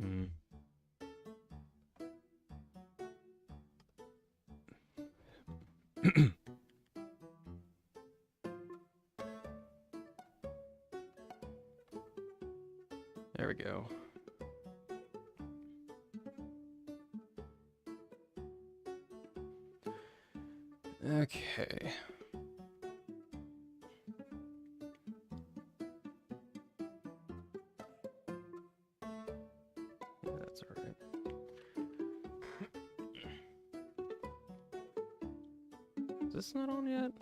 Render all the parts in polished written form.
Mm. There we go. Okay. Yeah, that's all right. Is this not on yet?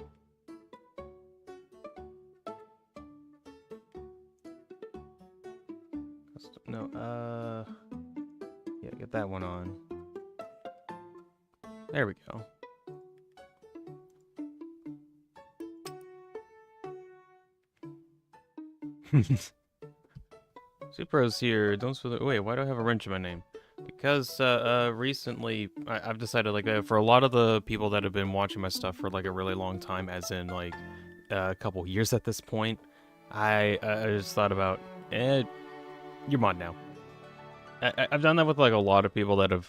No, yeah, get that one on. There we go. Supro's here. Don't spill it. Wait, why do I have a wrench in my name? Because recently I've decided like for a lot of the people that have been watching my stuff for like a really long time, as in like a couple years at this point, I just thought about, you're mod now. I've done that with like a lot of people that have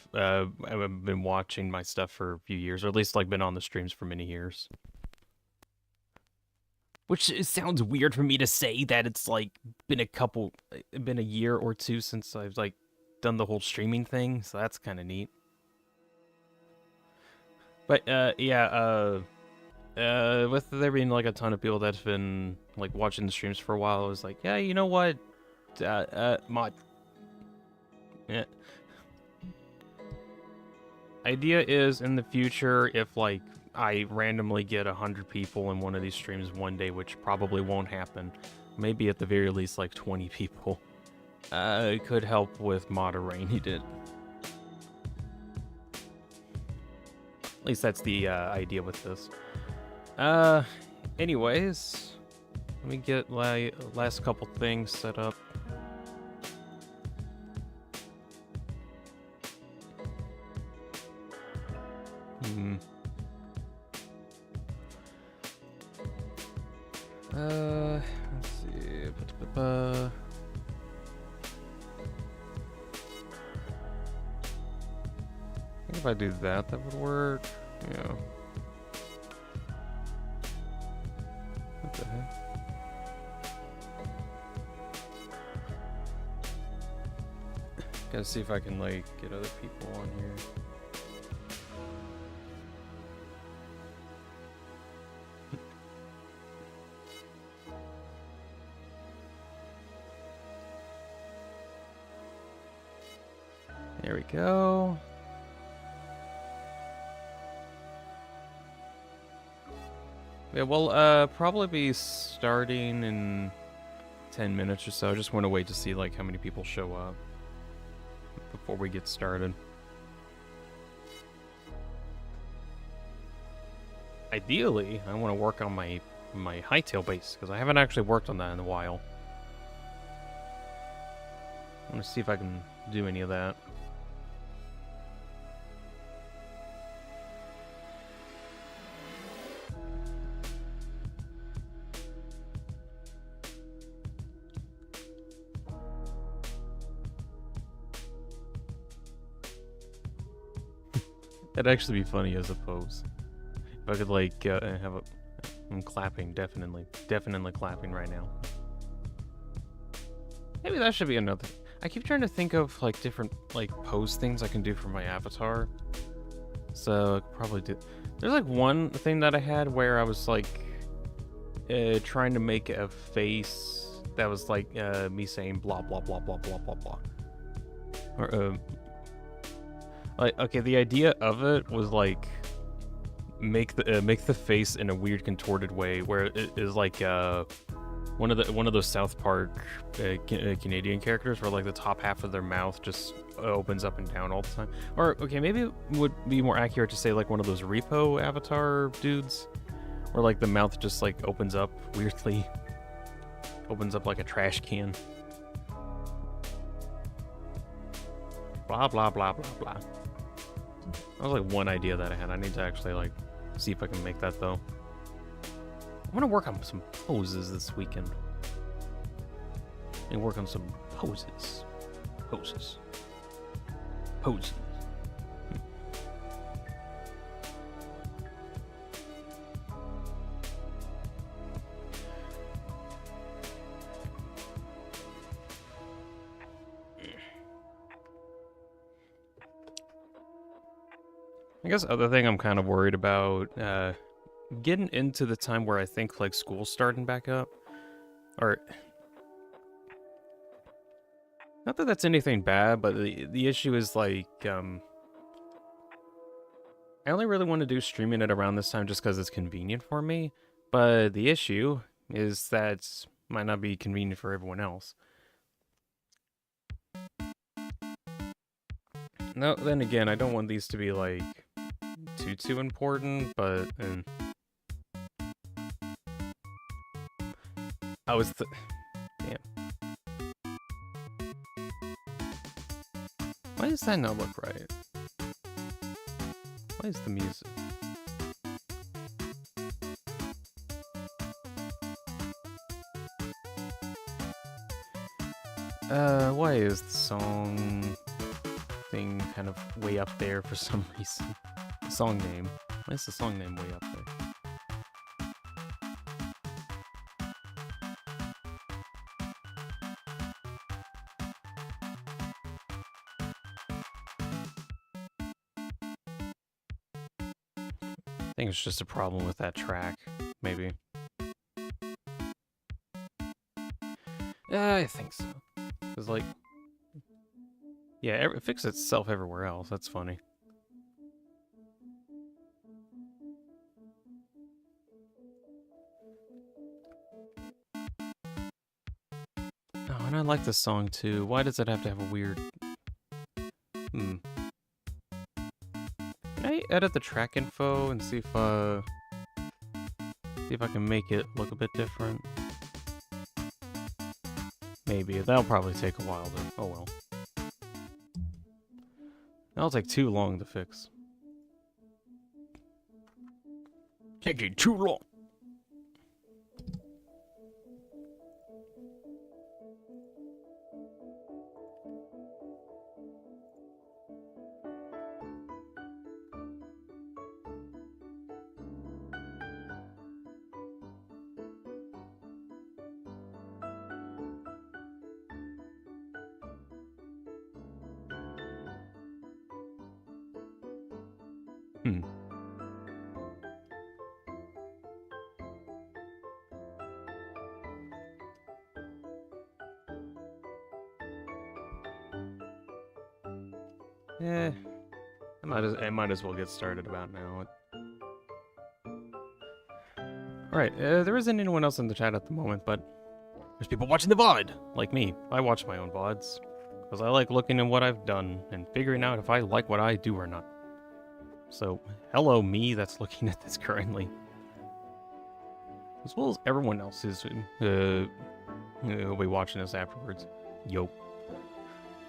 been watching my stuff for a few years, or at least like been on the streams for many years. Which it sounds weird for me to say that it's like been a year or two since I've like done the whole streaming thing, so that's kind of neat. But yeah, with there being like a ton of people that's been like watching the streams for a while, I was like, yeah, you know what, mod. Yeah. Idea is in the future, if like I randomly get 100 people in one of these streams one day, which probably won't happen, maybe at the very least like 20 people, it could help with moderating it. At least that's the idea with this. Anyways, let me get last couple things set up. Let's see. I think if I do that, that would work. Yeah. What the heck? Gotta see if I can like get other people on here. There we go. Yeah, we'll probably be starting in 10 minutes or so. I just want to wait to see like how many people show up before we get started. Ideally, I want to work on my Hytale base, because I haven't actually worked on that in a while. I want to see if I can do any of that. That'd actually be funny as a pose. If I could like have a... I'm clapping, definitely clapping right now. Maybe that should be another... I keep trying to think of like different like pose things I can do for my avatar. So I could probably do... There's like one thing that I had where I was like trying to make a face that was like me saying blah blah blah blah blah blah blah. Or like, okay, the idea of it was like make the face in a weird contorted way where it is like one of those South Park Canadian characters where like the top half of their mouth just opens up and down all the time. Or okay, maybe it would be more accurate to say like one of those Repo avatar dudes where like the mouth just like opens up weirdly, opens up like a trash can. Blah blah blah blah blah. That was like one idea that I had. I need to actually like see if I can make that though. I want to work on some poses this weekend. And work on some poses. Poses. Pose. I guess other thing I'm kind of worried about, getting into the time where I think, like, school's starting back up. Or... Not that that's anything bad, but the issue is, like, I only really want to do streaming it around this time just because it's convenient for me. But the issue is that might not be convenient for everyone else. No, then again, I don't want these to be, like, too important, but... I was... Damn. Why does that not look right? Why is the music? Why is the song thing kind of way up there for some reason? The song name. Why is the song name way up there? I think it's just a problem with that track, maybe. I think so. Cause like, yeah, it fixes itself everywhere else. That's funny. Oh, and I like this song too. Why does it have to have a weird... Can I edit the track info and see if I can make it look a bit different? Maybe. That'll probably take a while though. Oh well. That'll take too long to fix. Taking too long. Yeah, I might as well get started about now. Alright, there isn't anyone else in the chat at the moment, but there's people watching the VOD, like me. I watch my own VODs, because I like looking at what I've done and figuring out if I like what I do or not. So, hello me that's looking at this currently. As well as everyone else who'll be watching this afterwards. Yo.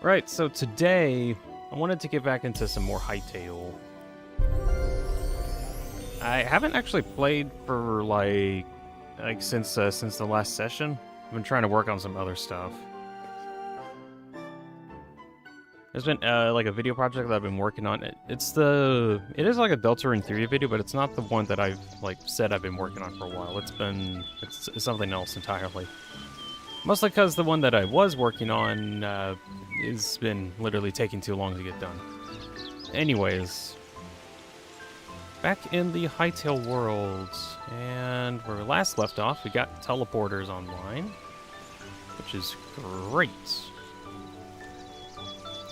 Right, so today... I wanted to get back into some more Hytale. I haven't actually played for like since the last session. I've been trying to work on some other stuff. There's been like a video project that I've been working on. It is like a Deltarune theory video, but it's not the one that I've like said I've been working on for a while. It's something else entirely. Mostly because the one that I was working on has been literally taking too long to get done. Anyways, back in the Hytale world, and where we last left off, we got teleporters online, which is great.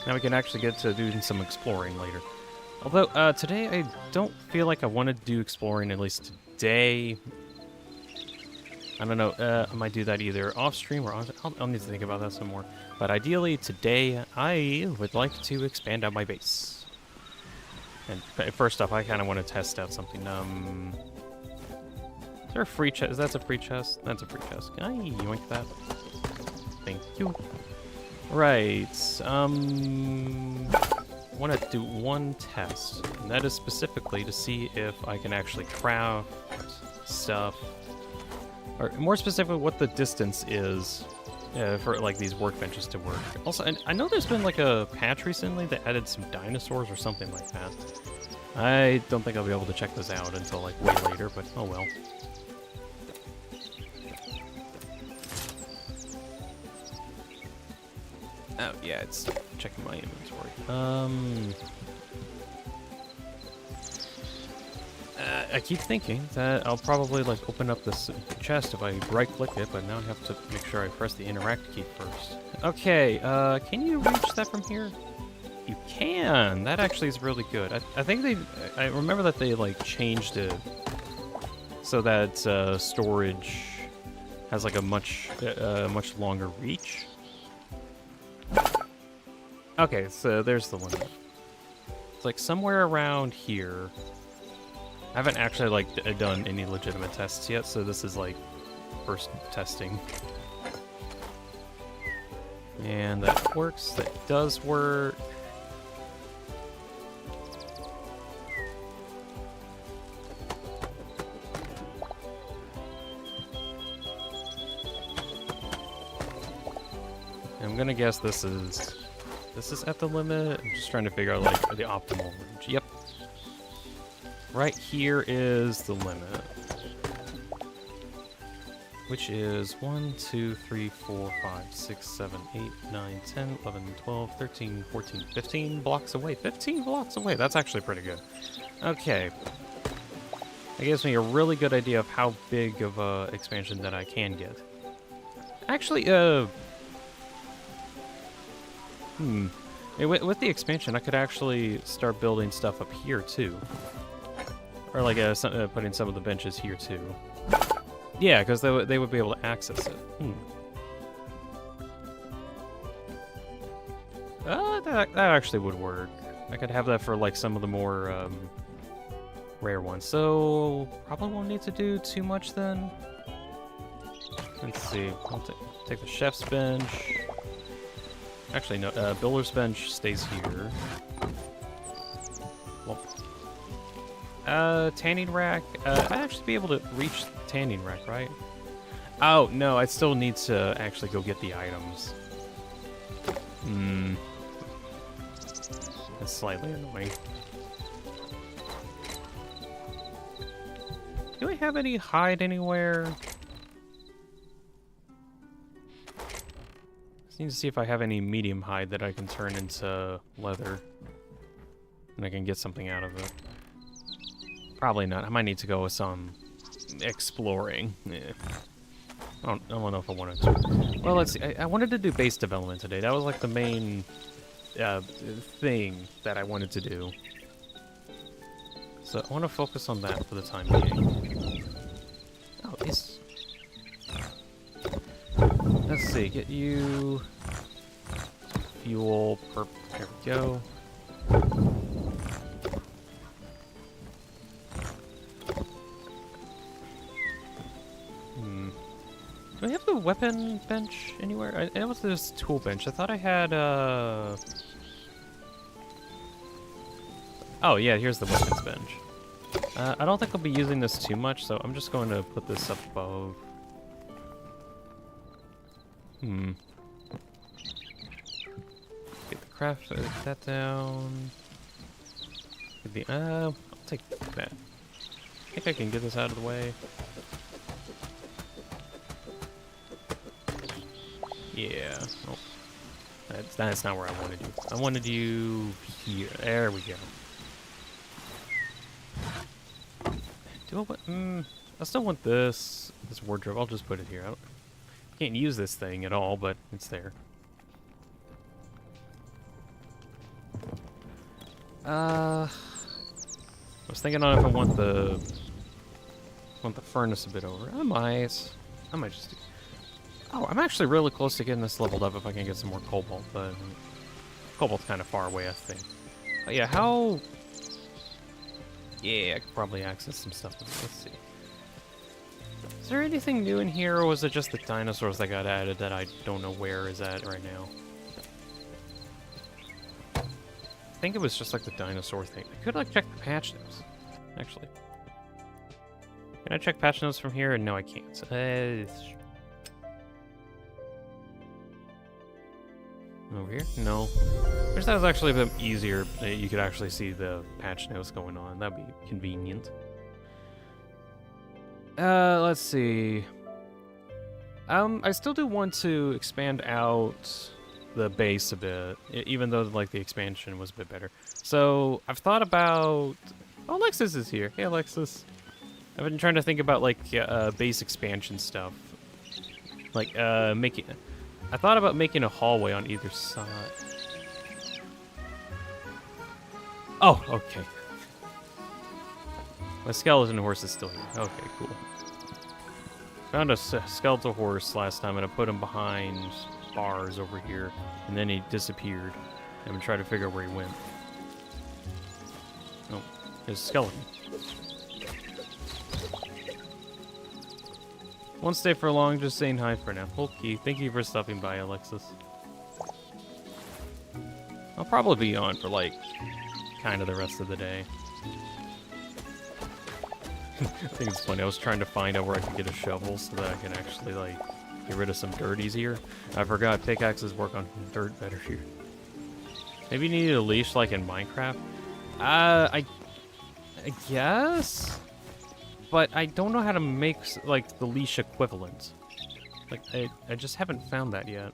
Now we can actually get to doing some exploring later. Although, today I don't feel like I want to do exploring, at least today. I don't know, I might do that either off-stream or on... I'll need to think about that some more. But ideally, today, I would like to expand out my base. And first off, I kind of want to test out something. Is there a free chest? Is that a free chest? That's a free chest. Can I yoink that? Thank you. Right, I want to do one test. And that is specifically to see if I can actually craft stuff. Or more specifically, what the distance is for like these workbenches to work. Also, I know there's been like a patch recently that added some dinosaurs or something like that. I don't think I'll be able to check this out until like way later, but oh well. Oh yeah, it's checking my inventory. I keep thinking that I'll probably like open up this chest if I right-click it, but now I have to make sure I press the interact key first. Okay, can you reach that from here? You can! That actually is really good. I think I remember that they like changed it so that storage has like a much longer reach. Okay, so there's the limit. It's like somewhere around here. I haven't actually like done any legitimate tests yet, so this is like first testing. And that works. That does work. I'm gonna guess this is at the limit. I'm just trying to figure out like the optimal range. Yep. Right here is the limit. Which is 1, 2, 3, 4, 5, 6, 7, 8, 9, 10, 11, 12, 13, 14, 15 blocks away. 15 blocks away. That's actually pretty good. Okay. That gives me a really good idea of how big of a expansion that I can get. Actually, with the expansion, I could actually start building stuff up here, too. Or, like, putting some of the benches here, too. Yeah, because they would be able to access it. That actually would work. I could have that for, like, some of the more, rare ones. So, probably won't need to do too much, then. Let's see. I'll take the chef's bench. Actually, no, builder's bench stays here. Well, tanning rack. I'd actually be able to reach the tanning rack, right? Oh, no, I still need to actually go get the items. That's slightly annoying. Do I have any hide anywhere? Need to see if I have any medium hide that I can turn into leather. And I can get something out of it. Probably not. I might need to go with some exploring. Yeah. I don't know if I wanted to. Well, let's see. I wanted to do base development today. That was like the main thing that I wanted to do. So I want to focus on that for the time being. Oh, it's... Let's see, get you fuel per. There we go. Do I have the weapon bench anywhere? I know it's this tool bench. I thought I had Oh yeah, here's the weapons bench. I don't think I'll be using this too much, so I'm just going to put this up above. Get the craft, that down. Get the, I'll take that. I think I can get this out of the way. Yeah. Oh. That's not where I wanted you. I wanted you here. There we go. Do I want, I still want this wardrobe. I'll just put it here. Can't use this thing at all, but it's there. I was thinking on if I want the furnace a bit over. I might just do... Oh, I'm actually really close to getting this leveled up if I can get some more cobalt, but cobalt's kind of far away, I think. But yeah, how... Yeah, I could probably access some stuff. Let's see. Is there anything new in here, or was it just the dinosaurs that got added that I don't know where is at right now? I think it was just like the dinosaur thing. I could like check the patch notes, actually. Can I check patch notes from here? No, I can't. Over here? No. I wish that was actually a bit easier. You could actually see the patch notes going on. That'd be convenient. Let's see. I still do want to expand out the base a bit, even though like the expansion was a bit better. So I've thought about. Oh, Alexis is here. Hey, Alexis. I've been trying to think about like base expansion stuff, like making. I thought about making a hallway on either side. Oh, okay. My skeleton horse is still here. Okay, cool. Found a skeletal horse last time, and I put him behind bars over here, and then he disappeared. I'm gonna try to figure out where he went. Oh, there's a skeleton. Won't stay for long, just saying hi for now. Okay, thank you for stopping by, Alexis. I'll probably be on for, like, kind of the rest of the day. I think it's funny, I was trying to find out where I could get a shovel so that I can actually, like, get rid of some dirt easier. I forgot pickaxes work on dirt better here. Maybe you needed a leash like in Minecraft? I guess? But I don't know how to make, like, the leash equivalent. Like, I just haven't found that yet.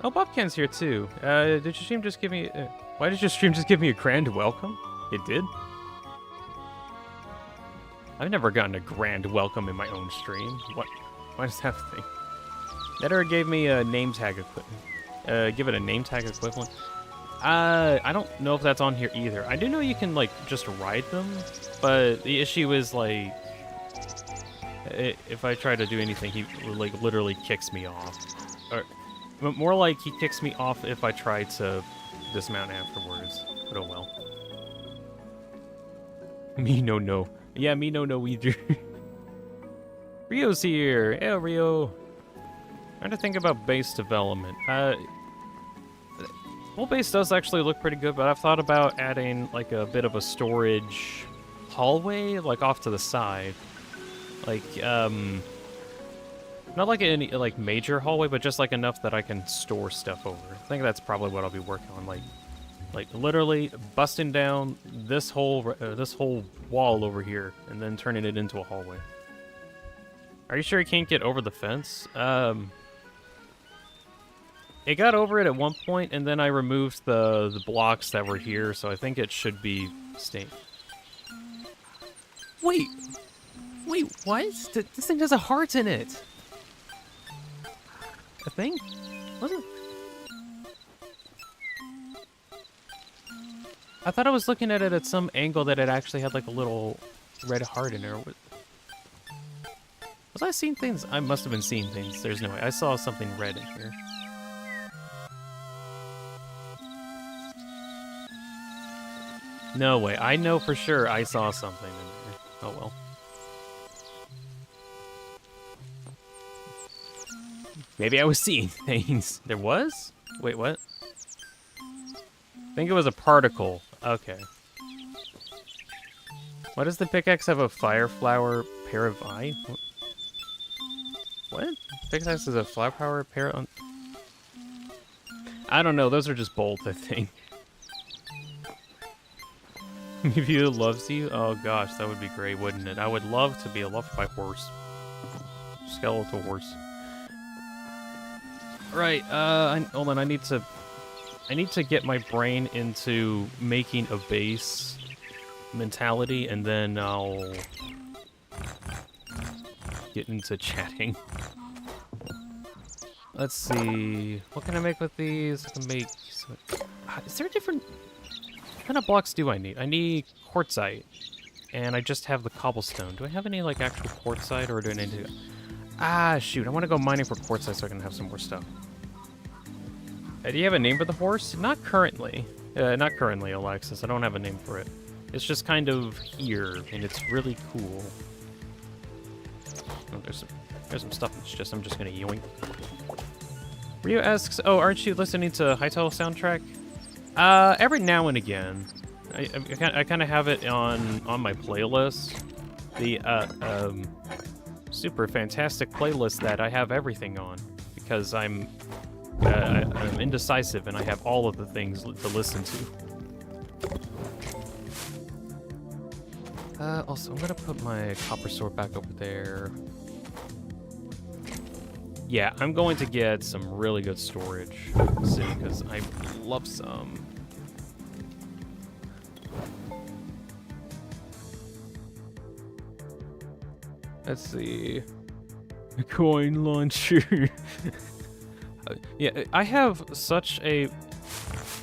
Oh, Bobcan's here, too. Did your stream just give me... why did your stream just give me a grand welcome? It did? I've never gotten a grand welcome in my own stream. What? Why does that have a thing? Netter gave me a name tag equivalent. Give it a name tag equivalent. I don't know if that's on here either. I do know you can, like, just ride them, but the issue is, like, if I try to do anything, he, like, literally kicks me off. Or, more like he kicks me off if I try to dismount afterwards. But oh well. Me no. Yeah, me no either. Rio's here. Hey, Rio. Trying to think about base development. Whole base does actually look pretty good, but I've thought about adding like a bit of a storage hallway, like off to the side. Like, not like any like major hallway, but just like enough that I can store stuff over. I think that's probably what I'll be working on, like literally busting down this whole wall over here and then turning it into a hallway. Are you sure you can't get over the fence? It got over it at one point, and then I removed the blocks that were here, so I think it should be staying. Wait, what? This thing has a heart in it. A thing? Was it? I thought I was looking at it at some angle that it actually had like a little red heart in there. Was I seeing things? I must have been seeing things. There's no way. I saw something red in here. No way. I know for sure I saw something in there. Oh well. Maybe I was seeing things. There was? Wait, what? I think it was a particle. Okay. Why does the pickaxe have a fire flower pair of eye? What? Pickaxe is a flower power pair on... I don't know. Those are just bolts, I think. Mew loves you? Oh gosh, that would be great, wouldn't it? I would love to be loved by horse. Skeletal horse. Right, hold on, I need to get my brain into making a base mentality, and then I'll get into chatting. Let's see, what can I make with these? I can make... Is there a different... What kind of blocks do I need? I need quartzite, and I just have the cobblestone. Do I have any, like, actual quartzite, or do I need to... Ah, shoot, I want to go mining for quartzite so I can have some more stuff. Do you have a name for the horse? Not currently. Not currently, Alexis. I don't have a name for it. It's just kind of here, and it's really cool. Oh, there's some stuff. I'm just gonna yoink. Rio asks, oh, aren't you listening to Hytale soundtrack? Every now and again. I kind of have it on my playlist. super fantastic playlist that I have everything on because I'm indecisive and I have all of the things to listen to. Also, I'm gonna put my copper sword back over there. Yeah, I'm going to get some really good storage soon because I love some. Let's see. Coin launcher. Yeah, I have such a...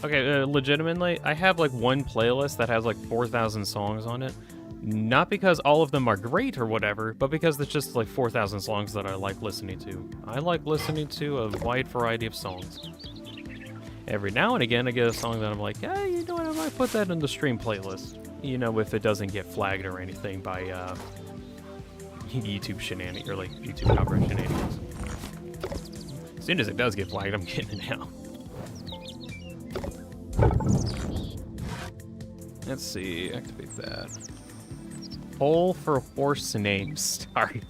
Okay, legitimately, I have like one playlist that has like 4,000 songs on it. Not because all of them are great or whatever, but because there's just like 4,000 songs that I like listening to. I like listening to a wide variety of songs. Every now and again, I get a song that I'm like, yeah, you know what, I might put that in the stream playlist. You know, if it doesn't get flagged or anything by YouTube shenanigans, or like YouTube copyright shenanigans. As soon as it does get flagged, I'm getting it now. Let's see, activate that. Poll for horse names start.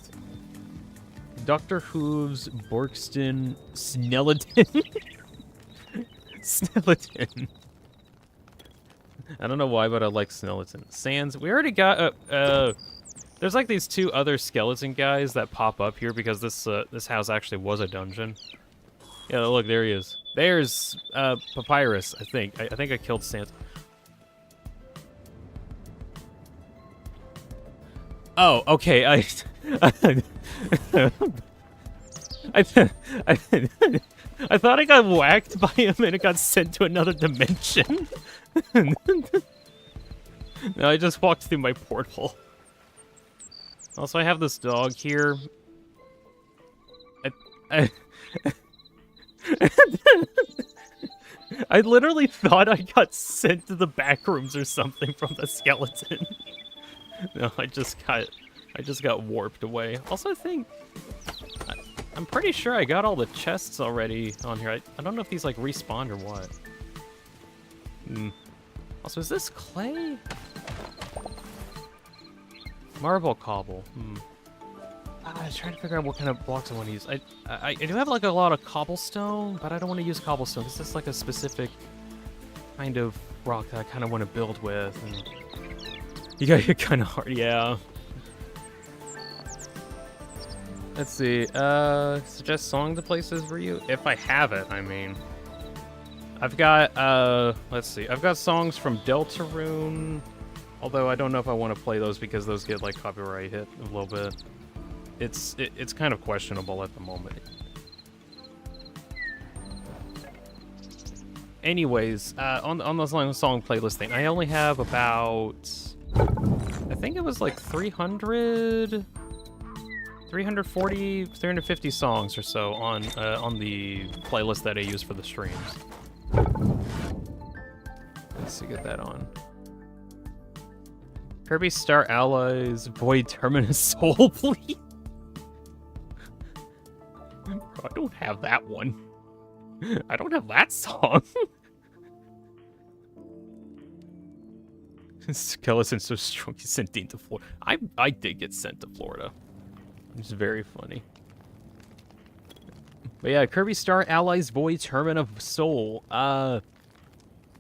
Dr. Hooves, Borkston, Snelliton. Snelliton. I don't know why, but I like Snelliton. Sands, we already got, there's like these two other skeleton guys that pop up here because this house actually was a dungeon. Yeah, look, there he is. There's, Papyrus, I think. I think I killed Sands. Oh, okay, I thought I got whacked by him and it got sent to another dimension. No, I just walked through my portal. Also, I have this dog here. I literally thought I got sent to the back rooms or something from the skeleton. No, I just got warped away. Also, I think I'm pretty sure I got all the chests already on here. I don't know if these like respawned or what. Also, is this clay? Marble cobble. I was trying to figure out what kind of blocks I want to use. I do have like a lot of cobblestone, but I don't want to use cobblestone. This is like a specific kind of rock that I kind of want to build with. And you got hit kind of hard, yeah. Let's see. Suggest song to places for you? If I have it, I mean. I've got, let's see. I've got songs from Deltarune. Although I don't know if I want to play those because those get like copyright hit a little bit. It's kind of questionable at the moment. Anyways, on the song playlist thing, I only have about, I think it was like 340, 350 songs or so on the playlist that I use for the streams. Let's see, get that on. Kirby Star Allies, Void Terminus Soul Bleed. I don't have that one. I don't have that song. Skeleton's so strong he's sent to Florida. I did get sent to Florida. It's very funny. But yeah, Kirby Star Allies Void Terminus Soul.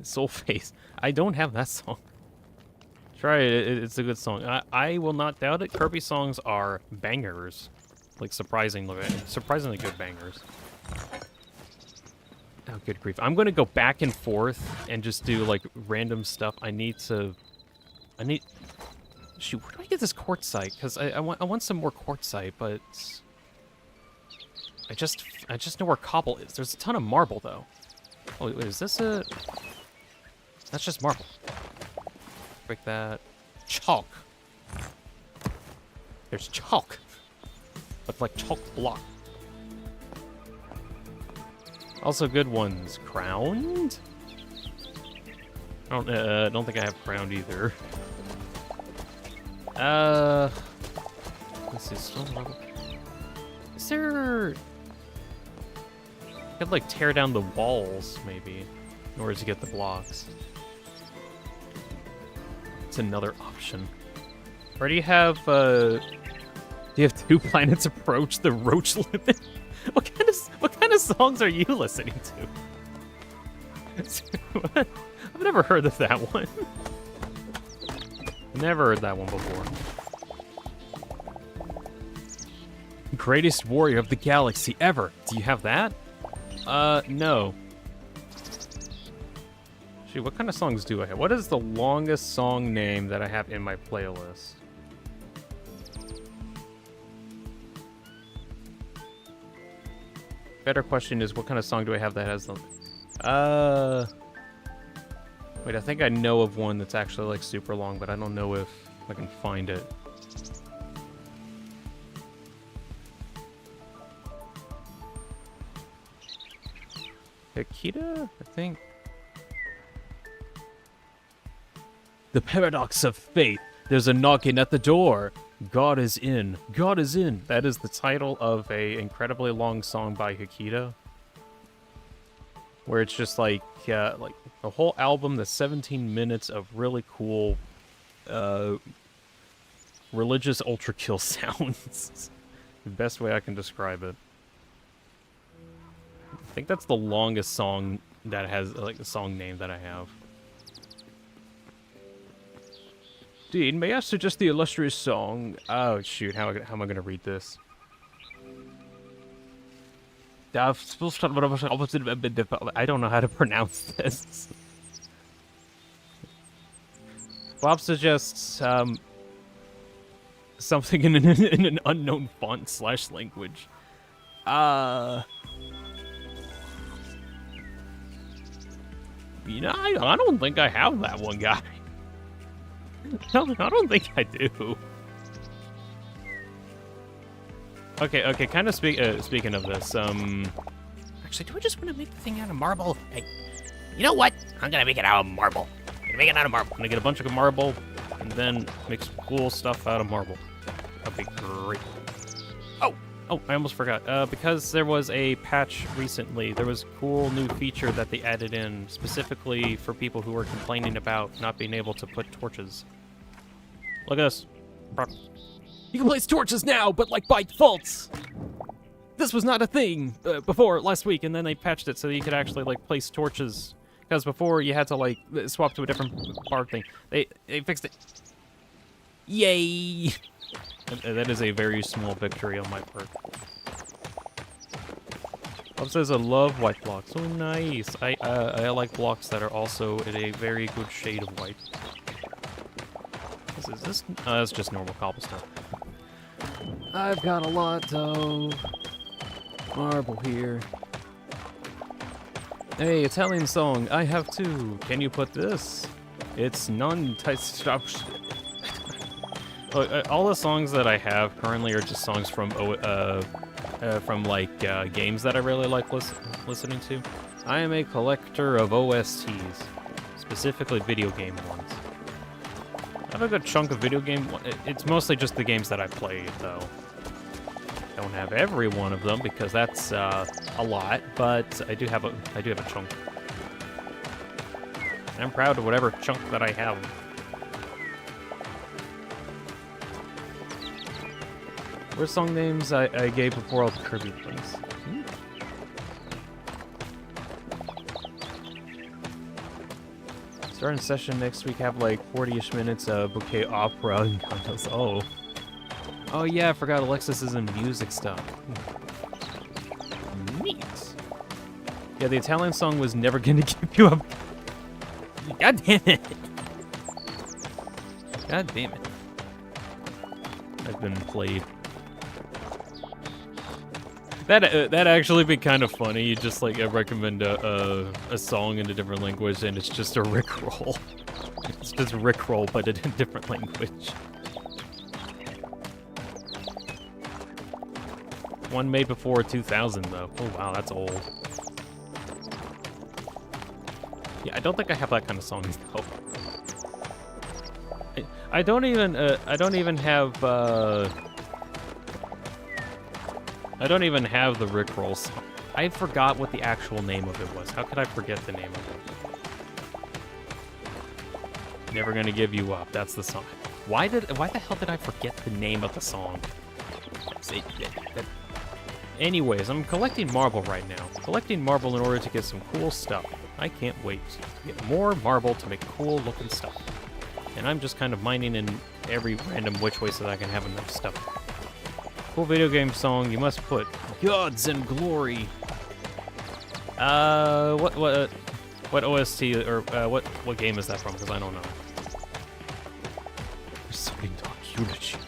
Soul Face. I don't have that song. Try it. It's a good song. I will not doubt it. Kirby songs are bangers. Like, surprisingly good bangers. Oh, good grief. I'm going to go back and forth and just do, like, random stuff. I need... Shoot, where do I get this quartzite? Because I want some more quartzite, but... I just know where cobble is. There's a ton of marble, though. Oh, wait, is this a... That's just marble. Break that. Chalk. There's chalk. But like chalk block. Also good ones. Crowned? I don't think I have crowned either. Let's see. Stone level. Is there... I could like tear down the walls, maybe, in order to get the blocks. It's another option. I already have Do you have 2 planets approach the roach limit? What kind of songs are you listening to? I've never heard of that one. Never heard that one before. Greatest warrior of the galaxy ever. Do you have that? No. Shoot, what kind of songs do I have? What is the longest song name that I have in my playlist? Better question is, what kind of song do I have that has the... Wait, I think I know of one that's actually, like, super long, but I don't know if I can find it. Akita, I think. The paradox of fate. There's a knocking at the door. God is in. God is in. That is the title of a incredibly long song by Hikita. Where it's just like a whole album, the 17 minutes of really cool religious ultra kill sounds. The best way I can describe it. I think that's the longest song that has, like, a song name that I have. Dean, may I suggest the illustrious song? Oh, shoot, how am I going to read this? I don't know how to pronounce this. Bob suggests something in an unknown font / language. You know, I don't think I have that one, guy. No, I don't think I do. Okay, kind of speaking of this, actually, do I just want to make the thing out of marble? Hey, you know what? I'm gonna make it out of marble. I'm gonna get a bunch of marble, and then make some cool stuff out of marble. That'd be great. Oh, I almost forgot. Because there was a patch recently, there was a cool new feature that they added in specifically for people who were complaining about not being able to put torches. Look at this. You can place torches now, but like by default. This was not a thing before last week, and then they patched it so you could actually like place torches. Because before you had to like swap to a different bar thing. They fixed it. Yay! That is a very small victory on my part. Bob says I love white blocks. Oh, nice. I like blocks that are also in a very good shade of white. Is this? That's just normal cobblestone. I've got a lot of marble here. Hey, Italian song. I have two. Can you put this? It's all the songs that I have currently are just songs from games that I really like listening to. I am a collector of OSTs, specifically video game ones. I have a good chunk of video game. It's mostly just the games that I played, though. Don't have every one of them because that's a lot, but I do have a chunk. And I'm proud of whatever chunk that I have. What song names I gave before all the Kirby things? Starting session next week, have like 40-ish minutes of bouquet opera and condos. Oh yeah, I forgot Alexis is in music stuff. Neat. Yeah, the Italian song was never gonna give you a... God damn it. God damn it. I've been played. That'd actually be kind of funny. You just like recommend a song in a different language, and it's just a Rickroll. It's just Rickroll, but in a different language. One made before 2000, though. Oh wow, that's old. Yeah, I don't think I have that kind of song though. I don't even have the Rickroll song. I forgot what the actual name of it was. How could I forget the name of it? Never Gonna Give You Up. That's the song. Why the hell did I forget the name of the song? Anyways, I'm collecting marble right now. Collecting marble in order to get some cool stuff. I can't wait to get more marble to make cool looking stuff. And I'm just kind of mining in every random which way so that I can have enough stuff. Cool video game song, you must put gods and glory. What OST or what game is that from? Because I don't know. There's something dark eulogy.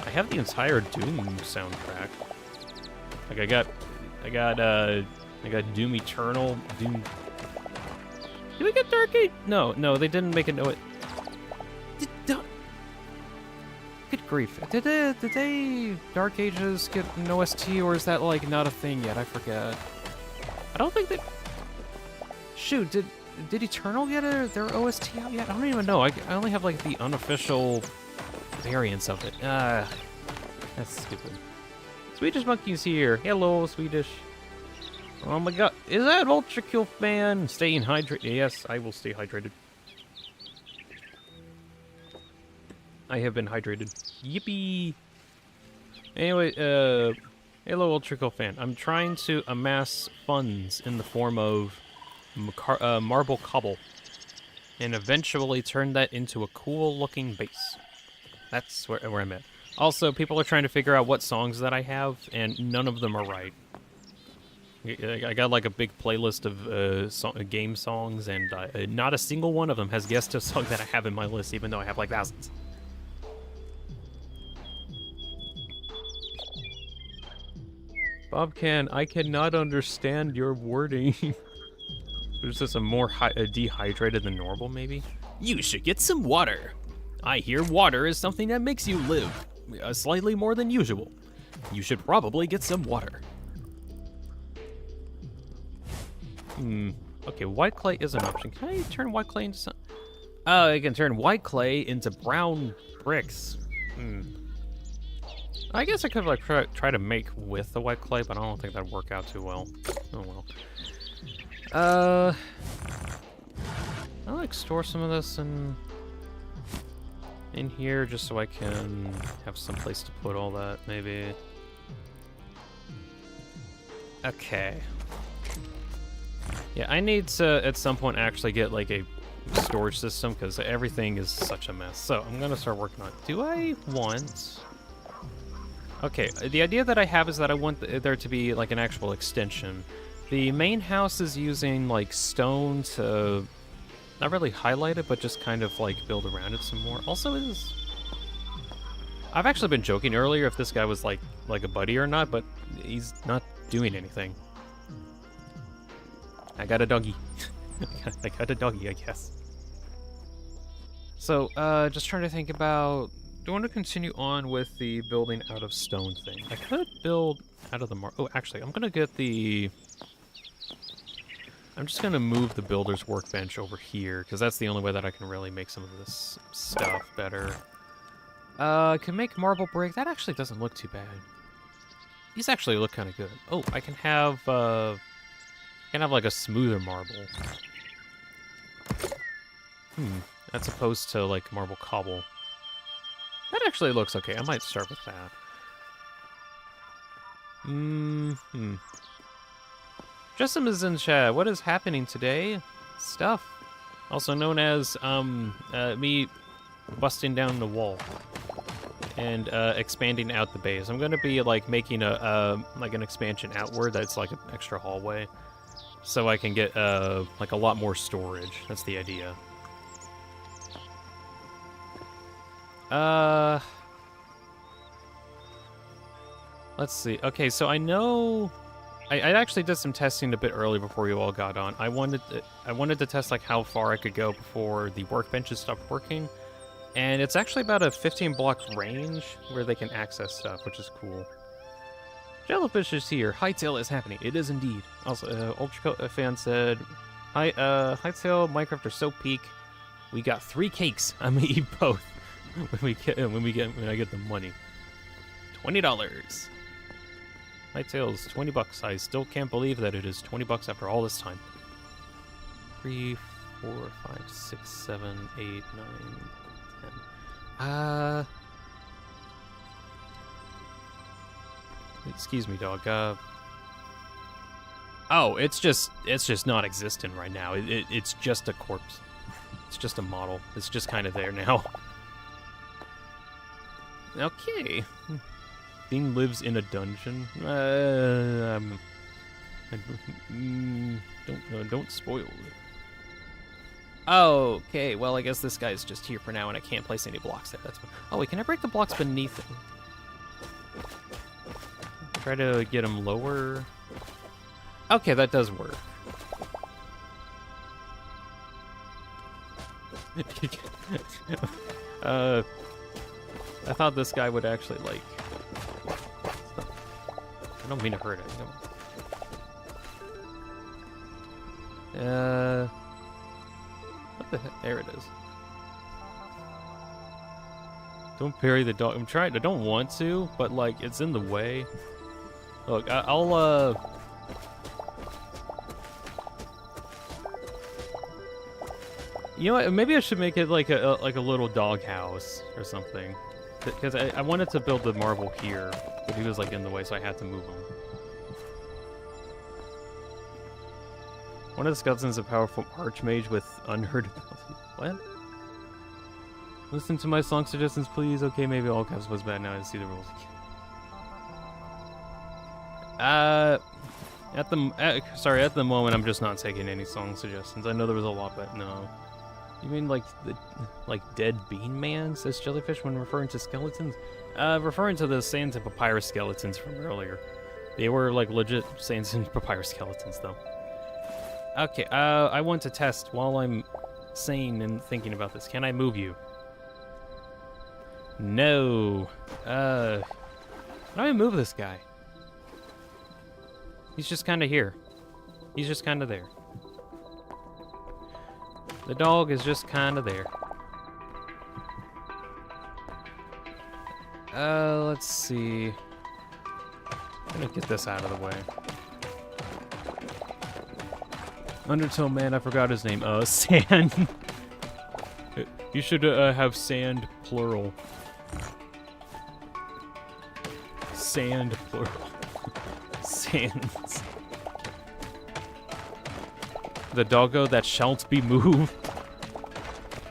I have the entire Doom soundtrack. Like I got Doom Eternal, Doom. Did we get Dark Age? No, they didn't make it. No, good grief! Did they Dark Ages get an OST, or is that like not a thing yet? I forget. I don't think that. Shoot, did Eternal get their OST out yet? I don't even know. I only have like the unofficial variants of it. That's stupid. Swedish Monkey's here. Hello, Swedish. Oh my god. Is that Ultra Kill fan? Staying hydrated. Yes, I will stay hydrated. I have been hydrated. Yippee! Anyway, hello, Ultra Kill fan. I'm trying to amass funds in the form of marble cobble. And eventually turn that into a cool-looking base. That's where I'm at. Also, people are trying to figure out what songs that I have, and none of them are right. I got like a big playlist of game songs, and not a single one of them has guessed a song that I have in my list, even though I have like thousands. Bobcan, I cannot understand your wording. Is this a more dehydrated than normal, maybe? You should get some water. I hear water is something that makes you live. Slightly more than usual. You should probably get some water. Okay, white clay is an option. Can I turn white clay into some... Oh, I can turn white clay into brown bricks. I guess I could like try to make with the white clay, but I don't think that'd work out too well. Oh well. I'll like store some of this in here just so I can have some place to put all that, maybe. Okay. Yeah, I need to at some point actually get like a storage system because everything is such a mess. So I'm gonna start working on it. Do I want... Okay, the idea that I have is that I want there to be like an actual extension. The main house is using like stone to not really highlight it, but just kind of like build around it some more. Also I've actually been joking earlier if this guy was like a buddy or not, but he's not doing anything. I got a doggy. I got a doggy, I guess. So, just trying to think about... Do I want to continue on with the building out of stone thing? I could build out of the Oh, actually, I'm going to get the... I'm just going to move the builder's workbench over here, because that's the only way that I can really make some of this stuff better. I can make marble brick. That actually doesn't look too bad. These actually look kind of good. Oh, I can have like a smoother marble. As opposed to like marble cobble. That actually looks okay. I might start with that. Jessim is in chat. What is happening today? Stuff. Also known as me busting down the wall and expanding out the base. I'm gonna be like making like an expansion outward that's like an extra hallway, so I can get like a lot more storage. That's the idea. Let's see. Okay, so I know I actually did some testing a bit early before you all got on. I wanted to test like how far I could go before the workbenches stopped working. And it's actually about a 15 block range where they can access stuff, which is cool. Jellyfish is here. Hytale is happening. It is indeed. Also, Ultra fan said, "Hi, Hytale, Minecraft are so peak. We got 3 cakes. I'm gonna eat both when I get the money. $20. Hytale's $20. I still can't believe that it is $20 after all this time. 3, 4, 5, 6, 7, 8, 9, 10. excuse me, dog. Oh, it's just non-existent right now. It's just a corpse. It's just a model. It's just kind of there now. Okay. Thing lives in a dungeon. Don't spoil it. Okay, well, I guess this guy's just here for now, and I can't place any blocks there. That's. Oh, wait, can I break the blocks beneath him? Try to get him lower. Okay, that does work. I thought this guy would actually, like... I don't mean to hurt it. What the heck? There it is. Don't bury the dog. I'm trying. I don't want to, but, like, it's in the way. Look, I'll, You know what? Maybe I should make it like a little doghouse or something, because I wanted to build the marble here, but he was like in the way, so I had to move him. One of the skeletons is a powerful archmage with unheard ability. What? Listen to my song suggestions, please. Okay, maybe all caps was bad. Now I see the rules. At the moment, I'm just not taking any song suggestions. I know there was a lot, but no. You mean like dead bean man, says Jellyfish when referring to skeletons? Referring to the sands and papyrus skeletons from earlier. They were like legit sands and papyrus skeletons though. Okay, I want to test while I'm sane and thinking about this. Can I move you? No. How do I move this guy? He's just kind of here. He's just kind of there. The dog is just kind of there. Let's see. I'm gonna get this out of the way. Undertow man, I forgot his name. Sand. You should have sand plural. Sand plural. Sands. The doggo that shalt be moved.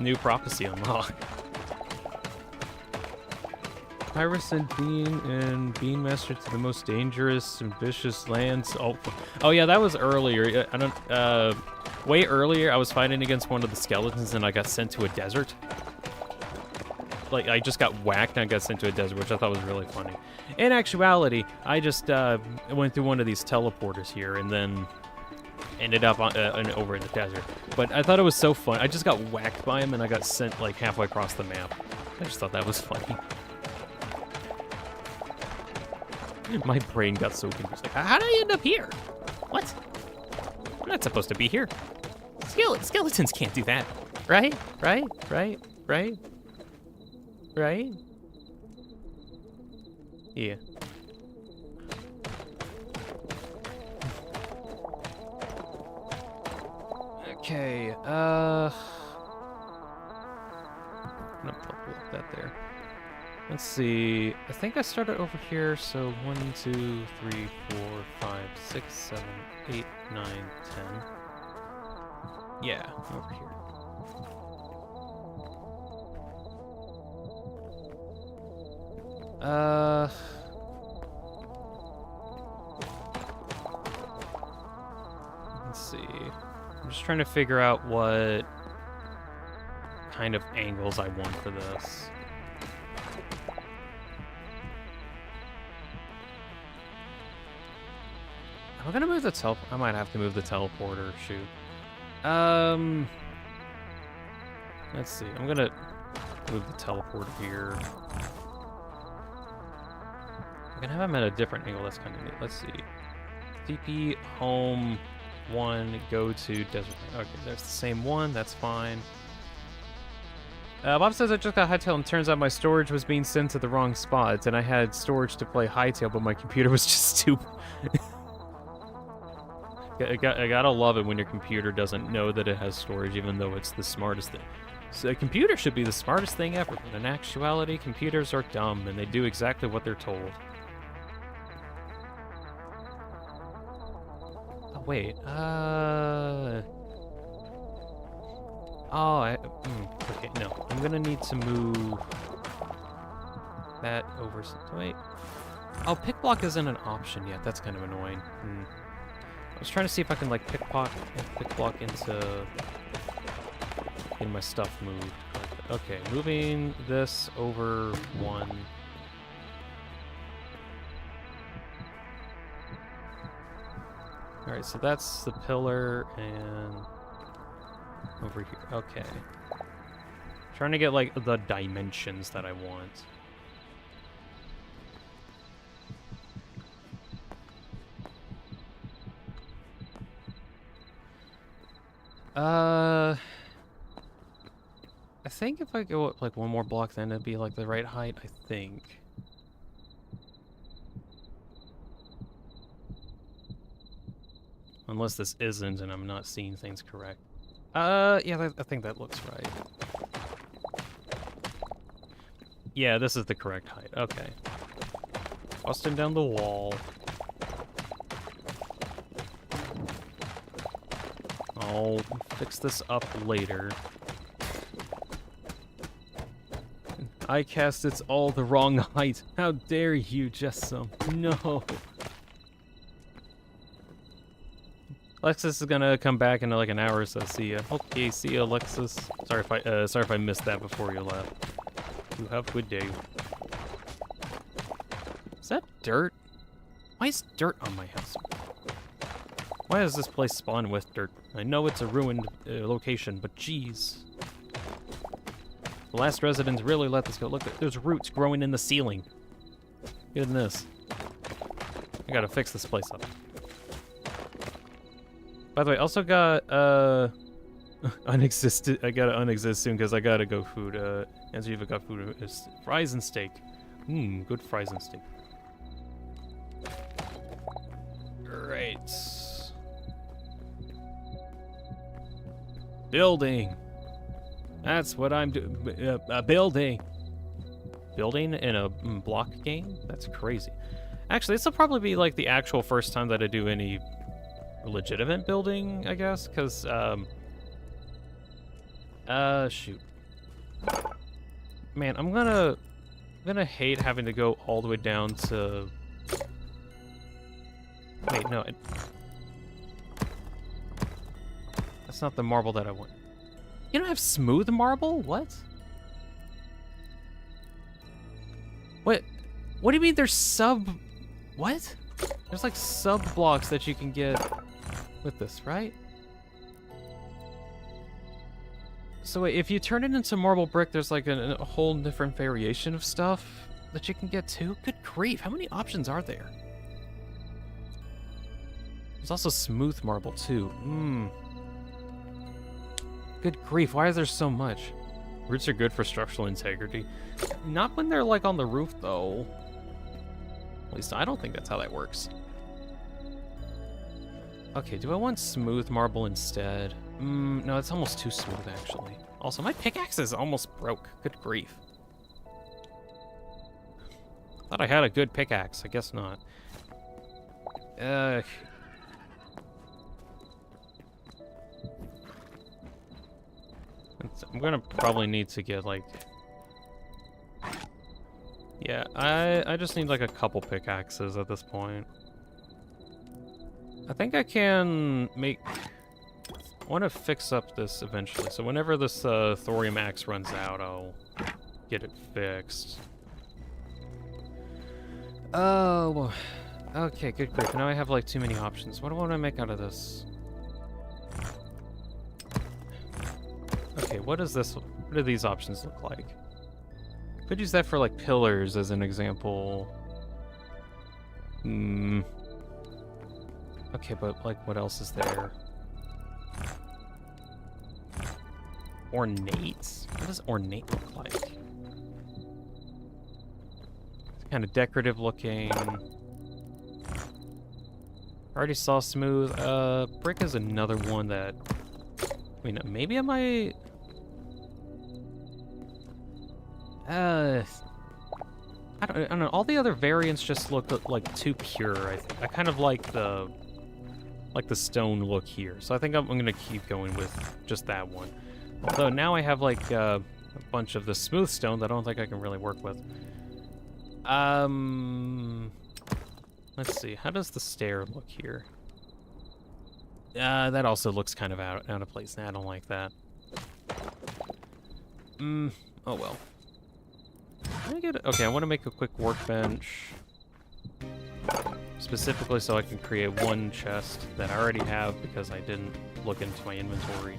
New prophecy unlocked. Pirates and Bean Master to the most dangerous and vicious lands. Oh yeah, that was earlier. I don't. Way earlier, I was fighting against one of the skeletons and I got sent to a desert. Like I just got whacked and I got sent to a desert, which I thought was really funny. In actuality, I just went through one of these teleporters here and then ended up over in the desert. But I thought it was so fun. I just got whacked by him and I got sent like halfway across the map. I just thought that was funny. My brain got so confused. Like, how did I end up here? What? I'm not supposed to be here. Skeletons can't do that. Right? Right? Right? Right? Right? Yeah. Okay, I'm gonna put that there. Let's see. I think I started over here, so 1, 2, 3, 4, 5, 6, 7, 8, 9, 10. Yeah, over here. Let's see. I'm just trying to figure out what kind of angles I want for this. Am I gonna move the I might have to move the teleporter, shoot. Let's see. I'm gonna move the teleporter here. I'm gonna have him at a different angle. That's kind of neat. Let's see. TP home 1, go to desert. Okay, there's the same one. That's fine. Bob says I just got Hytale and turns out my storage was being sent to the wrong spot and I had storage to play Hytale, but my computer was just stupid. I gotta love it when your computer doesn't know that it has storage, even though it's the smartest thing. So a computer should be the smartest thing ever, but in actuality, computers are dumb and they do exactly what they're told. wait. Okay, no. I'm gonna need to move that over. Wait. Oh, pick block isn't an option yet. That's kind of annoying. I was trying to see if I can like pick block into getting my stuff moved. Okay, moving this over one. All right, so that's the pillar and over here. Okay. Trying to get like the dimensions that I want. I think if I go up like one more block, then it'd be like the right height, I think. Unless this isn't and I'm not seeing things correct. Yeah, I think that looks right. Yeah, this is the correct height. Okay. Busting down the wall. I'll fix this up later. I cast it's all the wrong height. How dare you, Jessam? No. Alexis is gonna come back in like an hour or so. See ya. Okay, see ya, Alexis. Sorry if I missed that before you left. You have a good day. Is that dirt? Why is dirt on my house? Why does this place spawn with dirt? I know it's a ruined location, but jeez. The last residents really let this go. Look, there's roots growing in the ceiling. Goodness. I gotta fix this place up. By the way, I also got unexisted. I gotta unexist soon because I gotta go food. Answer if I got food. It's fries and steak. Good fries and steak. Great. Building. That's what I'm doing. Building. Building in a block game? That's crazy. Actually, this will probably be like the actual first time that I do any legitimate building, I guess, because, shoot. Man, I'm gonna hate having to go all the way down to... Wait, no, that's not the marble that I want. You don't have smooth marble? What? What do you mean there's sub... What? There's like sub blocks that you can get with this, right? So wait, if you turn it into marble brick, there's like a whole different variation of stuff that you can get too? Good grief, how many options are there? There's also smooth marble too. Good grief, why is there so much? Roots are good for structural integrity. Not when they're like on the roof though. At least I don't think that's how that works. Okay, do I want smooth marble instead? No, it's almost too smooth actually. Also, my pickaxe is almost broke. Good grief. Thought I had a good pickaxe. I guess not. I'm gonna probably need to get like... Yeah, I just need like a couple pickaxes at this point. I think I can make... I want to fix up this eventually, so whenever this thorium axe runs out, I'll get it fixed. Oh, okay, good grief. Now I have like too many options. What do I want to make out of this? Okay, what is this? What do these options look like? Could use that for like pillars as an example. Okay, but like what else is there? Ornate? What does ornate look like? It's kind of decorative looking. I already saw smooth. Brick is another one that... I mean, maybe I might... I don't know. All the other variants just look like too pure. I kind of like the like the stone look here. So I think I'm gonna keep going with just that one. Although now I have like a bunch of the smooth stone that I don't think I can really work with. Let's see. How does the stair look here? That also looks kind of out of place. Nah, I don't like that. Oh well. Okay, I want to make a quick workbench. Specifically so I can create one chest that I already have because I didn't look into my inventory.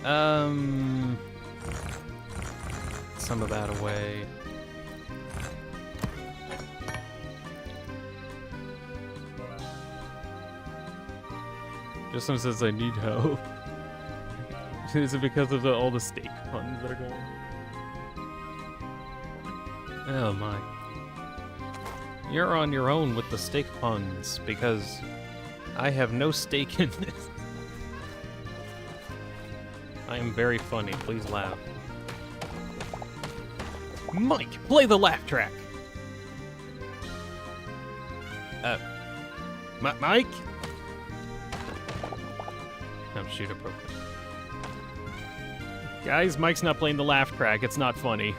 Some of that away. Justin says I need help. Is it because of all the steak puns that are going on? Oh my. You're on your own with the steak puns because I have no stake in this. I am very funny. Please laugh. Mike, play the laugh track. Mike? Oh, shoot, I broke it. Guys, Mike's not playing the laugh track. It's not funny.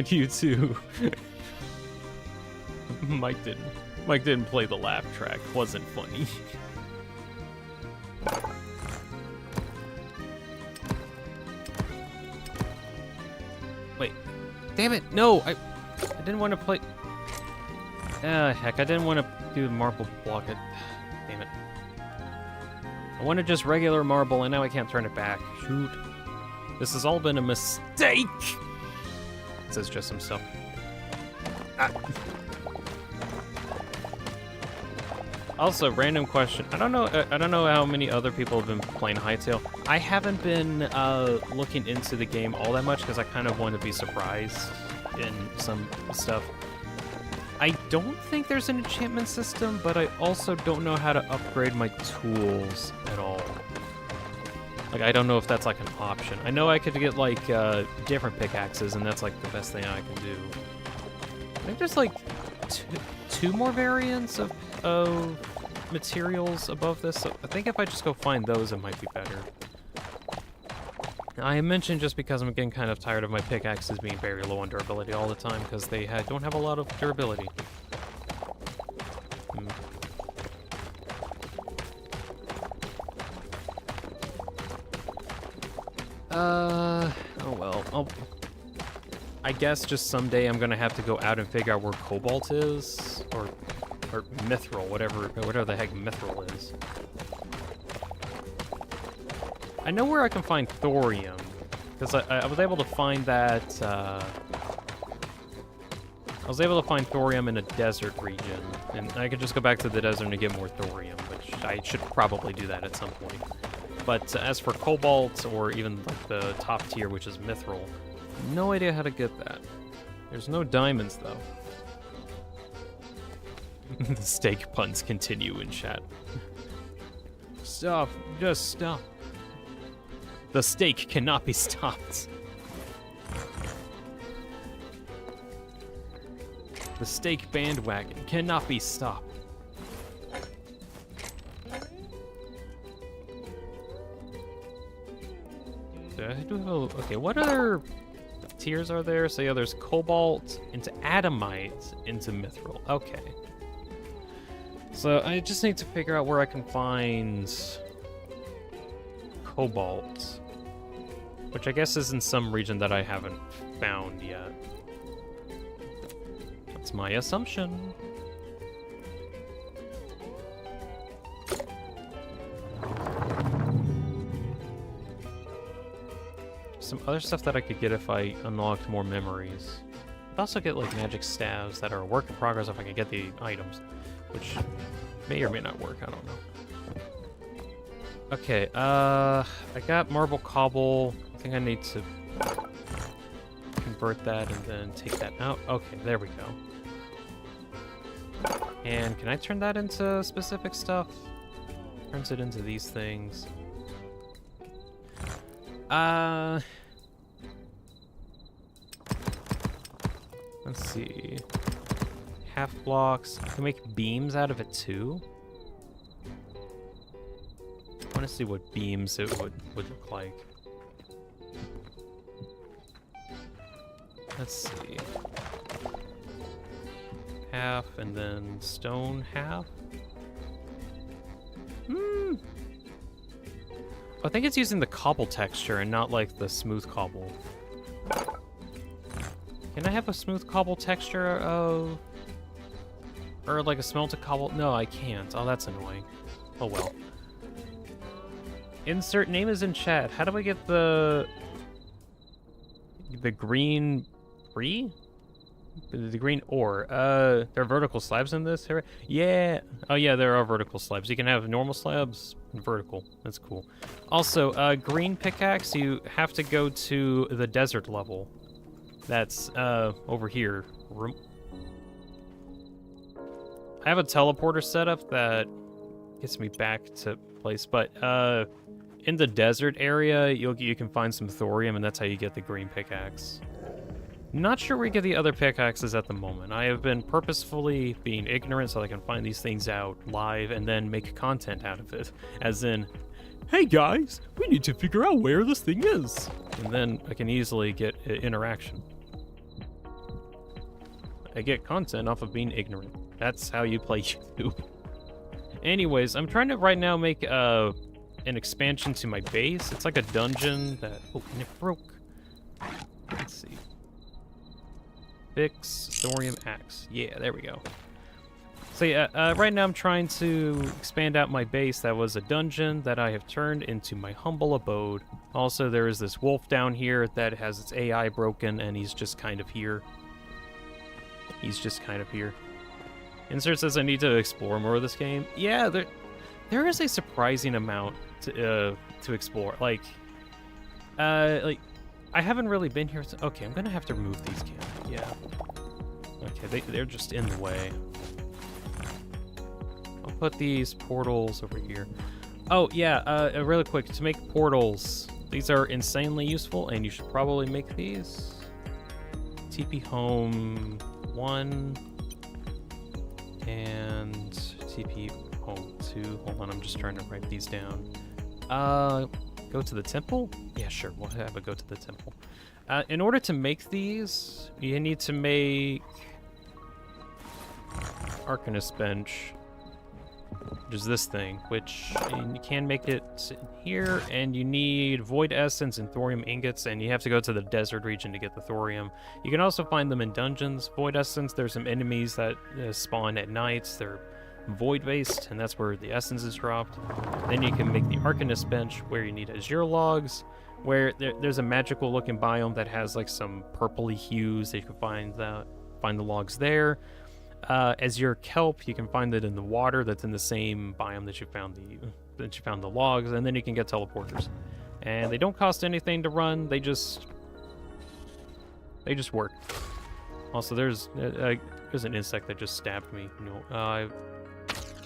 You too. Mike didn't play the laugh track. Wasn't funny. Wait. Damn it. No, I didn't want to play. Heck, I didn't want to do the marble block it. Damn it. I wanted just regular marble and now I can't turn it back. Shoot. This has all been a mistake. Says just himself. Also, random question. I don't know how many other people have been playing Hytale. I haven't been looking into the game all that much because I kind of want to be surprised in some stuff. I don't think there's an enchantment system, but I also don't know how to upgrade my tools at all. Like, I don't know if that's like an option. I know I could get like different pickaxes, and that's like the best thing I can do. I think there's like two more variants of materials above this. So I think if I just go find those, it might be better. I mentioned just because I'm getting kind of tired of my pickaxes being very low on durability all the time because they don't have a lot of durability. Oh well. I guess just someday I'm gonna have to go out and figure out where cobalt is, or mithril, whatever the heck mithril is. I know where I can find thorium, because I was able to find that. I was able to find thorium in a desert region, and I could just go back to the desert and get more thorium, which I should probably do that at some point. But as for cobalt, or even like the top tier, which is mithril, no idea how to get that. There's no diamonds, though. The steak puns continue in chat. Stop. Just stop. The steak cannot be stopped. The steak bandwagon cannot be stopped. Okay, what other tiers are there? So yeah, there's cobalt into adamite into mithril. Okay. So I just need to figure out where I can find cobalt, which I guess is in some region that I haven't found yet. That's my assumption. Some other stuff that I could get if I unlocked more memories. I'd also get like magic staves that are a work in progress if I can get the items, which may or may not work, I don't know. Okay, I got marble cobble. I think I need to convert that and then take that out. Okay, there we go. And can I turn that into specific stuff? Turns it into these things. Let's see. Half blocks. You can make beams out of it too. I want to see what beams it would look like. Let's see. Half and then stone half. I think it's using the cobble texture and not like the smooth cobble. Can I have a smooth cobble texture of... or like a smelted cobble? No, I can't. Oh, that's annoying. Oh well. Insert name is in chat. How do I get the green tree? The green ore. There are vertical slabs in this area? Yeah. Oh yeah, there are vertical slabs. You can have normal slabs and vertical. That's cool. Also, green pickaxe, you have to go to the desert level. That's over here. I have a teleporter setup that gets me back to place, but in the desert area, you can find some thorium, and that's how you get the green pickaxe. Not sure where you get the other pickaxes at the moment. I have been purposefully being ignorant so I can find these things out live and then make content out of it. As in, hey guys, we need to figure out where this thing is. And then I can easily get interaction. I get content off of being ignorant. That's how you play YouTube. Anyways, I'm trying to right now make an expansion to my base. It's like a dungeon that... oh, and it broke. Let's see. Fix thorium axe. Yeah, there we go. So yeah, right now I'm trying to expand out my base. That was a dungeon that I have turned into my humble abode. Also, there is this wolf down here that has its AI broken, and he's just kind of here. He's just kind of here. Insert says I need to explore more of this game. Yeah, there is a surprising amount to explore. Like I haven't really been here. Okay, I'm gonna have to remove these cans. Yeah. Okay, they're just in the way. I'll put these portals over here. Oh yeah, really quick, to make portals, these are insanely useful, and you should probably make these. TP home 1 and TP home 2. Hold on, I'm just trying to write these down. Go to the temple? Yeah, sure, we'll have a go to the temple. In order to make these, you need to make Arcanist bench, which is this thing, which you can make it in here, and you need void essence and thorium ingots, and you have to go to the desert region to get the thorium. You can also find them in dungeons. Void essence, there's some enemies that spawn at nights. They're void based, and that's where the essence is dropped. Then you can make the Arcanist bench, where you need azure logs, where there's a magical looking biome that has like some purpley hues that you can find the logs there. Azure kelp, you can find it in the water that's in the same biome that you found the logs, and then you can get teleporters. And they don't cost anything to run, they just work. Also, there's an insect that just stabbed me. No,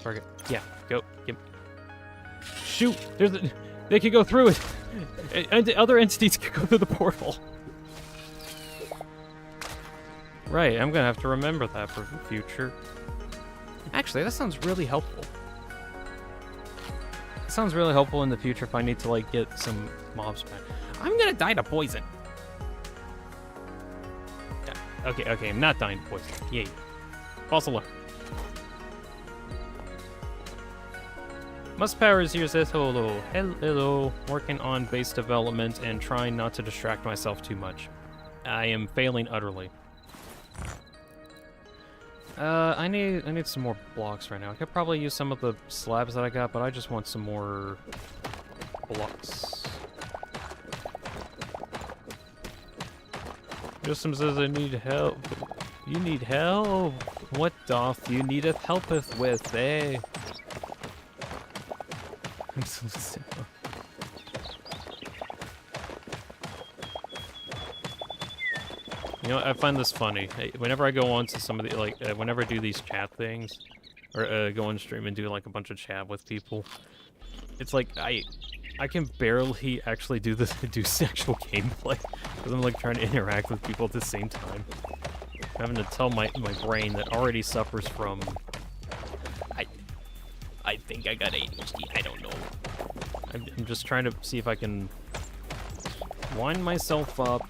target. Yeah, go. Get me. Shoot! They can go through it! And other entities can go through the portal. Right, I'm gonna have to remember that for the future. Actually, that sounds really helpful. It sounds really helpful in the future if I need to, like, get some mobs back. I'm gonna die to poison. Okay, I'm not dying to poison. Yay. False alarm. Must Powers here says hello. Hello. Working on base development and trying not to distract myself too much. I am failing utterly. I need some more blocks right now. I could probably use some of the slabs that I got, but I just want some more blocks. Justin says I need help. You need help? What doth you needeth helpeth with, eh? I'm so simple. You know, I find this funny. Whenever I go on to some of the, whenever I do these chat things, or go on stream and do like a bunch of chat with people. It's like I can barely actually do this, do actual gameplay, because I'm like trying to interact with people at the same time. I'm having to tell my brain that already suffers from. I think I got ADHD. I don't know. I'm just trying to see if I can wind myself up,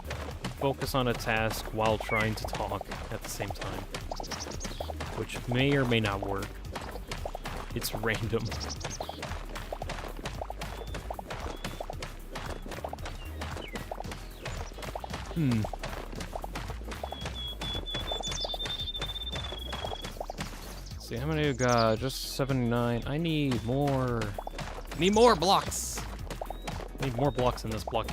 focus on a task while trying to talk at the same time, which may or may not work. It's random. See, how many you got? Just 79. I need more. I need more blocks. I need more blocks in this block.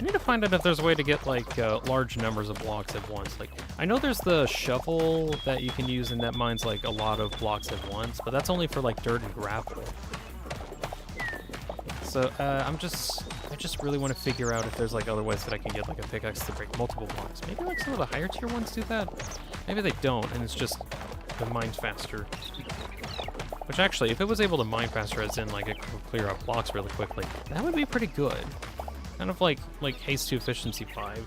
I need to find out if there's a way to get like large numbers of blocks at once. Like, I know there's the shovel that you can use, and that mines like a lot of blocks at once, but that's only for like dirt and gravel. So I just really want to figure out if there's like other ways that I can get like a pickaxe to break multiple blocks. Maybe like some of the higher tier ones do that. Maybe they don't, and it's just the mine faster. Which actually, if it was able to mine faster, as in like it could clear out blocks really quickly, that would be pretty good. Kind of like haste to efficiency 5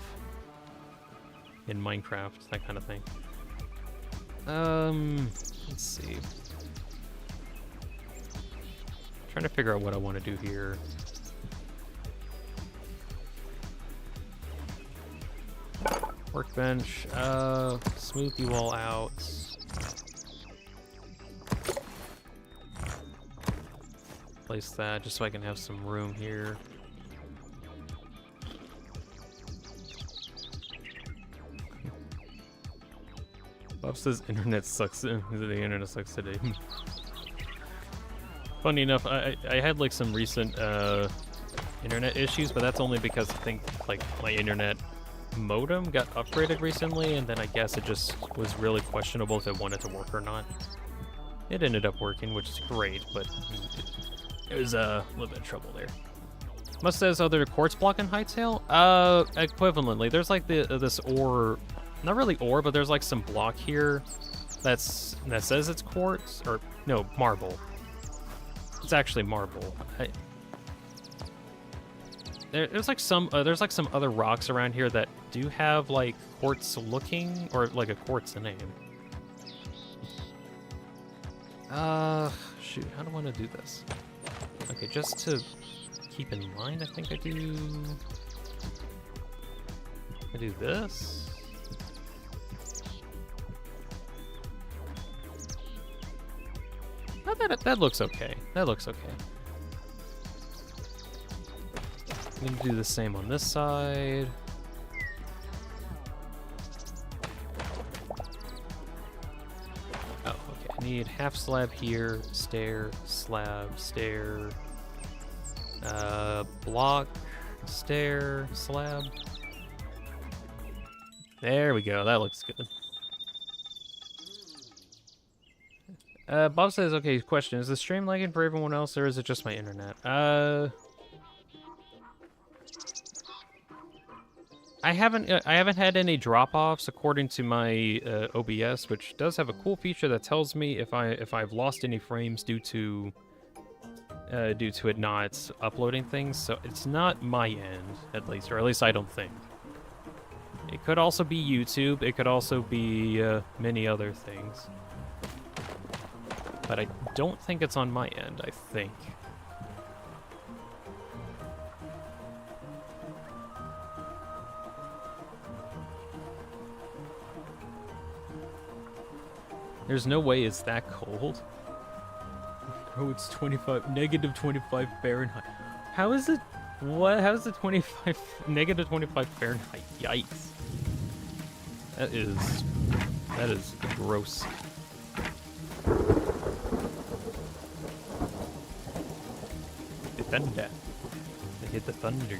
in Minecraft, that kind of thing. Let's see. Trying to figure out what I want to do here. Workbench, smooth you all out. Place that just so I can have some room here. Bob says internet sucks. The internet sucks today. Funny enough, I had like some recent internet issues, but that's only because I think like my internet modem got upgraded recently, and then I guess it just was really questionable if it wanted to work or not. It ended up working, which is great, but it was a little bit of trouble there. Must says other quartz block in Hytale? Equivalently, there's like this ore, not really ore, but there's like some block here that says it's quartz, or no, marble. It's actually marble. There's like some other rocks around here that do have like quartz looking, or like a quartz name. Shoot, how do I want to do this? Okay, just to keep in mind, I think I do this. Oh, that looks okay. That looks okay. I'm gonna do the same on this side. Oh, okay. I need half slab here, stair, slab, stair, block, stair, slab. There we go. That looks good. Bob says, okay, question, is the stream lagging for everyone else, or is it just my internet? I haven't had any drop-offs according to my OBS, which does have a cool feature that tells me if I've lost any frames due to it not uploading things. So it's not my end, at least, or at least I don't think. It could also be YouTube. It could also be many other things. But I don't think it's on my end, I think. There's no way it's that cold. Oh, it's negative 25 Fahrenheit. How is it? What? How is it negative 25 Fahrenheit? Yikes. That is gross. The thunder. They hit the thunder.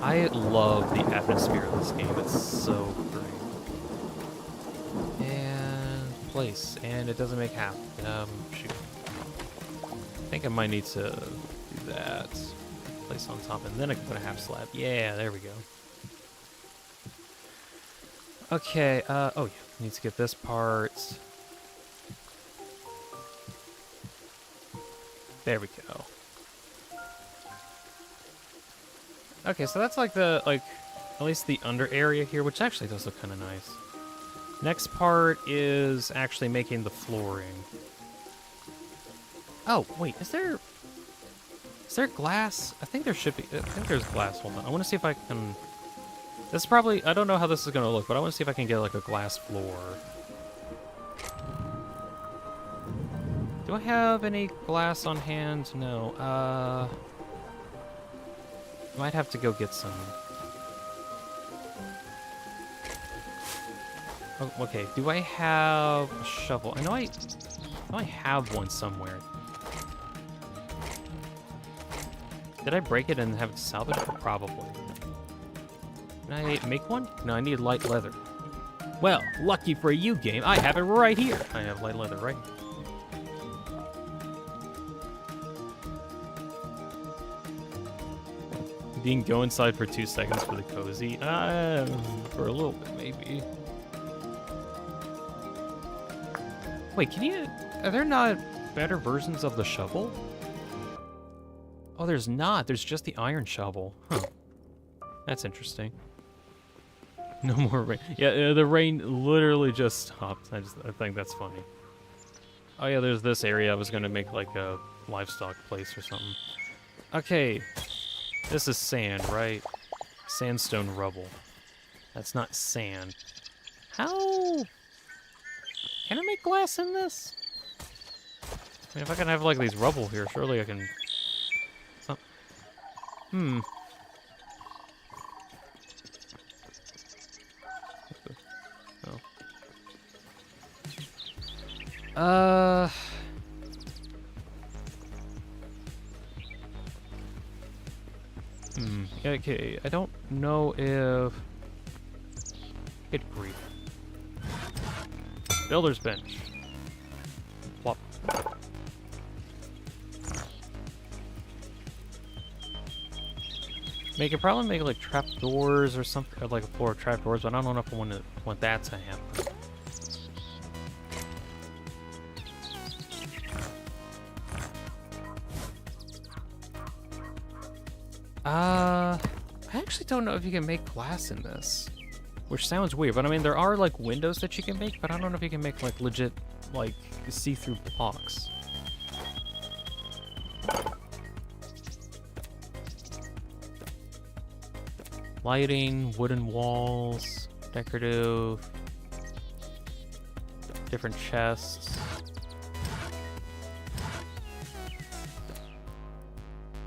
I love the atmosphere of this game. It's so great. And place. And it doesn't make half. Shoot. I think I might need to do that. Place on top, and then I can put a half slab. Yeah, there we go. Okay, oh yeah, need to get this part. There we go. Okay, so that's like the, at least the under area here, which actually does look kind of nice. Next part is actually making the flooring. Oh, wait, is there glass? I think there should be. I think there's glass. Hold on. I want to see if I can... This is probably... I don't know how this is going to look, but I want to see if I can get, like, a glass floor. Do I have any glass on hand? No. Might have to go get some. Oh, okay, do I have a shovel? I know I have one somewhere. Did I break it and have it salvaged? Probably. Can I make one? No, I need light leather. Well, lucky for you, game, I have it right here. I have light leather right here. Dean, go inside for 2 seconds for the cozy. For a little bit, maybe. Wait, are there not better versions of the shovel? Oh, there's not. There's just the iron shovel. Huh. That's interesting. No more rain. Yeah, the rain literally just stopped. I think that's funny. Oh yeah, there's this area. I was gonna make like a livestock place or something. Okay. This is sand, right? Sandstone rubble. That's not sand. How? Can I make glass in this? I mean, if I can have, like, these rubble here, surely I can... Hmm. Oh. Okay, I don't know if... Good grief. Builder's bench. Plop. Probably make like trapdoors or something, or like a floor of trapdoors, but I don't know if I want that to happen. I actually don't know if you can make glass in this, which sounds weird, but I mean, there are like windows that you can make, but I don't know if you can make like legit, like, see-through blocks. Lighting, wooden walls, decorative, different chests.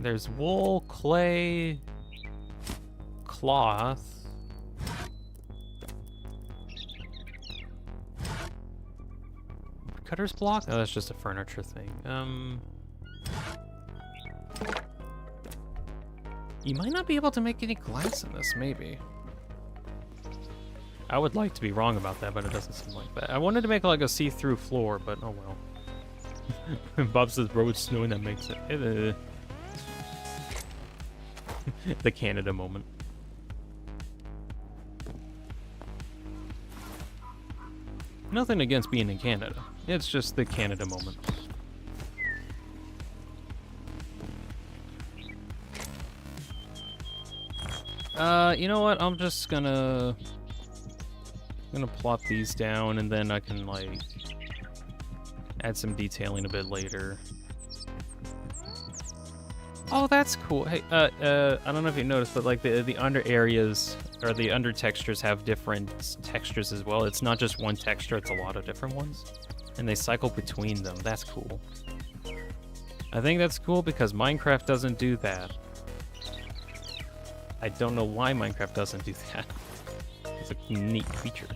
There's wool, clay, cloth. Cutter's block? Oh, that's just a furniture thing. You might not be able to make any glass in this, maybe. I would like to be wrong about that, but it doesn't seem like that. I wanted to make like a see-through floor, but oh well. Bob says, bro, it's snowing, that makes it. The Canada moment. Nothing against being in Canada. It's just the Canada moment. You know what? I'm just gonna plop these down, and then I can like add some detailing a bit later. Oh, that's cool. Hey, I don't know if you noticed, but like the under areas or the under textures have different textures as well. It's not just one texture; it's a lot of different ones, and they cycle between them. That's cool. I think that's cool because Minecraft doesn't do that. I don't know why Minecraft doesn't do that. It's a neat feature.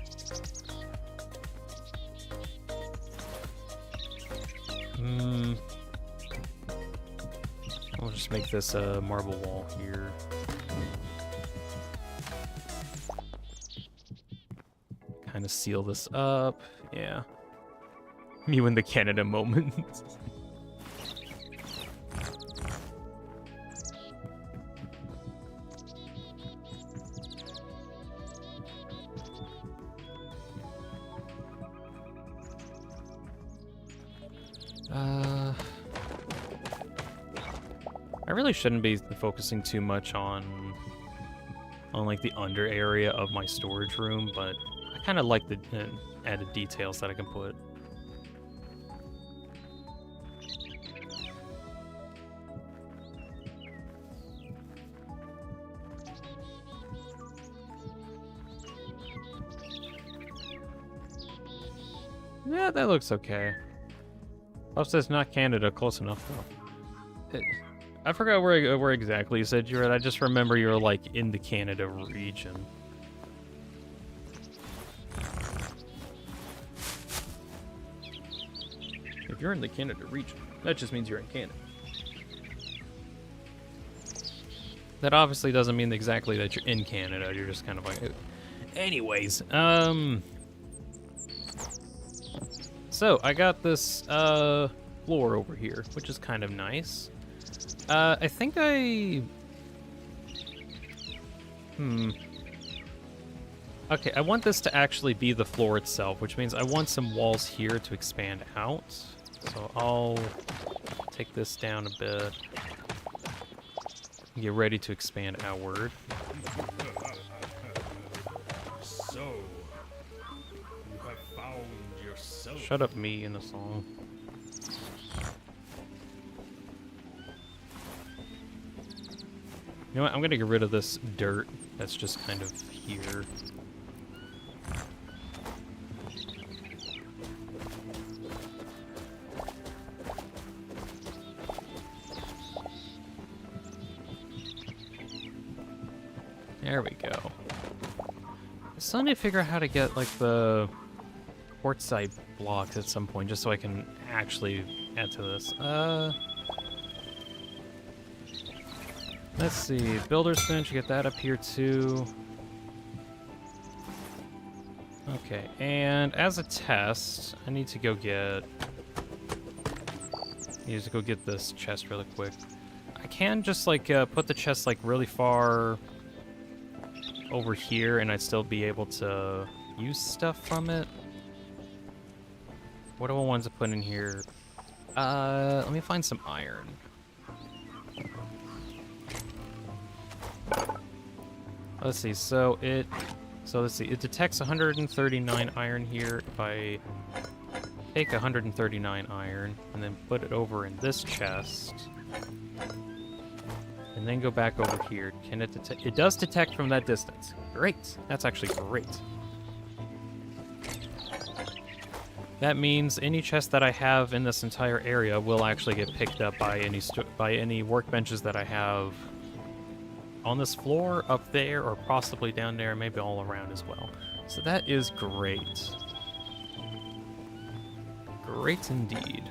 I'll just make this a marble wall here. Kind of seal this up. Yeah. Me in the Canada moment. I really shouldn't be focusing too much on like the under area of my storage room, but I kind of like the added details that I can put. Yeah, that looks okay. Plus, it's not Canada, close enough though. I forgot where exactly you said you were at. I just remember you were like in the Canada region. If you're in the Canada region, that just means you're in Canada. That obviously doesn't mean exactly that you're in Canada. You're just kind of like... Anyways, so I got this floor over here, which is kind of nice. I think Okay, I want this to actually be the floor itself, which means I want some walls here to expand out. So I'll take this down a bit. Get ready to expand outward. So, you have found yourself. Shut up, me in the song. You know what? I'm gonna get rid of this dirt that's just kind of here. There we go. I still need to figure out how to get like the quartzite blocks at some point, just so I can actually add to this. Let's see, builder's bench, get that up here too. Okay, and as a test, I need to go get this chest really quick. I can just like put the chest like really far over here, and I'd still be able to use stuff from it. What do I want to put in here? Let me find some iron. Let's see, so let's see, it detects 139 iron here. If I take 139 iron and then put it over in this chest, and then go back over here, can it detect? It does detect from that distance. Great, that's actually great. That means any chest that I have in this entire area will actually get picked up by any workbenches that I have on this floor, up there, or possibly down there, maybe all around as well. So that is great. Great indeed.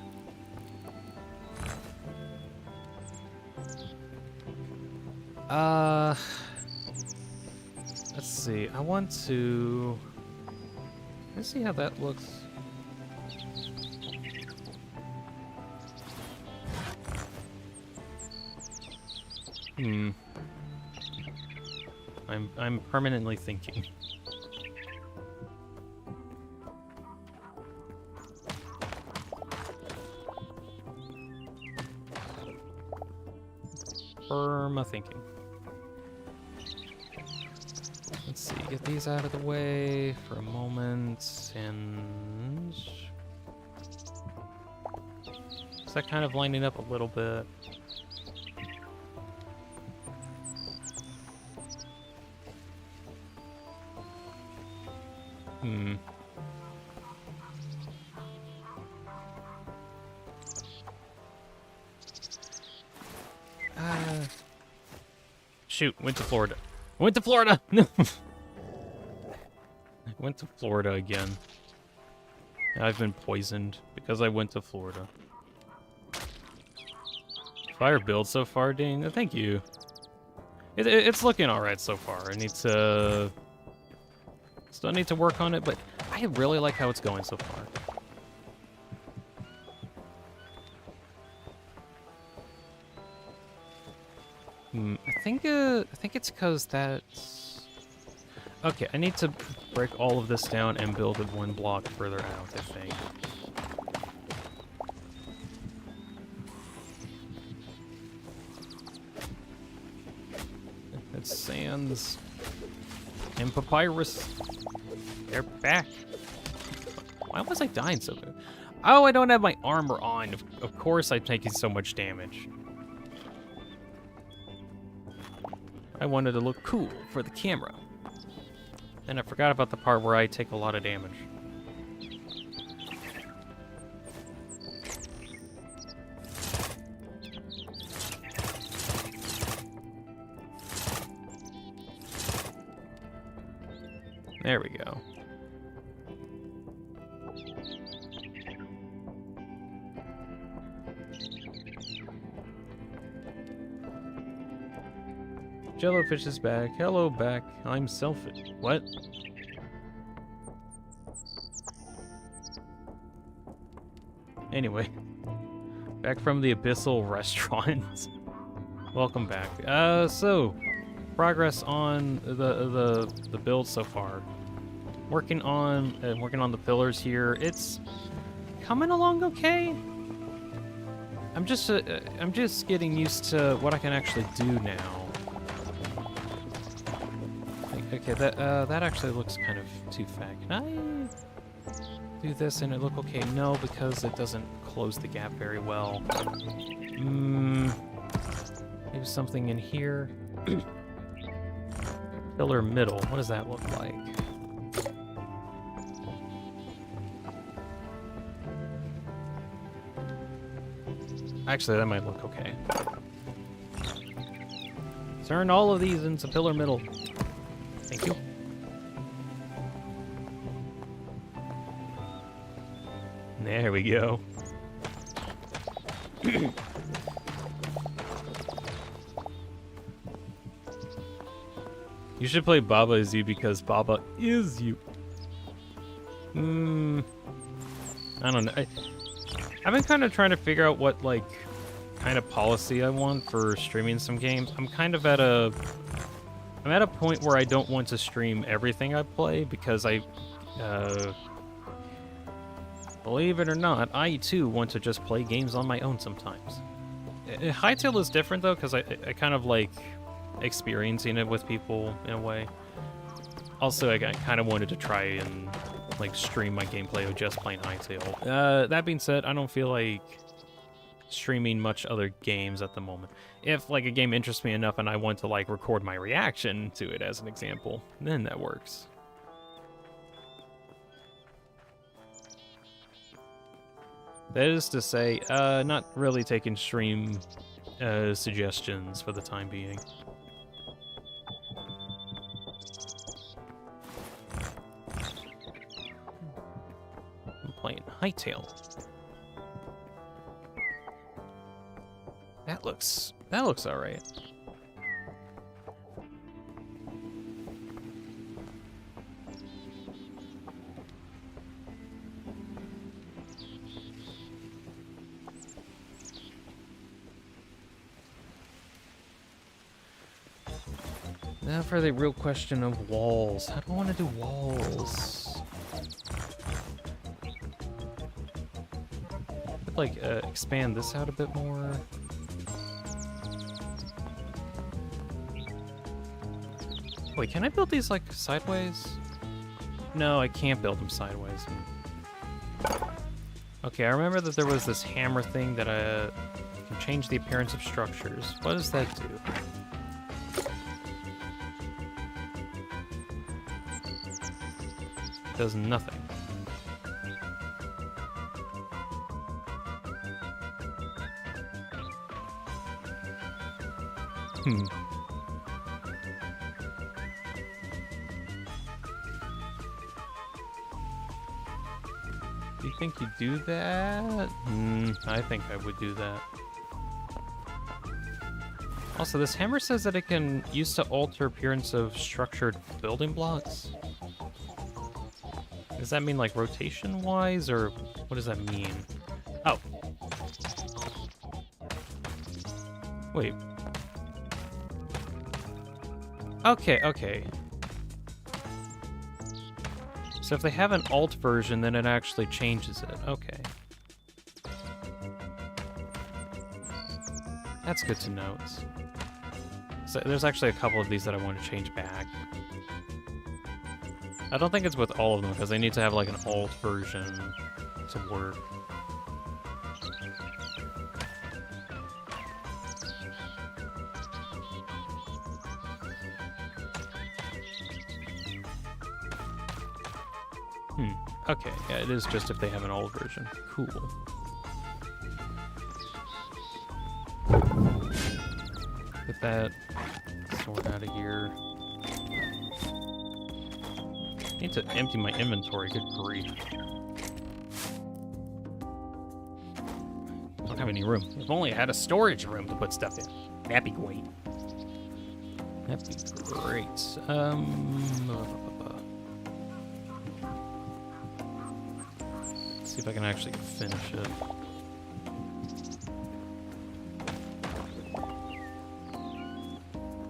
Let's see, let's see how that looks. I'm permanently thinking. Thinking. Let's see, get these out of the way for a moment, and is that kind of lining up a little bit? Shoot, went to Florida. Went to Florida! No! I went to Florida again. I've been poisoned because I went to Florida. Fire build so far, Dean? Thank you. It's looking alright so far. I need to... Still need to work on it, but I really like how it's going so far. I think it's because that's... Okay, I need to break all of this down and build it one block further out, I think. and Sans and Papyrus. They're back. Why was I dying so good? Oh, I don't have my armor on. Of course I'm taking so much damage. I wanted to look cool for the camera. And I forgot about the part where I take a lot of damage. There we go. Jellofish is back. Hello, back. I'm selfish. What? Anyway, back from the Abyssal Restaurant. Welcome back. So progress on the build so far. Working on the pillars here. It's coming along okay. I'm just getting used to what I can actually do now. Okay, that actually looks kind of too fat. Can I do this and it look okay? No, because it doesn't close the gap very well. Maybe something in here. Pillar middle. What does that look like? Actually, that might look okay. Turn all of these into pillar middle. Thank you. There we go. You should play Baba is You because Baba is you. I don't know. I've been kind of trying to figure out what like kind of policy I want for streaming some games. I'm at a point where I don't want to stream everything I play because believe it or not, I too want to just play games on my own sometimes. Hytale is different though because I kind of like experiencing it with people in a way. Also, I kind of wanted to try and like stream my gameplay of just playing Hytale. That being said, I don't feel like streaming much other games at the moment. If like a game interests me enough and I want to like record my reaction to it as an example, then that works. That is to say, not really taking stream suggestions for the time being. I'm playing Hytale. That looks all right. Now for the real question of walls. How do I want to do walls? I'd like expand this out a bit more. Wait, can I build these like sideways? No, I can't build them sideways. Okay, I remember that there was this hammer thing that can change the appearance of structures. What does that do? It does nothing. Do you think you do that? I think I would do that. Also, this hammer says that it can use to alter appearance of structured building blocks. Does that mean like rotation-wise, or what does that mean? Oh. Wait. Okay. So if they have an alt version, then it actually changes it. Okay. That's good to note. there's actually a couple of these that I want to change back. I don't think it's with all of them because they need to have like an alt version to work. Okay, yeah, it is just if they have an old version. Cool. Get that sword out of here. Need to empty my inventory, good grief. Don't have any room. If only I had a storage room to put stuff in. That'd be great. That'd be great. See if I can actually finish it.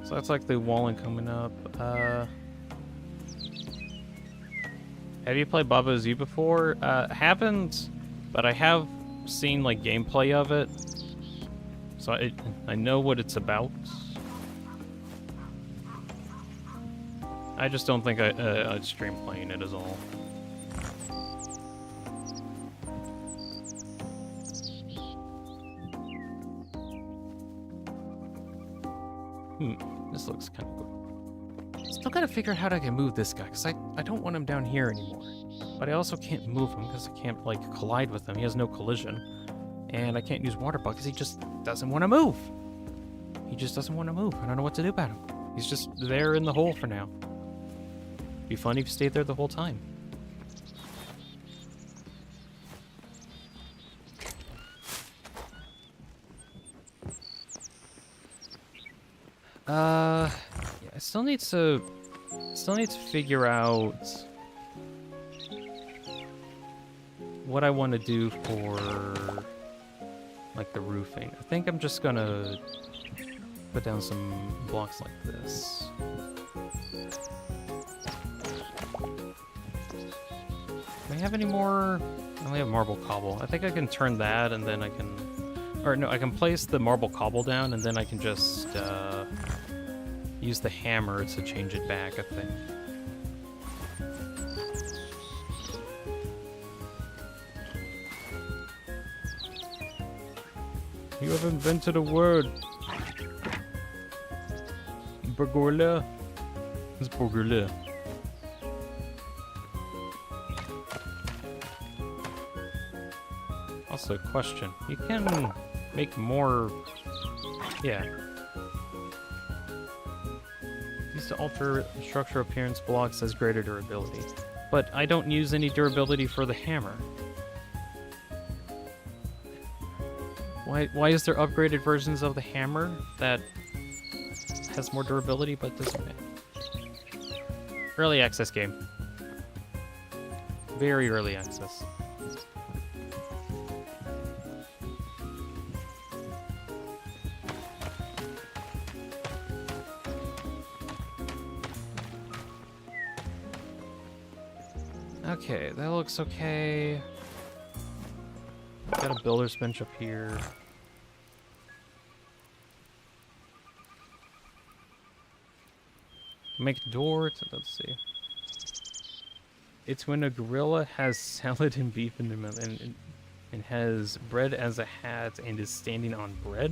So that's like the walling coming up. Have you played Baba Is You before? Haven't, but I have seen like gameplay of it. So I know what it's about. I just don't think I'd stream playing it is all. This looks kind of cool. Still gotta figure out how I can move this guy, because I don't want him down here anymore. But I also can't move him, because I can't, like, collide with him. He has no collision. And I can't use water bug, because he just doesn't want to move. He just doesn't want to move. I don't know what to do about him. He's just there in the hole for now. Be fun if he stayed there the whole time. Yeah, I still need to figure out what I want to do for like the roofing. I think I'm just gonna put down some blocks like this. Do I have any more? I only have marble cobble. I think I can turn that and then I can, or no, I can place the marble cobble down and then I can just use the hammer to change it back, I think. You have invented a word. Burgula? It's burgula. Also, question. You can make more... Yeah. Used to alter structure appearance blocks as greater durability. But I don't use any durability for the hammer. Why is there upgraded versions of the hammer that has more durability but doesn't? Early access game. Very early access. Okay, that looks okay. Got a builder's bench up here. Make door to, let's see. It's when a gorilla has salad and beef in their mouth and has bread as a hat and is standing on bread?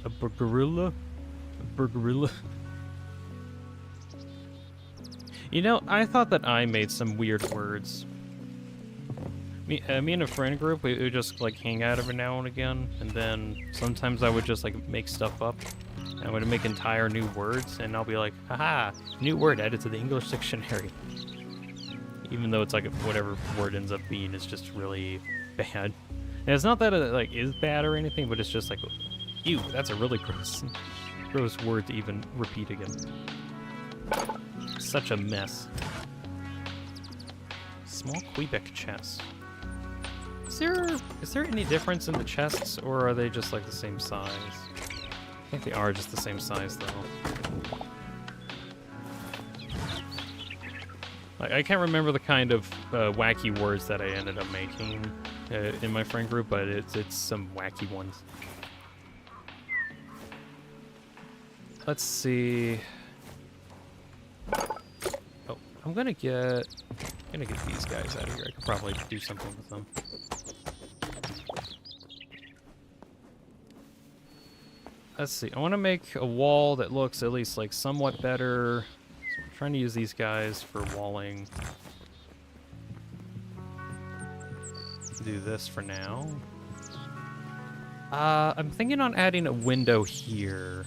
A burgerilla? A burgerilla? You know, I thought that I made some weird words. Me and a friend group, we would just like hang out every now and again, and then sometimes I would just like make stuff up. I would make entire new words, and I'll be like, haha, new word added to the English dictionary. Even though it's like whatever word ends up being is just really bad. And it's not that it like is bad or anything, but it's just like, ew, that's a really gross word to even repeat again. Such a mess. Small Quebec chest. Is there any difference in the chests, or are they just like the same size? I think they are just the same size, though. Like, I can't remember the kind of wacky words that I ended up making in my friend group, but it's some wacky ones. let's see. Oh, I'm gonna get these guys out of here. I could probably do something with them. Let's see. I want to make a wall that looks at least like somewhat better. So I'm trying to use these guys for walling. Do this for now. I'm thinking on adding a window here.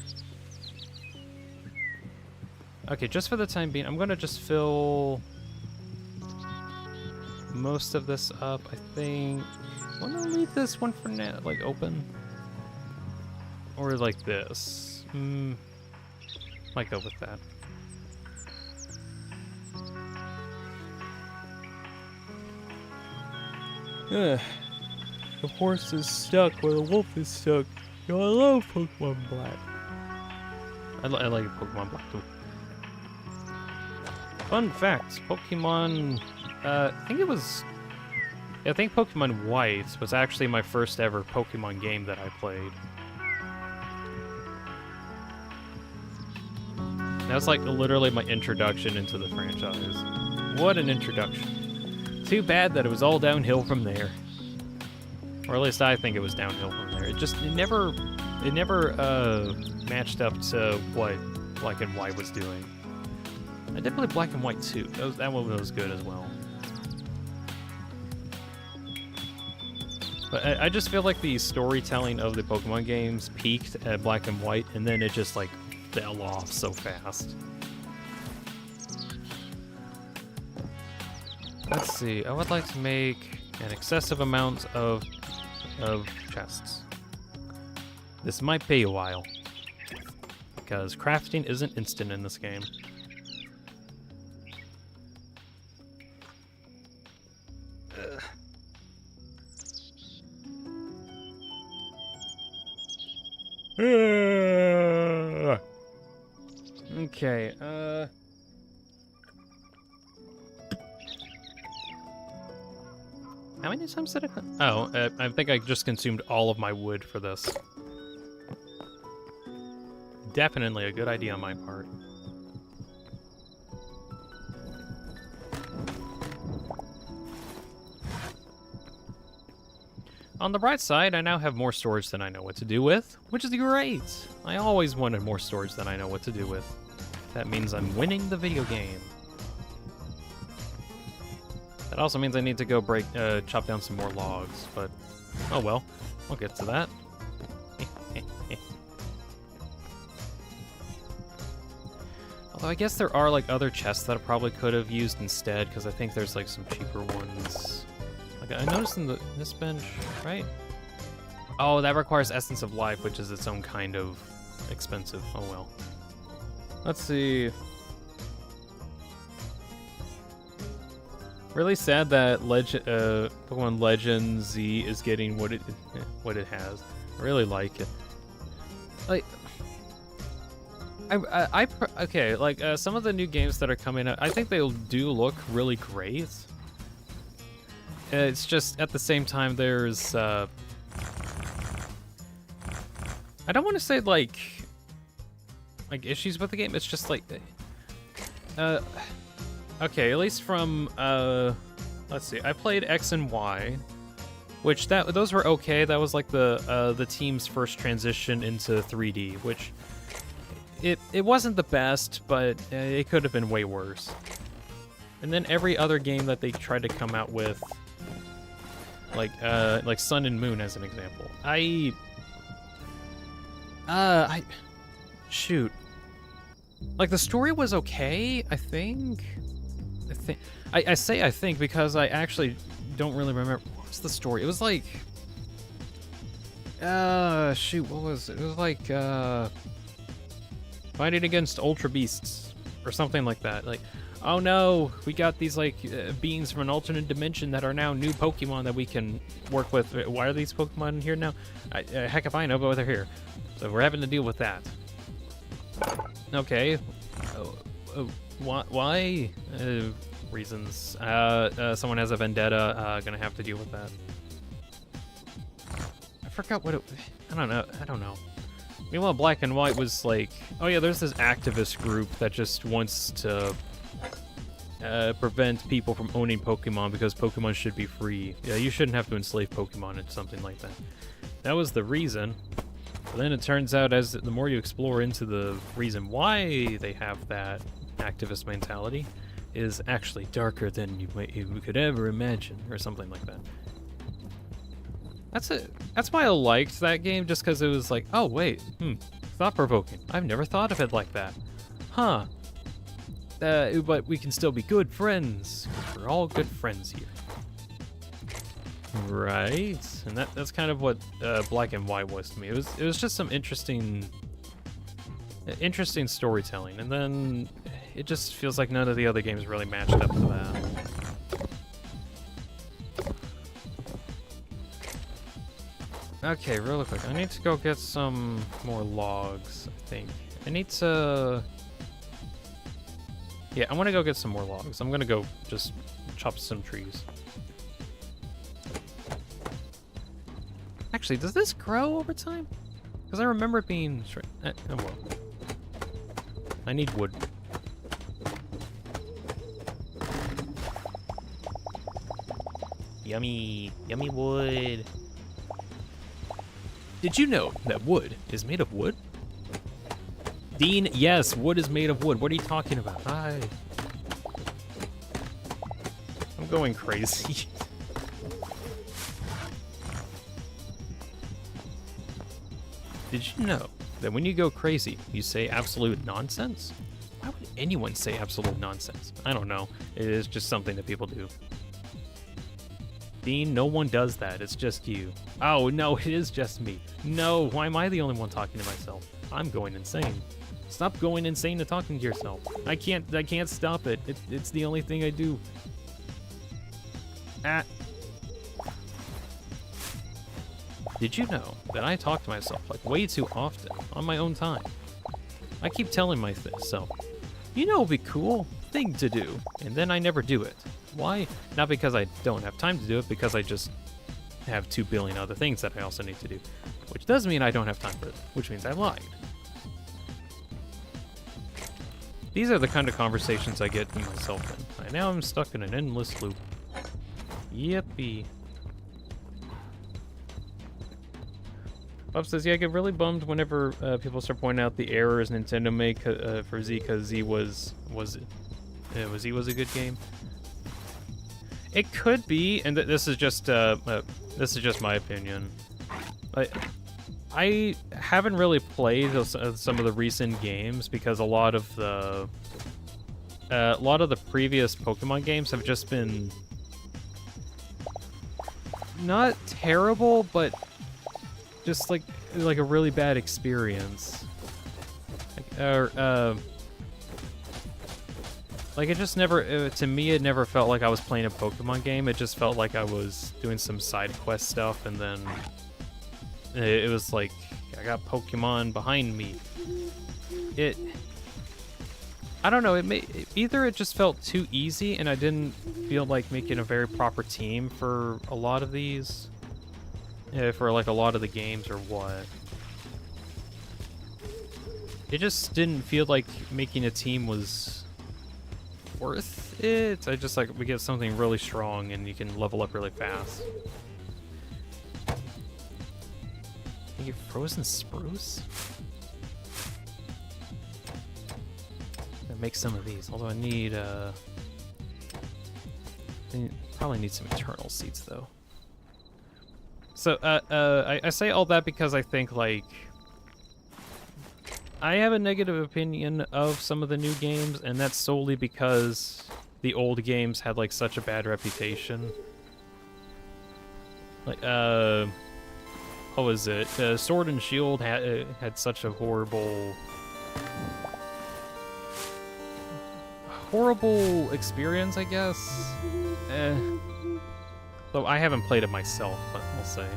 Okay, just for the time being, I'm gonna just fill most of this up, I think. I'm gonna leave this one for now, like, open. Or like this. Might go with that. Ugh. The horse is stuck where the wolf is stuck. Yo, I love Pokemon Black. I like Pokemon Black too. Fun fact, Pokemon, I think Pokemon White was actually my first ever Pokemon game that I played. That's like literally my introduction into the franchise. What an introduction. Too bad that it was all downhill from there. Or at least I think it was downhill from there. It never matched up to what Black and White was doing. I did play Black and White too. That one was good as well. But I just feel like the storytelling of the Pokemon games peaked at Black and White, and then it just like fell off so fast. Let's see. I would like to make an excessive amount of chests. This might be a while, because crafting isn't instant in this game. Okay, how many times did I... Oh, I think I just consumed all of my wood for this. Definitely a good idea on my part. On the bright side, I now have more storage than I know what to do with, which is great. I always wanted more storage than I know what to do with. That means I'm winning the video game. That also means I need to go chop down some more logs, but oh well, we'll get to that. Although I guess there are like other chests that I probably could have used instead, because I think there's like some cheaper ones. Like I noticed in this bench, right? Oh, that requires Essence of Life, which is its own kind of expensive. Oh well. Let's see. Really sad that Pokemon Legend Z is getting what it has. I really like it. Like, okay, like some of the new games that are coming out, I think they'll do look really great. It's just at the same time there's I don't want to say like issues with the game. It's just like okay, at least from let's see. I played X and Y, which those were okay. That was like the team's first transition into 3D, which it wasn't the best, but it could have been way worse. And then every other game that they tried to come out with, like Sun and Moon as an example, shoot. Like, the story was okay, I think. I say I think because I actually don't really remember. What was the story? It was like... shoot, what was it? It was like, fighting against Ultra Beasts, or something like that. Like, oh no, we got these, like, beings from an alternate dimension that are now new Pokemon that we can work with. Why are these Pokemon in here now? Heck if I know, but they're here. So we're having to deal with that. Okay. Why? Reasons. Someone has a vendetta. Gonna have to deal with that. I forgot what it... I don't know. Meanwhile, Black and White was like, oh yeah, there's this activist group that just wants to prevent people from owning Pokemon because Pokemon should be free. Yeah, you shouldn't have to enslave Pokemon or something like that. That was the reason. But then it turns out, as the more you explore into the reason why they have that activist mentality, is actually darker than you could ever imagine, or something like that. That's it. That's why I liked that game, just because it was like, oh wait, thought-provoking. I've never thought of it like that. Huh. But we can still be good friends, 'cause we're all good friends here. Right, and that's kind of what Black and White was to me. It was just some interesting storytelling, and then it just feels like none of the other games really matched up to that. Okay, really quick, I need to go get some more logs, I think. I need to... Yeah, I want to go get some more logs. I'm gonna go just chop some trees. Actually, does this grow over time? Because I remember it being straight. Oh well. I need wood. Yummy, yummy wood. Did you know that wood is made of wood? Dean, yes, wood is made of wood. What are you talking about? I'm going crazy. Did you know that when you go crazy, you say absolute nonsense? Why would anyone say absolute nonsense? I don't know. It is just something that people do. Dean, no one does that. It's just you. Oh, no, it is just me. No, why am I the only one talking to myself? I'm going insane. Stop going insane and talking to yourself. I can't stop it. It's the only thing I do. Ah. Did you know that I talk to myself like way too often on my own time? I keep telling myself, you know, it'd be cool thing to do, and then I never do it. Why? Not because I don't have time to do it, because I just have 2 billion other things that I also need to do, which does mean I don't have time for it, which means I lied. These are the kind of conversations I get myself in. And now I'm stuck in an endless loop. Yippee. Bob says, yeah, I get really bummed whenever people start pointing out the errors Nintendo make for Z, because Z was a good game. It could be, and this is just my opinion. I haven't really played some of the recent games because a lot of the previous Pokemon games have just been not terrible, but just like a really bad experience. Like it just never, to me, it never felt like I was playing a Pokemon game. It just felt like I was doing some side quest stuff, and then it was like, I got Pokemon behind me. I don't know, either it just felt too easy and I didn't feel like making a very proper team for a lot of these. For like a lot of the games, or what. It just didn't feel like making a team was worth it. I just like, we get something really strong and you can level up really fast. You get frozen spruce? I'll make some of these, although I probably need some eternal seeds though. So, I say all that because I think, like, I have a negative opinion of some of the new games, and that's solely because the old games had, like, such a bad reputation. Like, what was it? Sword and Shield had such a horrible experience, I guess. Though I haven't played it myself, but we'll say.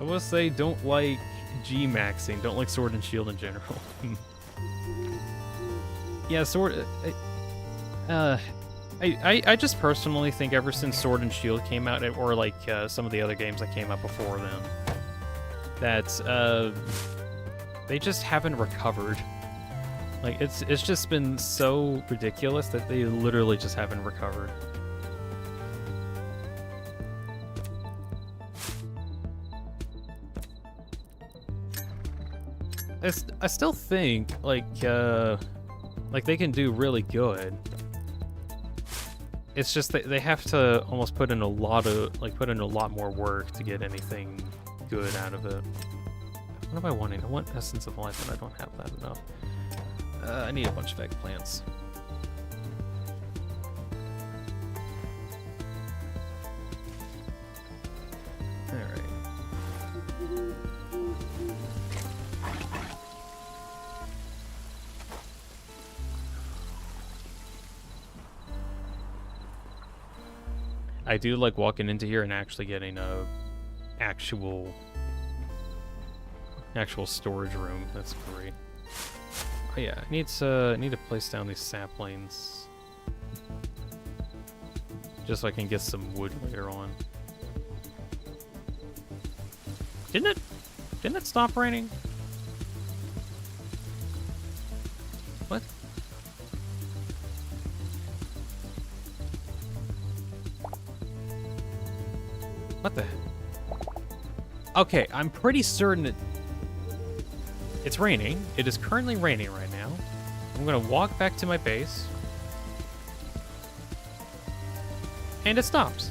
I will say, don't like G-maxing. Don't like Sword and Shield in general. Yeah, I just personally think ever since Sword and Shield came out, or like some of the other games that came out before then, that they just haven't recovered. Like, it's just been so ridiculous that they literally just haven't recovered. I still think like they can do really good. It's just that they have to almost put in a lot more work to get anything good out of it. What am I wanting? I want Essence of Life, and I don't have that enough. I need a bunch of eggplants. Alright. I do like walking into here and actually getting a actual storage room. That's great. Oh yeah, I need to place down these saplings just so I can get some wood later on. Didn't it stop raining? What? What the heck? Okay, I'm pretty certain it's raining. It is currently raining right now. I'm gonna walk back to my base. And it stops.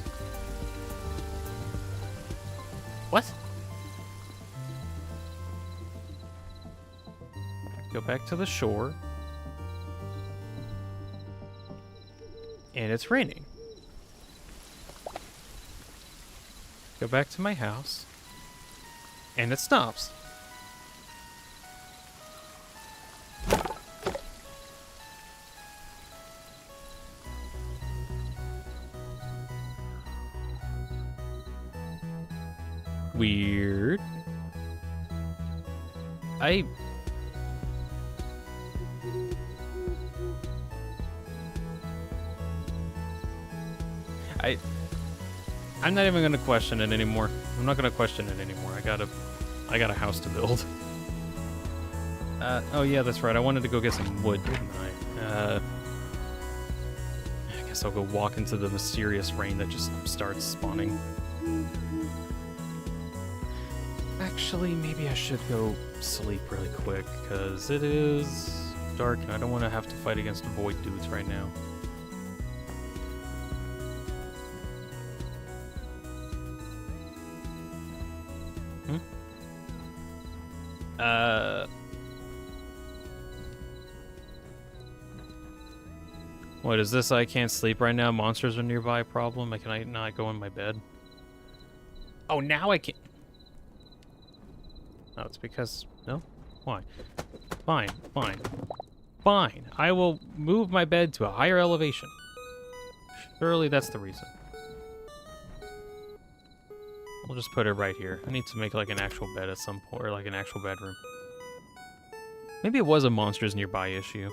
What? Go back to the shore. And it's raining. Go back to my house. And it stops. Weird. I'm not even gonna question it anymore. I'm not gonna question it anymore. I got a house to build. Oh yeah, that's right. I wanted to go get some wood, didn't I? I guess I'll go walk into the mysterious rain that just starts spawning. Actually, maybe I should go sleep really quick, because it is dark and I don't want to have to fight against void dudes right now. What is this? I can't sleep right now. Monsters are nearby problem. Can I not go in my bed? Oh, now I can't. Oh, it's because... No? Why? Fine, fine. Fine. I will move my bed to a higher elevation. Surely that's the reason. We'll just put it right here. I need to make like an actual bed at some point, or like an actual bedroom. Maybe it was a monsters nearby issue.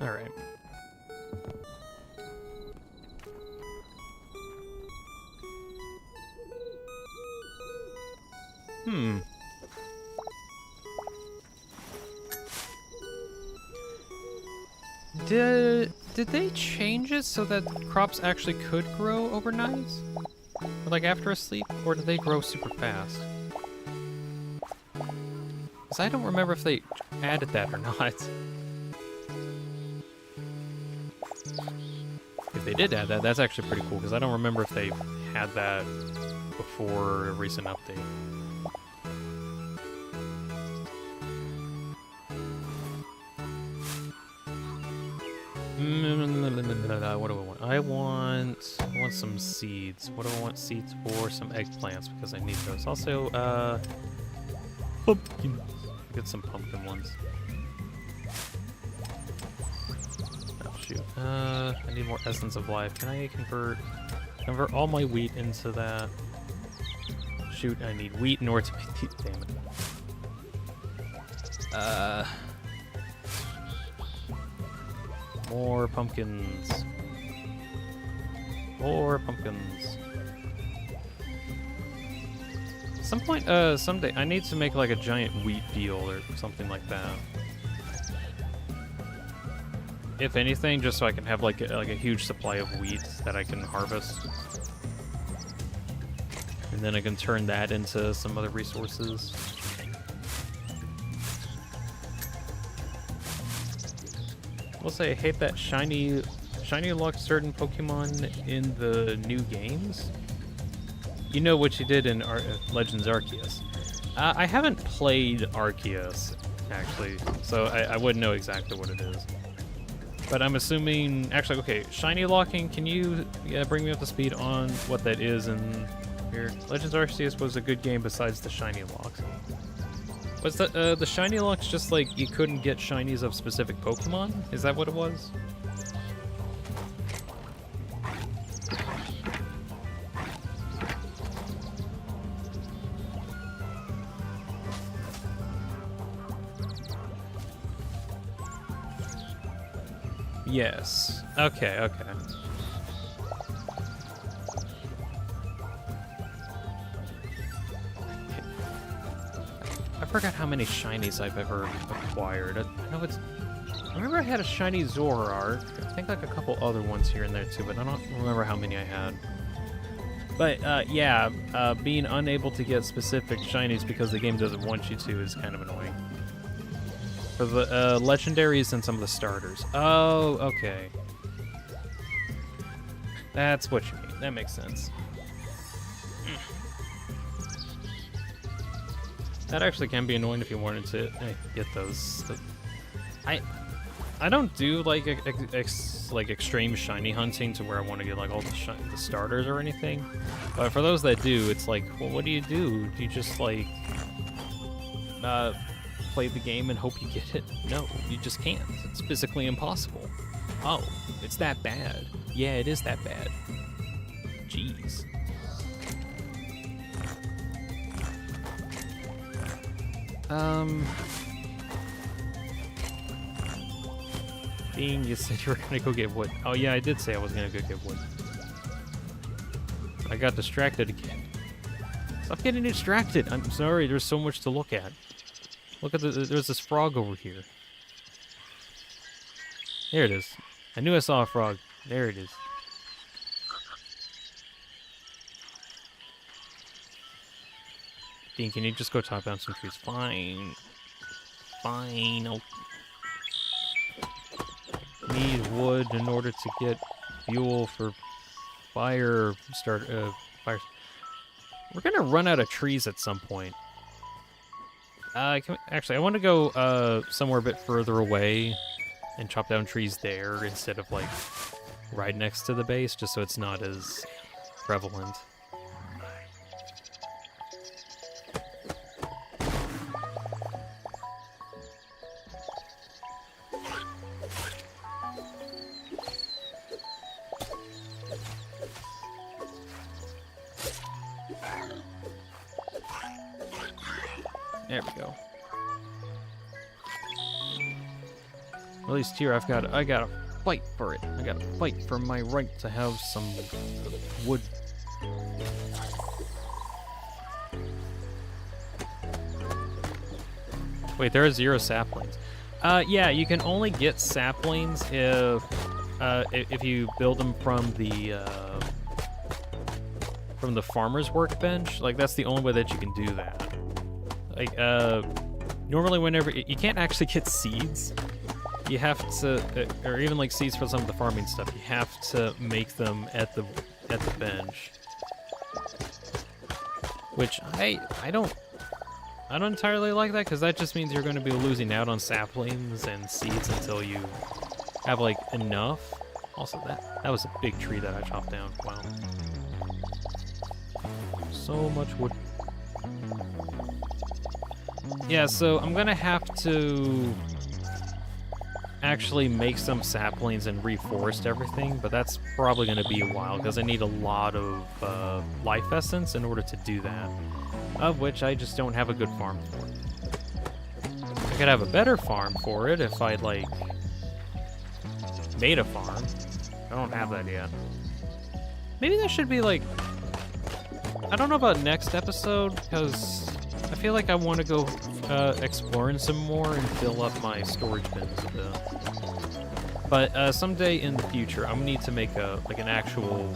Alright. Did they change it so that crops actually could grow overnight? Or like after a sleep? Or did they grow super fast? Because I don't remember if they added that or not. If they did add that, that's actually pretty cool, because I don't remember if they had that before a recent update. What do I want? I want some seeds. What do I want seeds for? Some eggplants, because I need those. Also, pumpkin. Get some pumpkin ones. Oh shoot. I need more Essence of Life. Can I convert all my wheat into that? Shoot, I need wheat in order to make these. Damn it. More pumpkins. More pumpkins. At some point, someday, I need to make like a giant wheat field or something like that. If anything, just so I can have like a huge supply of wheat that I can harvest. And then I can turn that into some other resources. I'll say I hate that shiny locked certain Pokemon in the new games. You know what you did in Legends Arceus. I haven't played Arceus, actually, so I wouldn't know exactly what it is. But I'm assuming... Actually, okay, shiny locking, can you bring me up to speed on what that is in here? Legends Arceus was a good game besides the shiny locks. Was the shiny locks just like you couldn't get shinies of specific Pokemon? Is that what it was? Yes. Okay, okay. I forgot how many shinies I've ever acquired. I know it's... I remember I had a shiny Zoroark. I think like a couple other ones here and there too, but I don't remember how many I had. But yeah, being unable to get specific shinies because the game doesn't want you to is kind of annoying. For the legendaries and some of the starters. Oh, okay. That's what you mean. That makes sense. That actually can be annoying if you wanted to get those. I don't do like like extreme shiny hunting to where I want to get like all the starters or anything. But for those that do, it's like, well, what do? Do you just like play the game and hope you get it? No, you just can't. It's physically impossible. Oh, it's that bad. Yeah, it is that bad. Jeez. Dean, you said you were gonna go get wood. Oh yeah, I did say I was gonna go get wood. I got distracted again. Stop getting distracted. I'm sorry, there's so much to look at. Look at there's this frog over here. There it is. I knew I saw a frog. There it is. Dean, can you just go chop down some trees? Fine. Fine. I'll need wood in order to get fuel for fire. Fire. We're gonna run out of trees at some point. Actually, I want to go somewhere a bit further away and chop down trees there instead of like right next to the base, just so it's not as prevalent. There we go. At least here I gotta fight for it. I gotta fight for my right to have some wood. Wait, there are 0 saplings. Yeah, you can only get saplings if you build them from the farmer's workbench. Like, that's the only way that you can do that. Like, normally whenever... You can't actually get seeds. You have to... or even, like, seeds for some of the farming stuff. You have to make them at the bench. Which, I don't entirely like that, because that just means you're going to be losing out on saplings and seeds until you have, like, enough. Also, that was a big tree that I chopped down. Wow. So much wood. Yeah, so I'm gonna have to actually make some saplings and reforest everything, but that's probably gonna be a while because I need a lot of life essence in order to do that, of which I just don't have a good farm for. I could have a better farm for it if I'd like made a farm. I don't have that yet. Maybe that should be like, I don't know about next episode, because I feel like I want to go exploring some more and fill up my storage bins a bit. But someday in the future, I'm gonna need to make an actual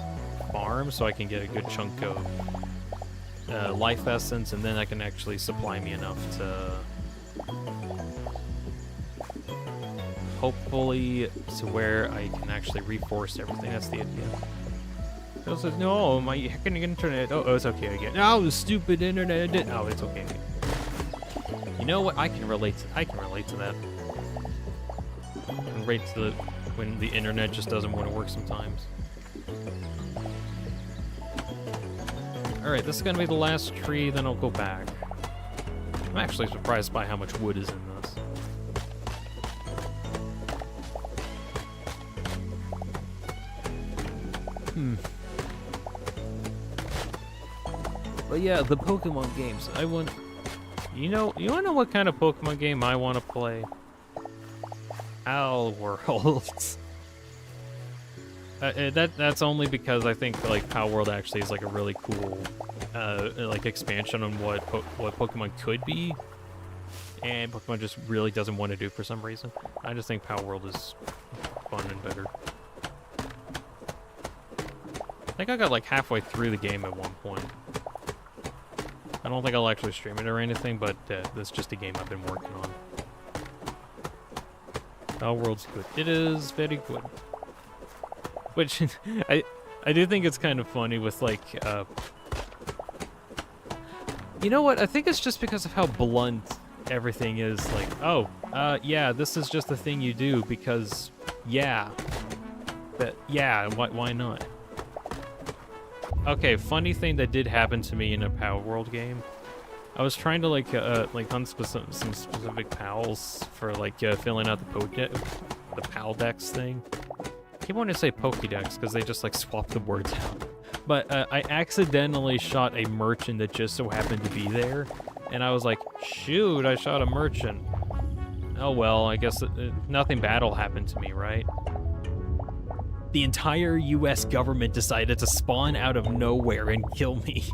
farm so I can get a good chunk of life essence, and then I can actually supply me enough to hopefully to where I can actually reforest everything. That's the idea. It says, no, my hacking internet. Oh, it's okay again. Oh, the stupid internet. Oh, it's okay again. You know what? I can relate to that. I can relate to when the internet just doesn't want to work sometimes. Alright, this is gonna be the last tree, then I'll go back. I'm actually surprised by how much wood is in this. But yeah, the Pokemon games. You wanna know what kind of Pokemon game I wanna play? Pal Worlds. That's only because I think like Pal World actually is like a really cool like expansion on what Pokemon could be, and Pokemon just really doesn't want to do for some reason. I just think Pal World is fun and better. I think I got like halfway through the game at one point. I don't think I'll actually stream it or anything, but that's just a game I've been working on. Pal World's good. It is very good. Which, I do think it's kind of funny with, like, you know what? I think it's just because of how blunt everything is. Like, oh, yeah, this is just the thing you do because, yeah. But, yeah, why not? Okay, funny thing that did happen to me in a Power World game. I was trying to, like hunt some specific pals for, like, filling out the pal dex thing. I keep wanting to say Pokédex because they just like swap the words out. But I accidentally shot a merchant that just so happened to be there. And I was like, shoot, I shot a merchant. Oh well, I guess nothing bad will happen to me, right? The entire US government decided to spawn out of nowhere and kill me.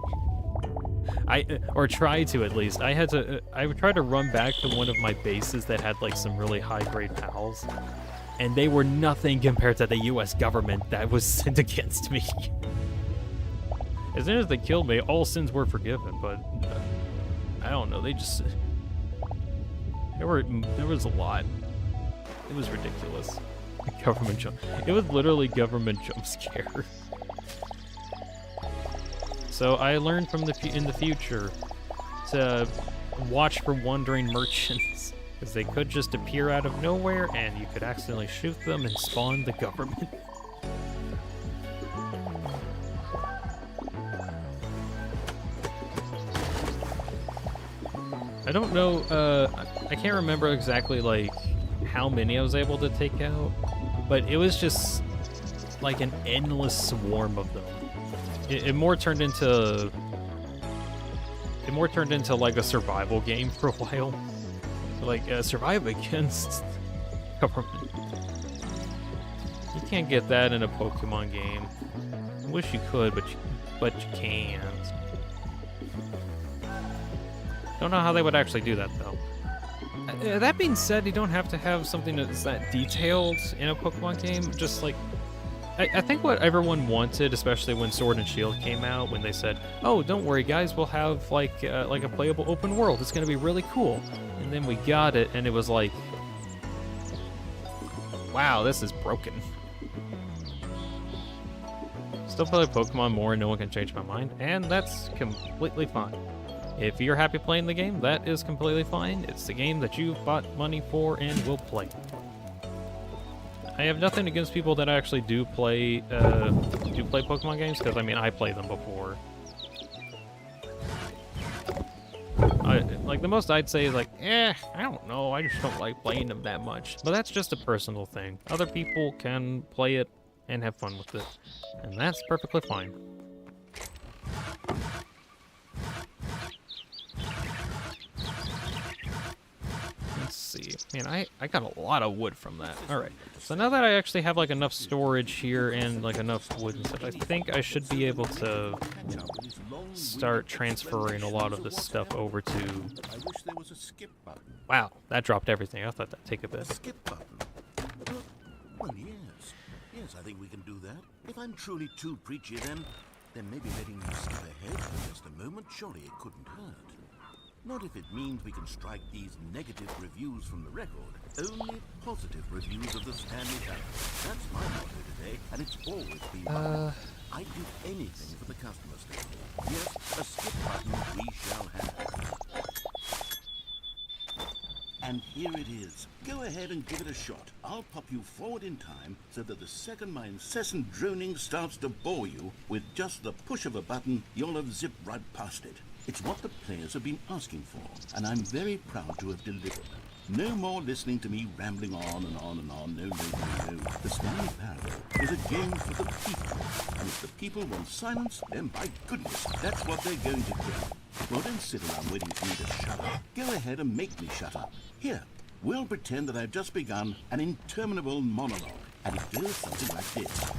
Or try to at least. I tried to run back to one of my bases that had like some really high-grade pals. And they were nothing compared to the US government that was sent against me. As soon as they killed me, all sins were forgiven, but I don't know, they just... There was a lot. It was ridiculous. Government jump. It was literally government jump scare. So I learned from in the future to watch for wandering merchants. Because they could just appear out of nowhere, and you could accidentally shoot them and spawn the government. I don't know, I can't remember exactly, like, how many I was able to take out, but it was just, like, an endless swarm of them. It more turned into, like, a survival game for a while. Like, survive against government. You can't get that in a Pokemon game. I wish you could, but you can't. Don't know how they would actually do that, though. That being said, you don't have to have something that's that detailed in a Pokemon game. Just, like, I think what everyone wanted, especially when Sword and Shield came out, when they said, oh, don't worry, guys, we'll have, like a playable open world. It's going to be really cool. And then we got it, and it was like, wow, this is broken. Still play Pokemon more, and no one can change my mind, and that's completely fine. If you're happy playing the game, that is completely fine. It's the game that you've bought money for and will play. I have nothing against people that actually do play Pokemon games, because, I mean, I played them before. Like, the most I'd say is like, I don't know, I just don't like playing them that much. But that's just a personal thing. Other people can play it and have fun with it. And that's perfectly fine. Let's see. Man, I got a lot of wood from that. Alright, so now that I actually have, like, enough storage here and, like, enough wood and stuff, I think I should be able to start transferring a lot of this stuff over to... I wish there was a skip button. Wow, that dropped everything. I thought that'd take a bit. A skip button? Well, yes. Yes, I think we can do that. If I'm truly too preachy, then maybe letting you skip ahead for just a moment, surely it couldn't hurt. Not if it means we can strike these negative reviews from the record. Only positive reviews of the Stanley Parable. That's my motto today, and it's always been mine. I'd do anything for the customer's sake. Yes, a skip button we shall have. And here it is. Go ahead and give it a shot. I'll pop you forward in time so that the second my incessant droning starts to bore you, with just the push of a button, you'll have zipped right past it. It's what the players have been asking for, and I'm very proud to have delivered. No more listening to me rambling on and on and on. No, no, no, no. The Stanley Parable is a game for the people, and if the people want silence, then by goodness, that's what they're going to get. Well, don't sit around waiting for me to shut up. Go ahead and make me shut up. Here, we'll pretend that I've just begun an interminable monologue, and it goes something like this.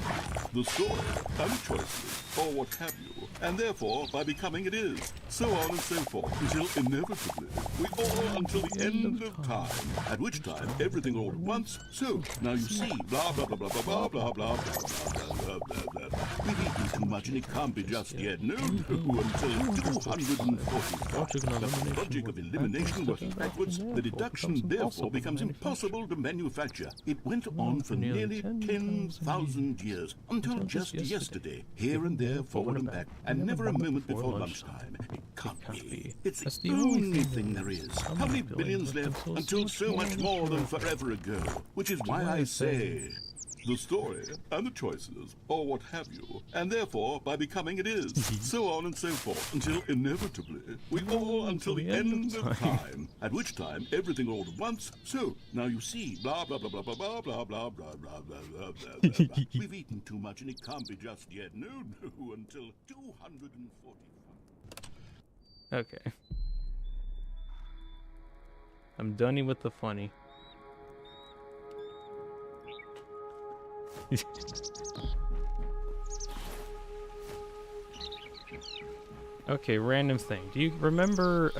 The story, and choices, or what have you, and therefore, by becoming it is, so on and so forth, until inevitably, we all until the end of time, at which time, everything all at once, so, now you see, blah, blah, blah, blah, blah, blah, blah, blah, blah, blah, blah, blah. We've eaten too much and it can't be just yet, no, no, until 245. The logic of elimination working backwards, the deduction therefore becomes impossible to manufacture. It went on for nearly 10,000 years, until just yesterday, here and there, forward and back, and never a moment before lunchtime. It can't be. It's the only thing there is. How many billions left until so much more than forever ago? Which is why I say... the story, and the choices, or what have you, and therefore, by becoming it is, so on and so forth, until inevitably, we all until the end of time, at which time, everything all at once, so, now you see, blah, blah, blah, blah, blah, blah, blah, blah, blah, blah, blah, blah, blah, blah. We've eaten too much and it can't be just yet, no, no, until 245. Okay. I'm done with the funny. Okay, random thing. Do you remember,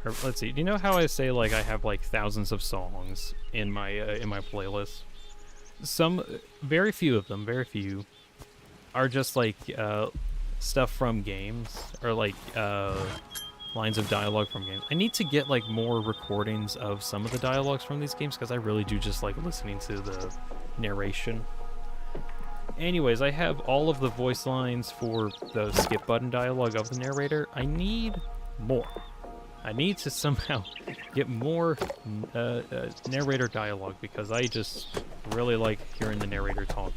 or let's see, do you know how I say, like, I have, like, thousands of songs in my playlist? Very few of them, very few, are just, like, stuff from games, or, like, lines of dialogue from games. I need to get, like, more recordings of some of the dialogues from these games, because I really do just like listening to the narration. Anyways, I have all of the voice lines for the skip button dialogue of the narrator. I need more. I need to somehow get more narrator dialogue, because I just really like hearing the narrator talk.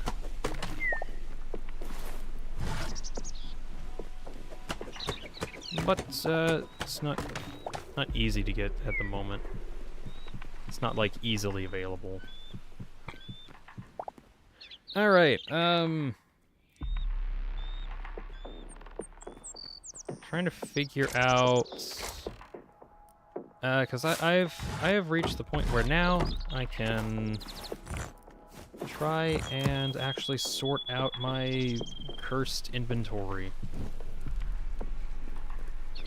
But it's not easy to get at the moment. It's not, like, easily available. Alright, trying to figure out, because I have reached the point where now I can try and actually sort out my cursed inventory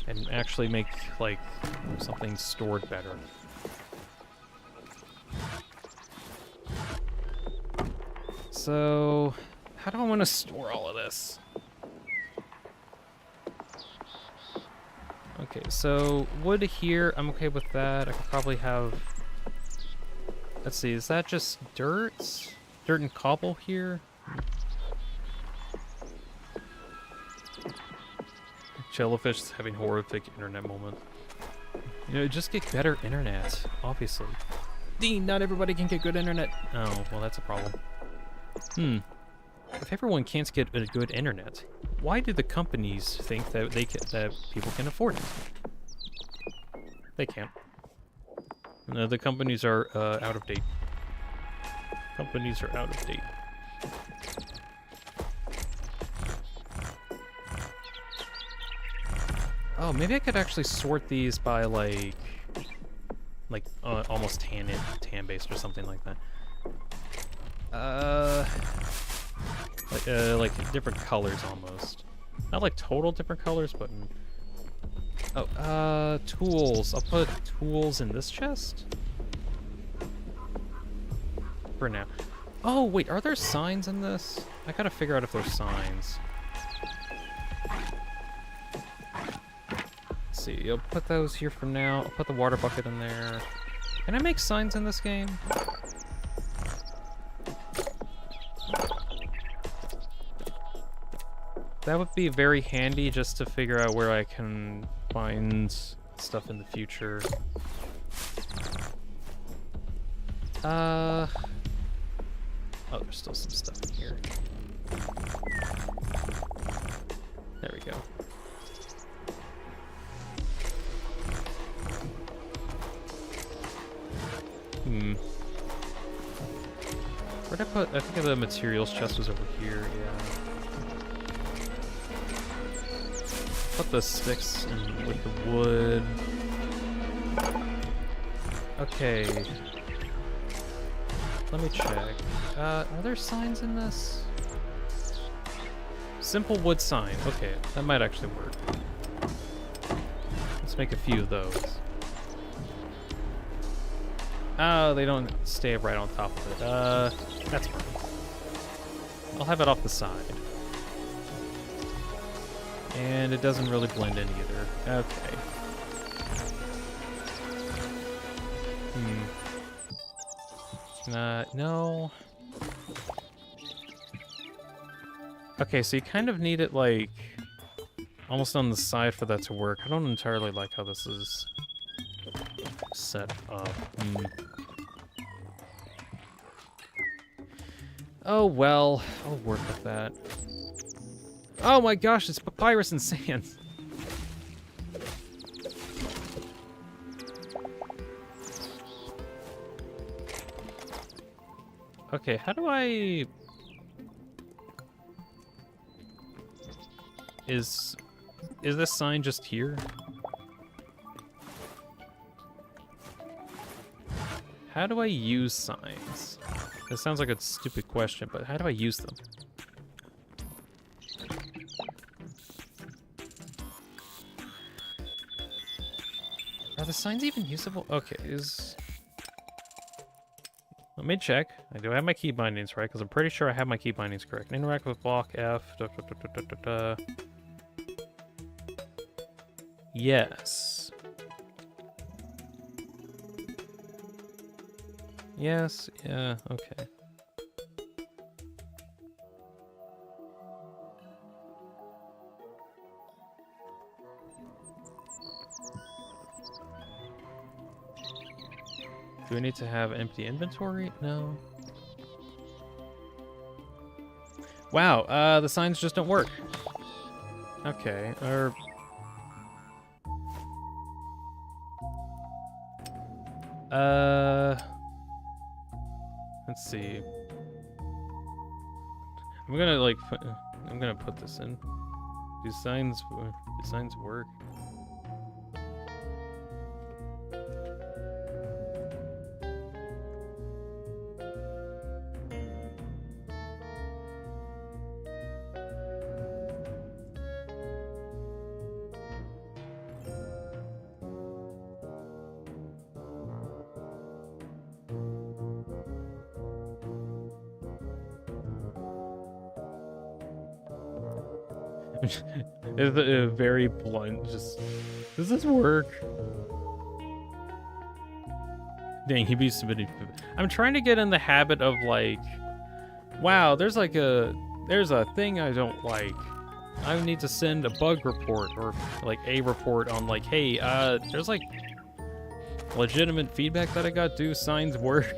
and actually make, like, something stored better. So, how do I want to store all of this? Okay, so wood here, I'm okay with that. I could probably have... Let's see, is that just dirt? Dirt and cobble here? Jellyfish is having horrific internet moment. You know, just get better internet, obviously. Dean, not everybody can get good internet. Oh, well, that's a problem. If everyone can't get a good internet, why do the companies think that that people can afford it? They can't. No, the companies are out of date. Companies are out of date. Oh, maybe I could actually sort these by, like like almost tan based or something like that. Like different colors almost. Not like total different colors, but tools. I'll put tools in this chest for now. Oh wait, are there signs in this? I gotta figure out if there's signs. Let's see, I'll put those here for now. I'll put the water bucket in there. Can I make signs in this game? That would be very handy just to figure out where I can find stuff in the future. Oh, there's still some stuff in here. There we go. Where'd I put? I think the materials chest was over here, yeah. Put the sticks in with the wood. Okay. Let me check. Are there signs in this? Simple wood sign. Okay, that might actually work. Let's make a few of those. Oh, they don't stay right on top of it. That's fine. I'll have it off the side. And it doesn't really blend in either. Okay. No. Okay, so you kind of need it, like, almost on the side for that to work. I don't entirely like how this is set up. Oh, well. I'll work with that. Oh my gosh, it's papyrus and sand. Okay, how do I... Is this sign just here? How do I use signs? This sounds like a stupid question, but how do I use them? Are the signs even usable? Okay, let me check. I do have my key bindings right, because I'm pretty sure I have my key bindings correct. Interact with block F. Yes. Yes, yeah, okay. Do we need to have empty inventory? No. Wow, the signs just don't work. Okay, let's see. I'm gonna put this in. Do signs work? It's a very blunt, just, does this work? Dang, he be submitting. I'm trying to get in the habit of like, wow, there's a thing I don't like. I need to send a bug report or like a report on like, hey, there's like legitimate feedback that I got. Do signs work?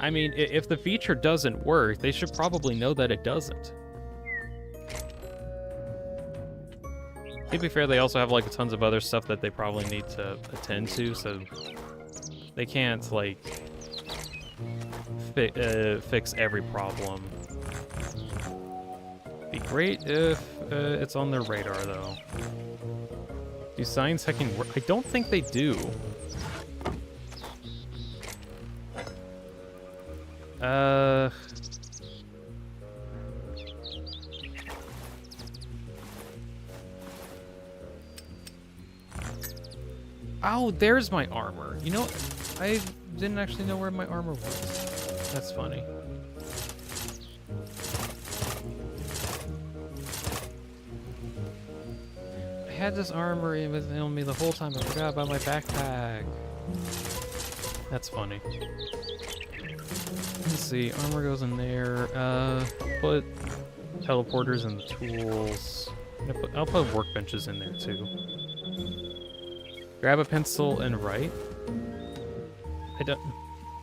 I mean, if the feature doesn't work, they should probably know that it doesn't. To be fair, they also have like tons of other stuff that they probably need to attend to, so they can't like fix every problem. Be great if it's on their radar, though. Do signs hacking work? I don't think they do. Oh, there's my armor. You know, I didn't actually know where my armor was. That's funny. I had this armor on me the whole time. I forgot about my backpack. That's funny. Let's see. Armor goes in there. Put teleporters in the tools. I'll put workbenches in there too. Grab a pencil and write. I don't.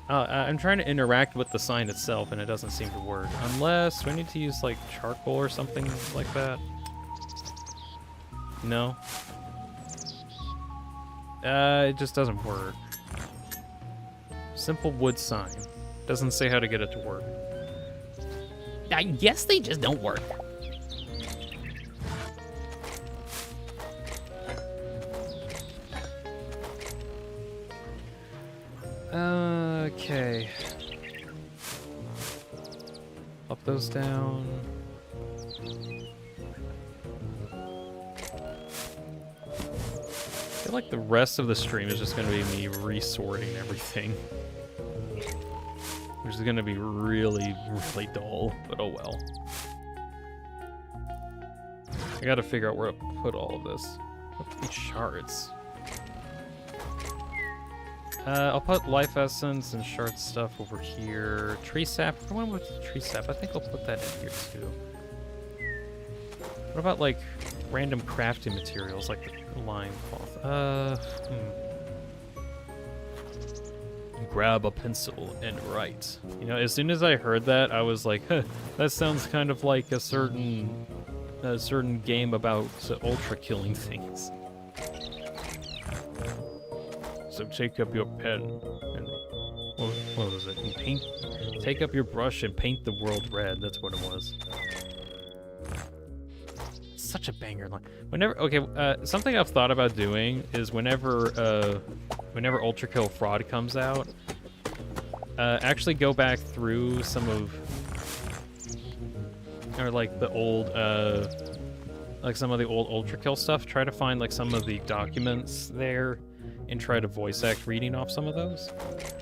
I'm trying to interact with the sign itself, and it doesn't seem to work. Unless we need to use like charcoal or something like that. No. It just doesn't work. Simple wood sign. Doesn't say how to get it to work. I guess they just don't work. Okay. Up those down. I feel like the rest of the stream is just going to be me resorting everything. Which is going to be really, really dull, but oh well. I got to figure out where to put all of this. These shards. I'll put life essence and shard stuff over here. Tree sap. I want to put tree sap. I think I'll put that in here too. What about like random crafting materials like the lime cloth? Grab a pencil and write. You know, as soon as I heard that, I was like, huh, that sounds kind of like a certain game about ultra killing things. So take up your pen and what was it? And take up your brush and paint the world red. That's what it was. Such a banger line. Something I've thought about doing is whenever Ultra Kill Fraud comes out, actually go back through some of, or like the old, like some of the old Ultra Kill stuff. Try to find like some of the documents there. And try to voice act reading off some of those.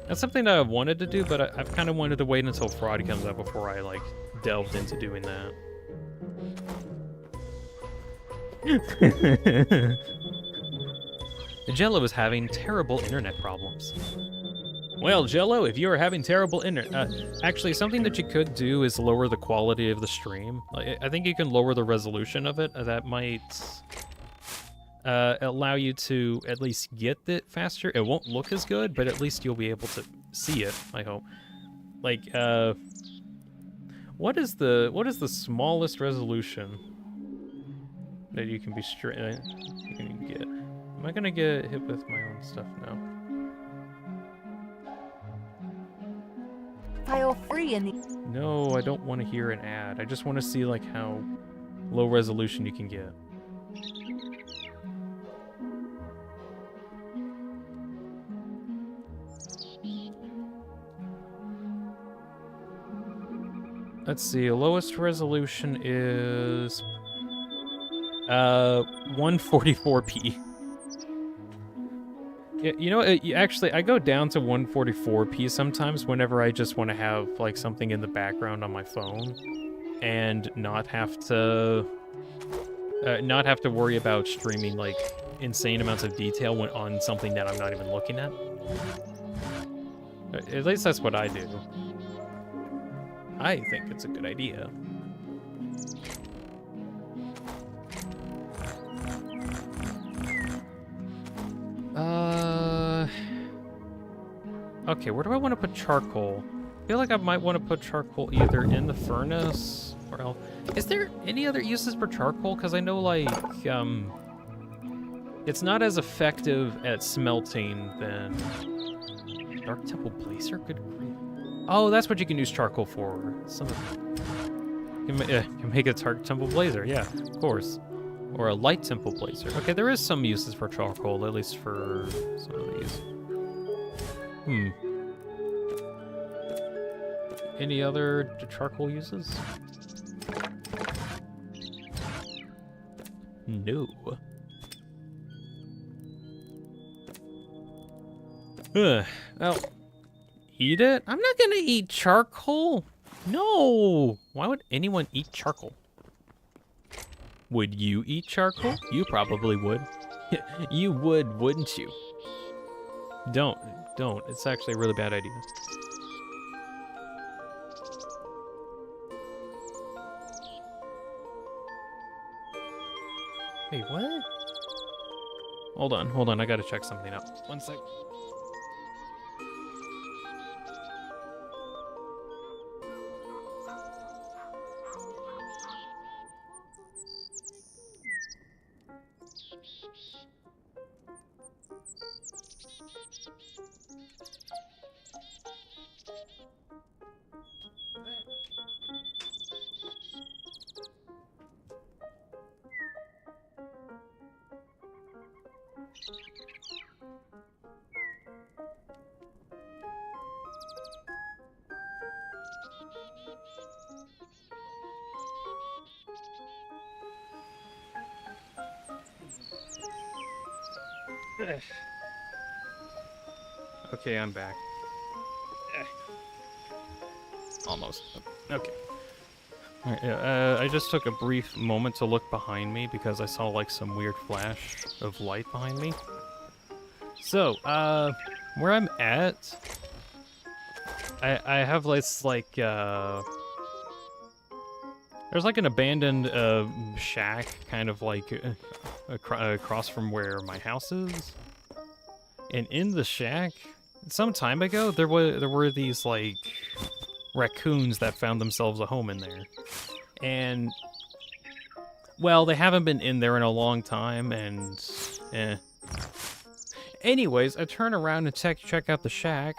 That's something that I've wanted to do, but I've kind of wanted to wait until Fraud comes out before I like delved into doing that. Jello is having terrible internet problems. Well, Jello, if you are having terrible internet, actually something that you could do is lower the quality of the stream. I think you can lower the resolution of it. That might allow you to at least get it faster. It won't look as good, but at least you'll be able to see it, I hope. Like, what is the smallest resolution that you can be you can get? Am I gonna get hit with my own stuff now? File free in the... No, I don't want to hear an ad. I just want to see like how low resolution you can get. Let's see, lowest resolution is 144p. You know, actually, I go down to 144p sometimes whenever I just want to have like something in the background on my phone and not have to worry about streaming like insane amounts of detail when on something that I'm not even looking at. At least that's what I do. I think it's a good idea. Okay, where do I want to put charcoal? I feel like I might want to put charcoal either in the furnace or else. Is there any other uses for charcoal? Because I know, like, it's not as effective at smelting than Dark Temple Blazer. Good grief. Oh, that's what you can use charcoal for. You can make a Dark Temple Blazer, yeah, of course. Or a Light Temple Blazer. Okay, there is some uses for charcoal, at least for some of these. Any other charcoal uses? No. Well, eat it? I'm not gonna eat charcoal. No. Why would anyone eat charcoal? Would you eat charcoal? You probably would. You would, wouldn't you? Don't. It's actually a really bad idea. Wait, what? Hold on. I gotta check something out. One sec. Okay, I'm back. Almost. Okay. Alright, I just took a brief moment to look behind me because I saw like some weird flash of light behind me. So, where I'm at, I have this like, there's like an abandoned shack kind of like across from where my house is. And in the shack, some time ago, there were these like raccoons that found themselves a home in there. And well, they haven't been in there in a long time, and anyways, I turn around and check out the shack.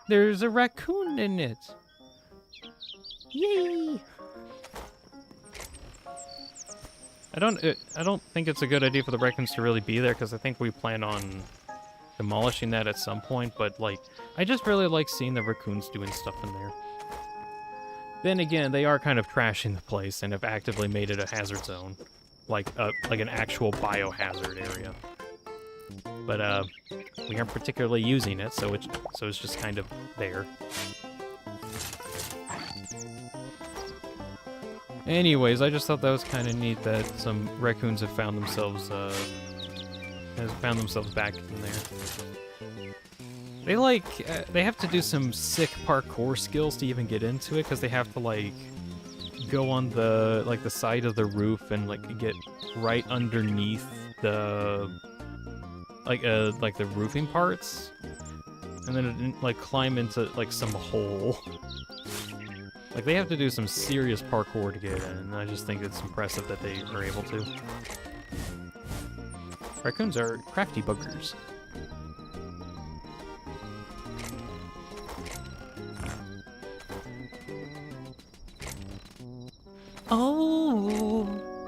There's a raccoon in it. Yay! I don't think it's a good idea for the raccoons to really be there because I think we plan on demolishing that at some point, but like I just really like seeing the raccoons doing stuff in there. Then again, they are kind of trashing the place and have actively made it a hazard zone, like an actual biohazard area. But we aren't particularly using it, so it's just kind of there. Anyways, I just thought that was kind of neat that some raccoons have found themselves back in there. They they have to do some sick parkour skills to even get into it, because they have to like go on the side of the roof and like get right underneath the like the roofing parts, and then like climb into like some hole. Like, they have to do some serious parkour to get in, and I just think it's impressive that they are able to. Raccoons are crafty buggers.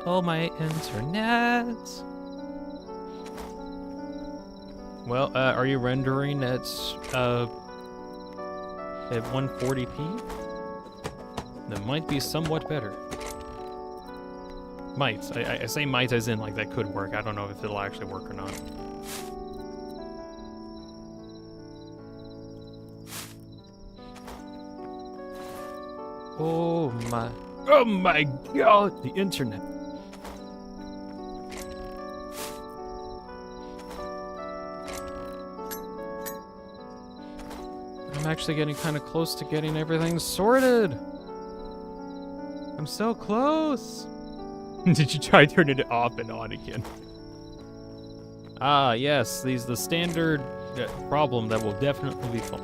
Oh my internet. Well, are you rendering at 140p? That might be somewhat better. Might. I say might as in like that could work. I don't know if it'll actually work or not. Oh my god, the internet. I'm actually getting kind of close to getting everything sorted. I'm so close. Did you try turning it off and on again? Ah, yes, the standard problem that will definitely be fun.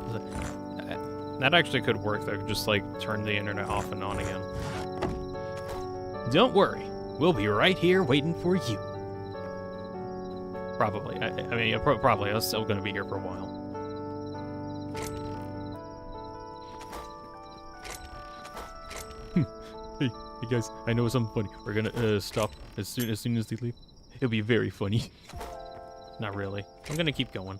That actually could work though, just like turn the internet off and on again. Don't worry, we'll be right here waiting for you. Probably, I mean, probably, I'm still gonna be here for a while. Hey guys, I know something funny. We're gonna stop as soon as they leave. It'll be very funny. Not really. I'm gonna keep going.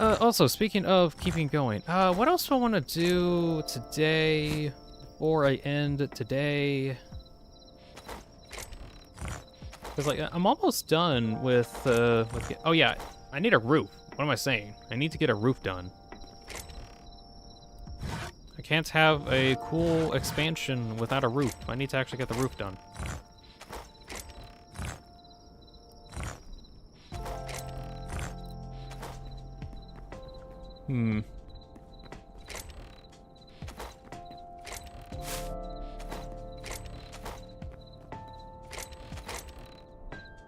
Also, speaking of keeping going, what else do I want to do today before I end today? Because, like, I'm almost done with oh, yeah, I need a roof. What am I saying? I need to get a roof done. I can't have a cool expansion without a roof. I need to actually get the roof done.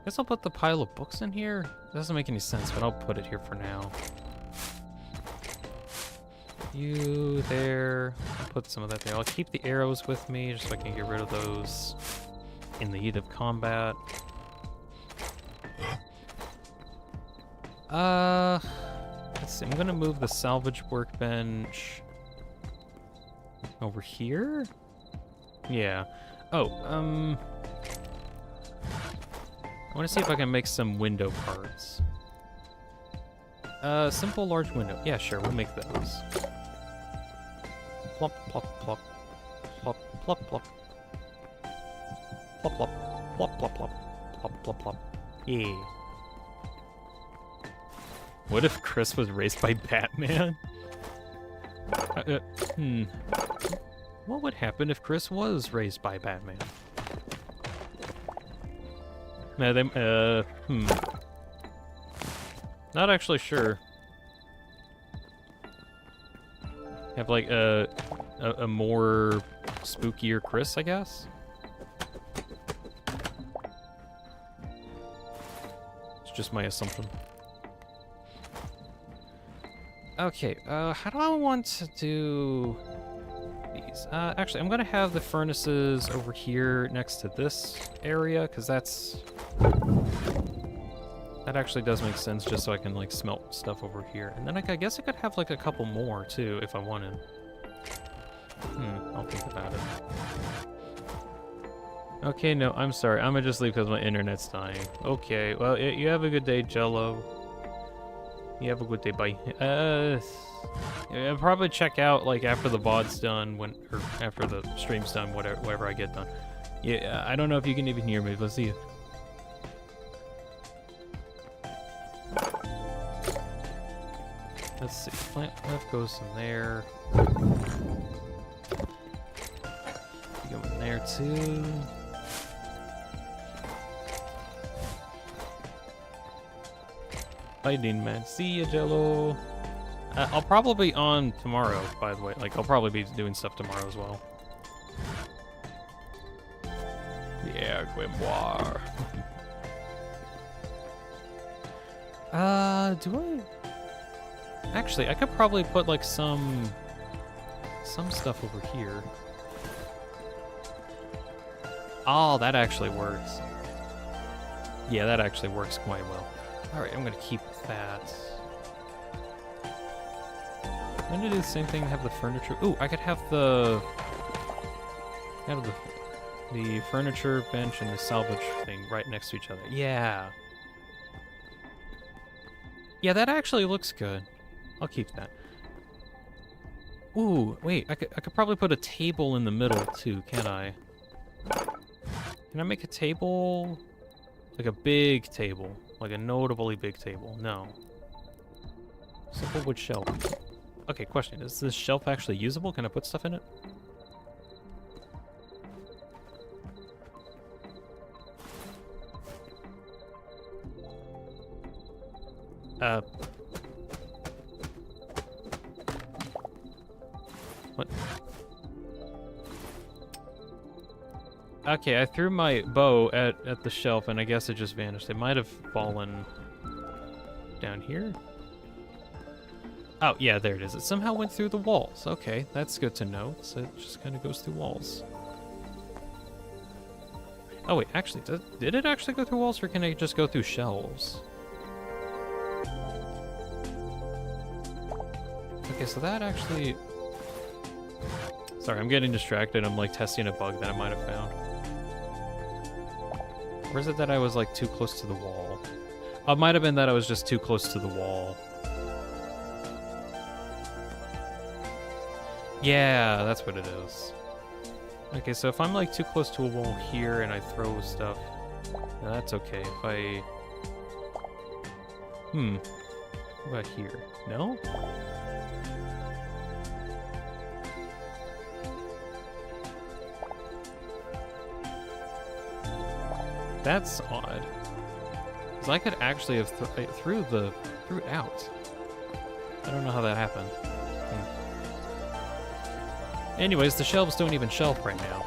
Guess I'll put the pile of books in here. It doesn't make any sense, but I'll put it here for now. You there. I'll put some of that there. I'll keep the arrows with me just so I can get rid of those in the heat of combat. Let's see. I'm gonna move the salvage workbench over here. Yeah. Oh, I want to see if I can make some window parts. Simple large window. Yeah, sure, we'll make those. Plop, plop, plop. Plop, plop, plop. Plop, plop. Plop, plop, plop. Plop, plop, plop. Yeah. What if Chris was raised by Batman? What would happen if Chris was raised by Batman? No, Not actually sure. Have like a more spookier Chris, I guess? It's just my assumption. Okay, how do I want to do these? Actually, I'm gonna have the furnaces over here next to this area, because that actually does make sense, just so I can, like, smelt stuff over here. And then I guess I could have, like, a couple more, too, if I wanted. I'll think about it. Okay, no, I'm sorry. I'm gonna just leave because my internet's dying. Okay, well, you have a good day, Jello. You have a good day, bye. I'll probably check out, like, after the VOD's done, or after the stream's done, whatever I get done. Yeah, I don't know if you can even hear me. Let's see you. Let's see, plant left goes in there. You go in there too. Lightning man, see ya, Jello. I'll probably be on tomorrow, by the way. Like, I'll probably be doing stuff tomorrow as well. Yeah, Grimoire. Do I? Actually, I could probably put, like, some stuff over here. Oh, that actually works. Yeah, that actually works quite well. Alright, I'm gonna keep that. I'm gonna do the same thing, have the furniture. Ooh, I could have the furniture bench and the salvage thing right next to each other. Yeah. Yeah, that actually looks good. I'll keep that. Ooh, wait, I could probably put a table in the middle too, can't I? Can I make a table? Like a big table. Like a notably big table. No. Simple wood shelf. Okay, question. Is this shelf actually usable? Can I put stuff in it? What? Okay, I threw my bow at the shelf, and I guess it just vanished. It might have fallen down here. Oh, yeah, there it is. It somehow went through the walls. Okay, that's good to know. So it just kind of goes through walls. Oh, wait, actually, did it actually go through walls, or can it just go through shelves? Okay, so that actually... Sorry, I'm getting distracted. I'm, like, testing a bug that I might have found. Or is it that I was, like, too close to the wall? Oh, it might have been that I was just too close to the wall. Yeah, that's what it is. Okay, so if I'm like too close to a wall here and I throw stuff, that's okay. If I... What about here? No? That's odd. Because I could actually have threw it out. I don't know how that happened. Anyways, the shelves don't even shelf right now.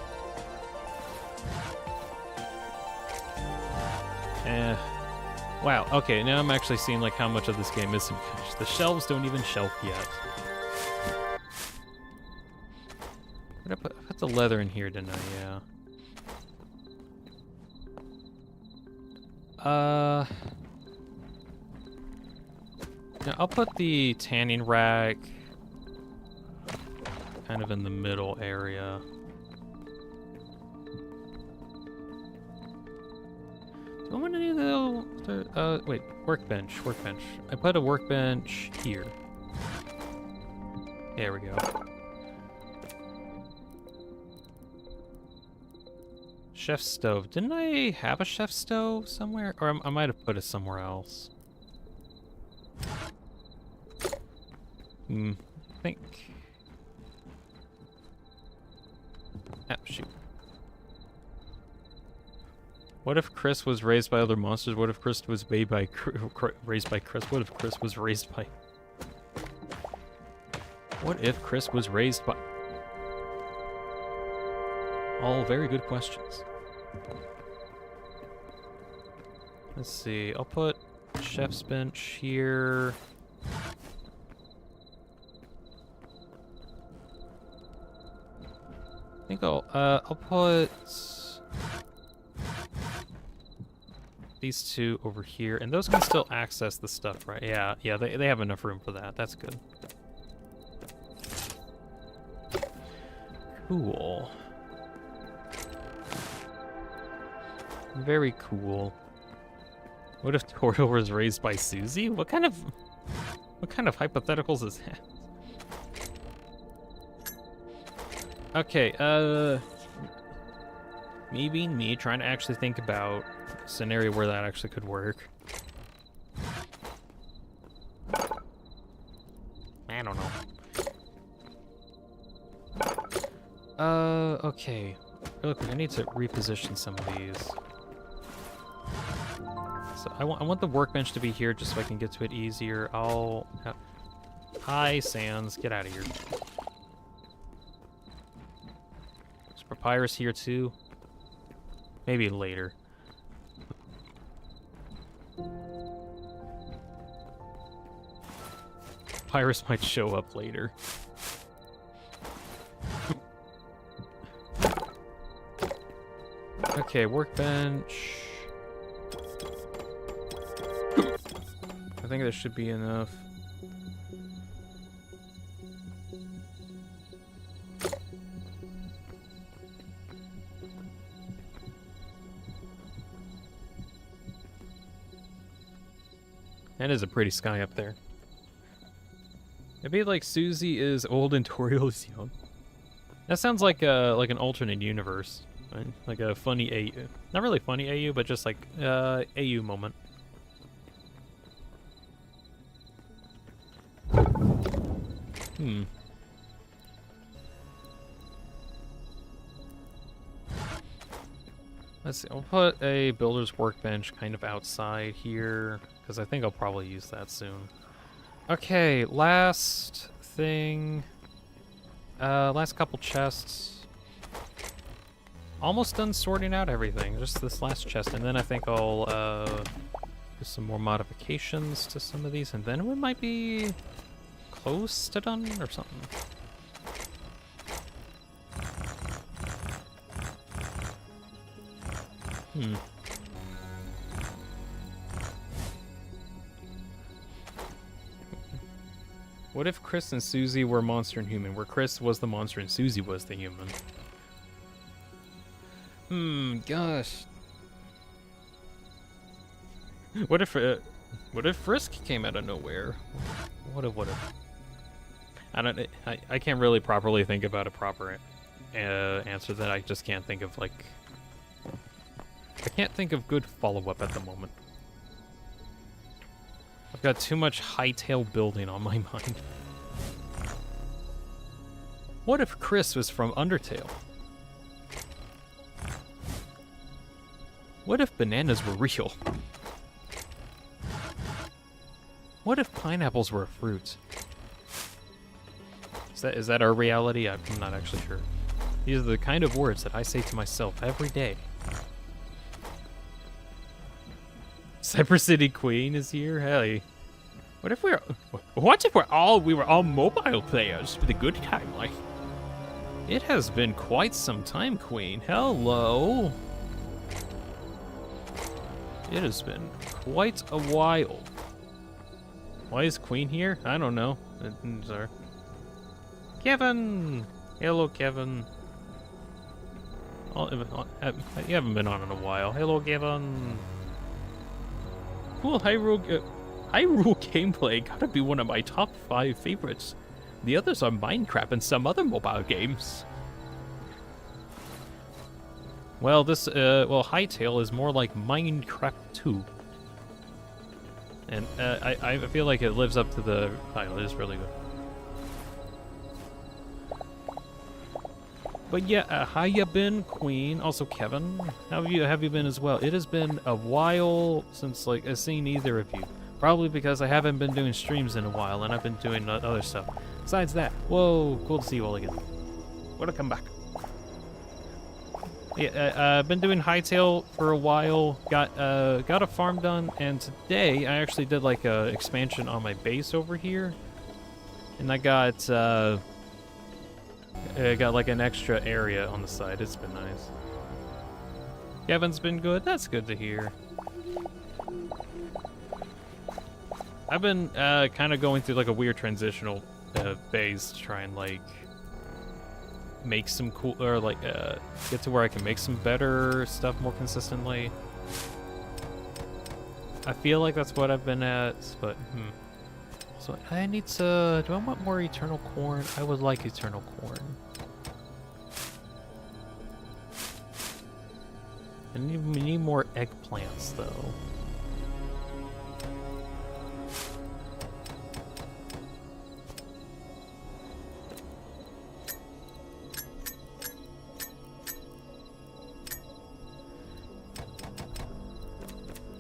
Wow, okay, now I'm actually seeing like how much of this game isn't finished. The shelves don't even shelf yet. I put the leather in here, didn't I? Yeah. Now I'll put the tanning rack kind of in the middle area. Do I want to do the wait, workbench. I put a workbench here. There we go. Chef stove. Didn't I have a chef stove somewhere? Or I might have put it somewhere else. I think. Ah, shoot. What if Chris was raised by other monsters? What if Chris was raised by Chris? What if Chris was raised by... What if Chris was raised by... All very good questions. Let's see, I'll put chef's bench here. I think I'll put these two over here, and those can still access the stuff, right? Yeah, they have enough room for that. That's good. Cool. Very cool. What if Toro was raised by Susie? What kind of hypotheticals is that? Okay, me being me, trying to actually think about a scenario where that actually could work. I don't know. Okay. Real quick, I need to reposition some of these. So I want the workbench to be here just so I can get to it easier. Hi, Sans, get out of here. Is Papyrus here too? Maybe later. Papyrus might show up later. Okay, workbench. I think there should be enough. That is a pretty sky up there. Maybe like Susie is old and Toriel is young. That sounds like an alternate universe, right? Like a funny AU. Not really funny AU, but just like AU moment. Let's see, I'll put a builder's workbench kind of outside here, because I think I'll probably use that soon. Okay, last thing. Last couple chests. Almost done sorting out everything, just this last chest, and then I think I'll do some more modifications to some of these, and then we might be close to done or something. What if Chris and Susie were monster and human, where Chris was the monster and Susie was the human? Gosh. What if Frisk came out of nowhere? What if? I can't really properly think about a proper answer that I just can't think of, like... I can't think of good follow-up at the moment. I've got too much Hytale building on my mind. What if Chris was from Undertale? What if bananas were real? What if pineapples were a fruit? Is that our reality? I'm not actually sure. These are the kind of words that I say to myself every day. Cypress City Queen is here? Hey. What if we were all mobile players with a good time? Like, it has been quite some time, Queen. Hello. It has been quite a while. Why is Queen here? I don't know. Sorry. Kevin! Hello, Kevin. Oh, you haven't been on in a while. Hello, Kevin. Cool Hyrule gameplay. Gotta be one of my top 5 favorites. The others are Minecraft and some other mobile games. Well, Hytale is more like Minecraft 2. And I feel like it lives up to the title. It is really good. But yeah, how you been, Queen? Also, Kevin, how have you been as well? It has been a while since like I've seen either of you. Probably because I haven't been doing streams in a while, and I've been doing other stuff. Besides that, whoa, cool to see you all again. Welcome back. Yeah, I've been doing Hytale for a while. Got a farm done, and today I actually did like a expansion on my base over here, and I got like an extra area on the side. It's been nice. Kevin's been good. That's good to hear. I've been kind of going through like a weird transitional phase to try and like make some cool, or like get to where I can make some better stuff more consistently. I feel like that's what I've been at, but So I need to, do I want more eternal corn? I would like eternal corn. We need more eggplants though.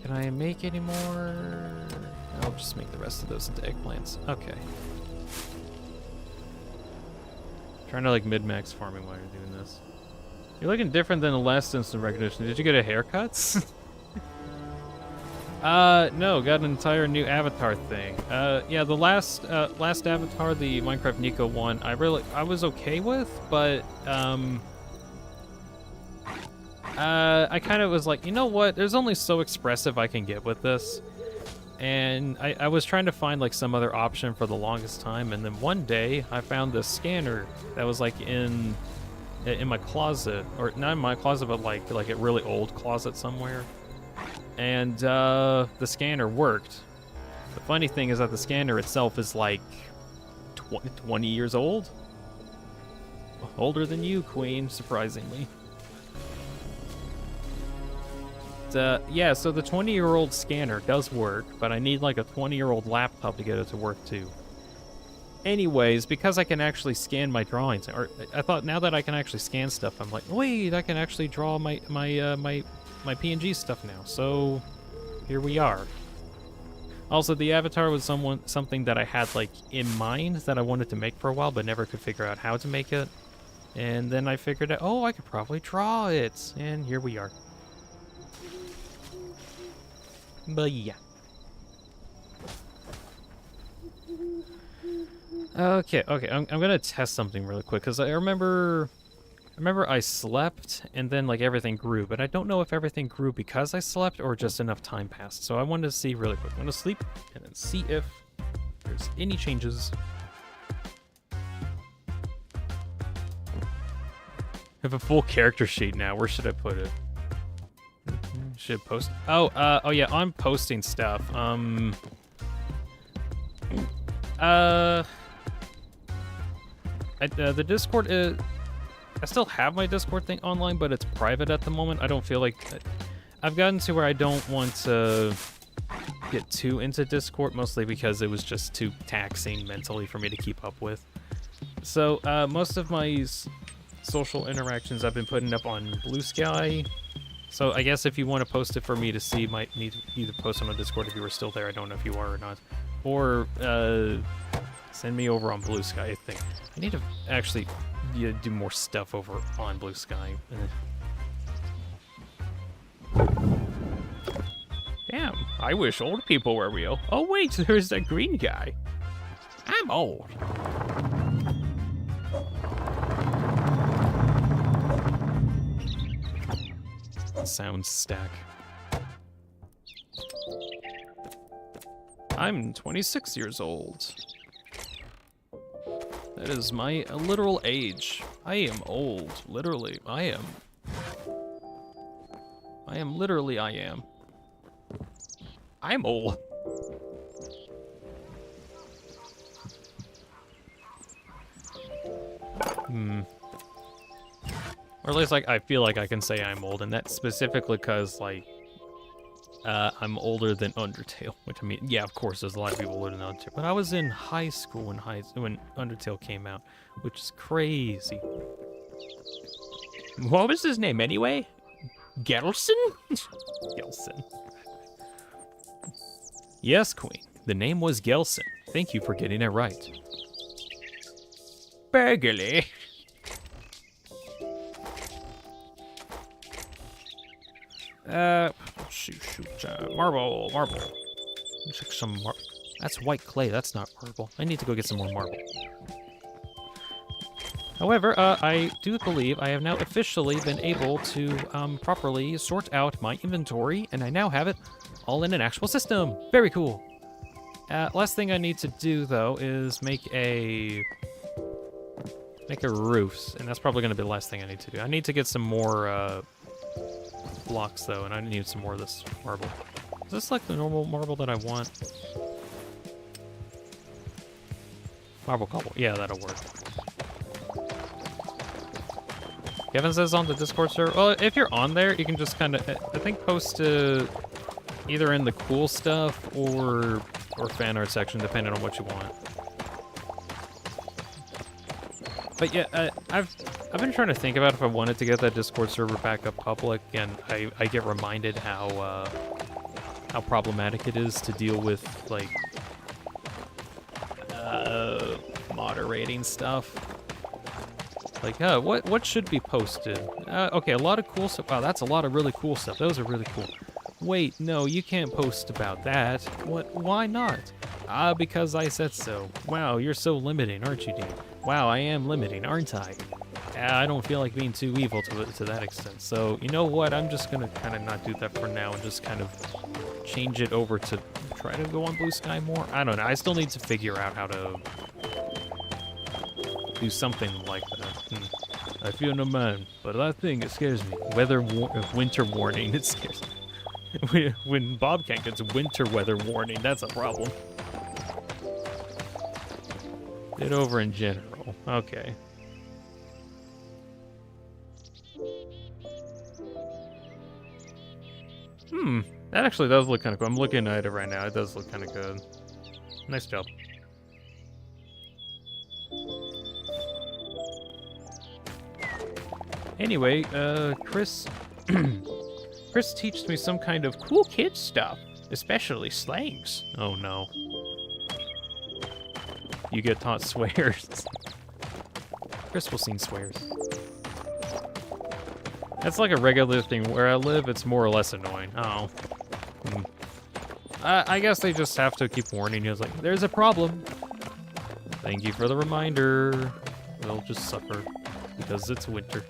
Can I make any more? I'll just make the rest of those into eggplants. Okay. Trying to like mid-max farming while you're doing this. You're looking different than the last instant recognition. Did you get a haircut? No, got an entire new avatar thing. Yeah, the last avatar, the Minecraft Nico one, I was okay with, but I kind of was like, you know what? There's only so expressive I can get with this. And I was trying to find like some other option for the longest time, and then one day I found this scanner that was like in my closet, or not in my closet, but like a really old closet somewhere. And the scanner worked. The funny thing is that the scanner itself is like 20 years old. Older than you, Queen, surprisingly. Yeah, so the 20-year-old scanner does work, but I need like a 20-year-old laptop to get it to work too. Anyways, because I can actually scan my drawings, or I thought now that I can actually scan stuff, I'm like, wait, I can actually draw my PNG stuff now. So here we are. Also, the avatar was something that I had like in mind that I wanted to make for a while, but never could figure out how to make it. And then I figured out, oh, I could probably draw it, and here we are. But yeah. Okay, I'm gonna test something really quick, because I remember I slept and then like everything grew, but I don't know if everything grew because I slept or just enough time passed. So I wanted to see really quick. I'm gonna sleep and then see if there's any changes. I have a full character sheet now. Where should I put it? Should post. Oh yeah, I'm posting stuff. the Discord is... I still have my Discord thing online, but it's private at the moment. I don't feel like... I've gotten to where I don't want to get too into Discord, mostly because it was just too taxing mentally for me to keep up with. So, most of my social interactions I've been putting up on Blue Sky. So I guess if you want to post it for me to see, you might need to either post it on Discord if you were still there. I don't know if you are or not. Or send me over on Blue Sky, I think. I need to actually do more stuff over on Blue Sky. Damn, I wish old people were real. Oh wait, there's that green guy. I'm old. Sound stack. I'm 26 years old. That is my literal age. I am old. Literally, I am. I am literally, I am. I'm old. Or at least, like, I feel like I can say I'm old, and that's specifically because, like, I'm older than Undertale. Which, I mean, yeah, of course, there's a lot of people older than Undertale. But I was in high school when Undertale came out, which is crazy. What was his name, anyway? Gelson? Gelson. Yes, Queen. The name was Gelson. Thank you for getting it right. Burglary. Shoot, marble. Check some that's white clay, that's not marble. I need to go get some more marble. However, I do believe I have now officially been able to properly sort out my inventory, and I now have it all in an actual system. Very cool. Last thing I need to do, though, is make a roof, and that's probably going to be the last thing I need to do. I need to get some more blocks, though, and I need some more of this marble. Is this like the normal marble that I want? Marble cobble. Yeah, that'll work. Kevin says on the Discord server. Well, if you're on there, you can just kind of, I think, post either in the cool stuff or fan art section, depending on what you want. But yeah, I've been trying to think about if I wanted to get that Discord server back up public, and I get reminded how problematic it is to deal with, like, moderating stuff. Like, what should be posted? Okay, a lot of cool stuff. Wow, that's a lot of really cool stuff. Those are really cool. Wait, no, you can't post about that. What? Why not? Because I said so. Wow, you're so limiting, aren't you, Dean? Wow, I am limiting, aren't I? I don't feel like being too evil to that extent. So, you know what? I'm just gonna kind of not do that for now and just kind of change it over to try to go on Blue Sky more. I don't know. I still need to figure out how to do something like that. I feel no man, but that thing, it scares me. Winter warning, it scares me. When Bobcat gets winter weather warning, that's a problem. Get over in general. Okay. That actually does look kind of cool. I'm looking at it right now. It does look kind of good. Nice job. Anyway, Chris teaches me some kind of cool kid stuff, especially slangs. Oh no. You get taught swears. Chris will sing swears. That's like a regular thing. Where I live, it's more or less annoying. Oh. I guess they just have to keep warning you. It's like, there's a problem. Thank you for the reminder. They'll just suffer because it's winter.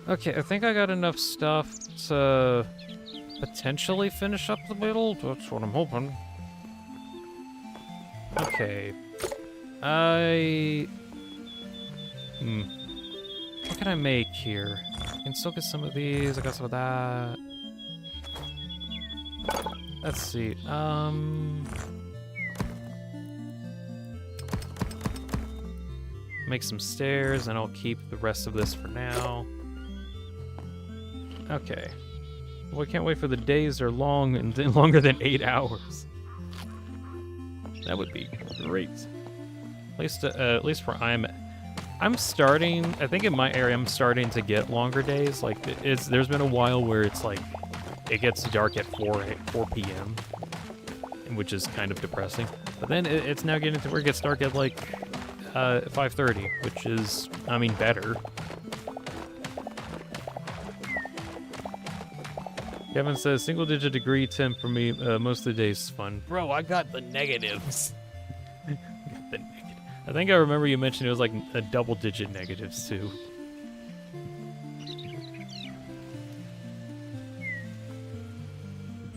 Okay, I think I got enough stuff to potentially finish up the build. That's what I'm hoping. Okay. What can I make here? I can still get some of these. I got some of that. Let's see. Make some stairs, and I'll keep the rest of this for now. Okay. Well, I can't wait for the days are long and longer than 8 hours. That would be great. At least where I'm starting. I think in my area, I'm starting to get longer days. Like there's been a while where it's like it gets dark at 4 p.m., which is kind of depressing. But then it's now getting to where it gets dark at like 5:30, which is, I mean, better. Kevin says, single-digit degree temp for me most of the days is fun. Bro, I got the negatives. I think I remember you mentioned it was like a double-digit negatives, too.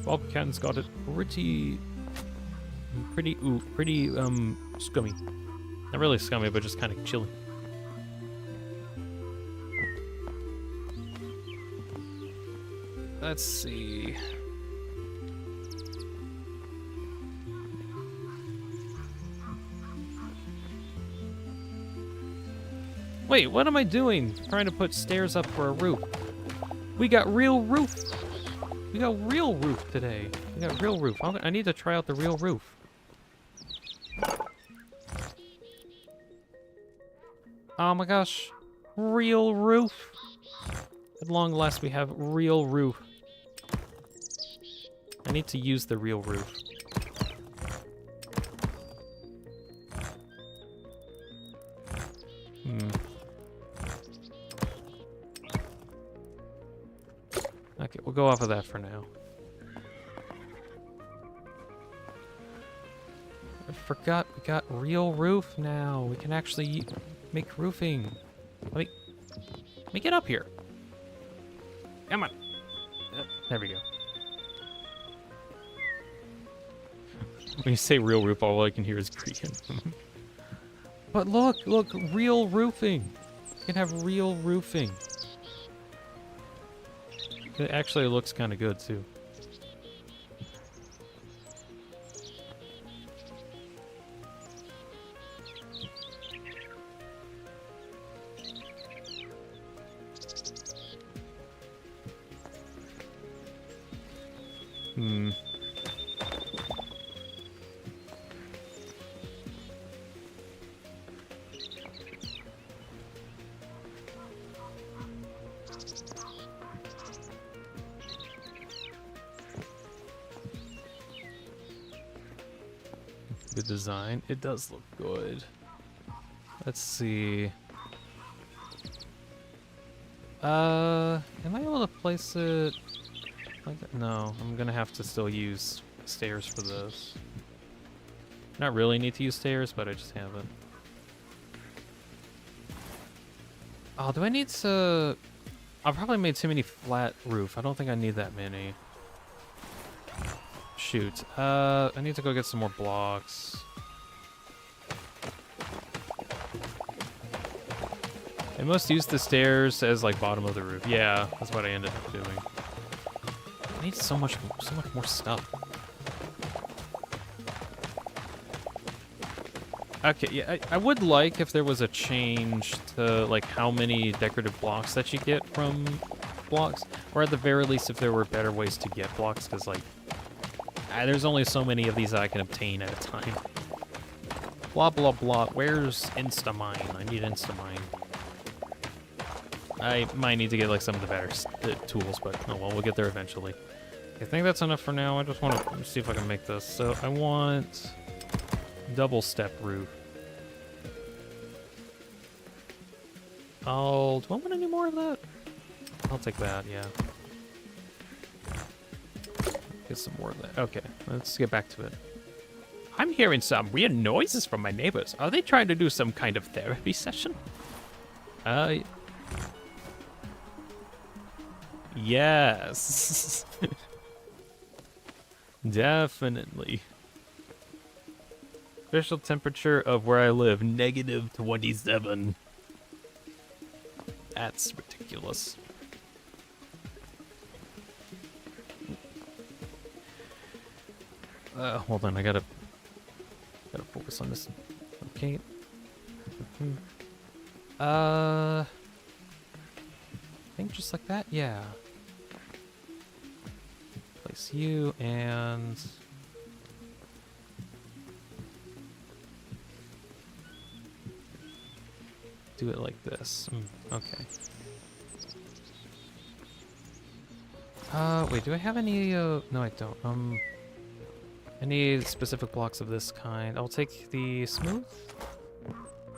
Bob Catton's got it pretty scummy. Not really scummy, but just kind of chilly. Let's see. Wait, what am I doing? Trying to put stairs up for a roof. We got real roof. We got real roof today. We got real roof. I need to try out the real roof. Oh my gosh. Real roof. At long last, we have real roof. I need to use the real roof. Okay, we'll go off of that for now. I forgot we got real roof now. We can actually make roofing. Let me get up here. Come on. There we go. When you say real roof, all I can hear is creaking. But look, real roofing. You can have real roofing. It actually looks kind of good, too. Good design. It does look good. Let's see. Am I able to place it like that? No, I'm gonna have to still use stairs for this. Not really need to use stairs, but I just haven't. Oh, do I need to... I've probably made too many flat roof. I don't think I need that many. Shoot. I need to go get some more blocks. I must use the stairs as like bottom of the roof. Yeah, that's what I ended up doing. I need so much more stuff. Okay, yeah, I would like if there was a change to like how many decorative blocks that you get from blocks, or at the very least if there were better ways to get blocks, because like there's only so many of these I can obtain at a time. Blah blah blah. Where's Instamine? I need Instamine. I might need to get like some of the better tools, but oh well, we'll get there eventually. I think that's enough for now. I just want to see if I can make this. So I want double step roof. Do I want any more of that? I'll take that, yeah. Get some more of that. Okay, let's get back to it. I'm hearing some weird noises from my neighbors. Are they trying to do some kind of therapy session? Yes. Definitely. Official temperature of where I live, -27. That's ridiculous. Hold on, I gotta focus on this. Okay. I think just like that, yeah. Place you and do it like this. Okay. Wait, do I have any, no I don't. Any specific blocks of this kind? I'll take the smooth.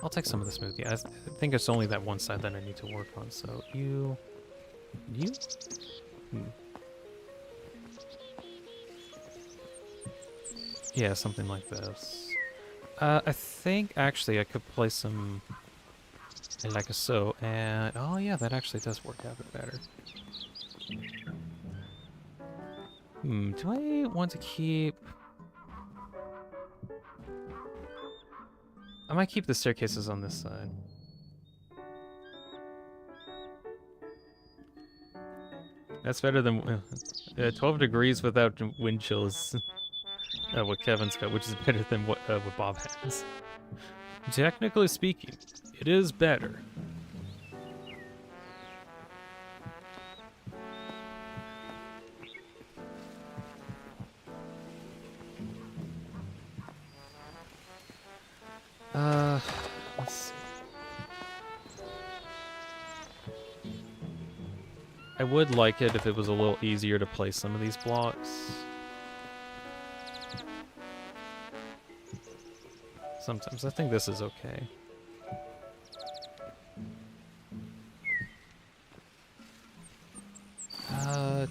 I'll take some of the smooth, yeah. I think it's only that one side that I need to work on, so you... Yeah, something like this. I think, actually, I could place some... like so, and... oh yeah, that actually does work out a bit better. Do I want to keep... I might keep the staircases on this side. That's better than 12 degrees without wind chills. What Kevin's got, which is better than what Bob has. Technically speaking, it is better. Let's see. I would like it if it was a little easier to place some of these blocks. Sometimes I think this is okay.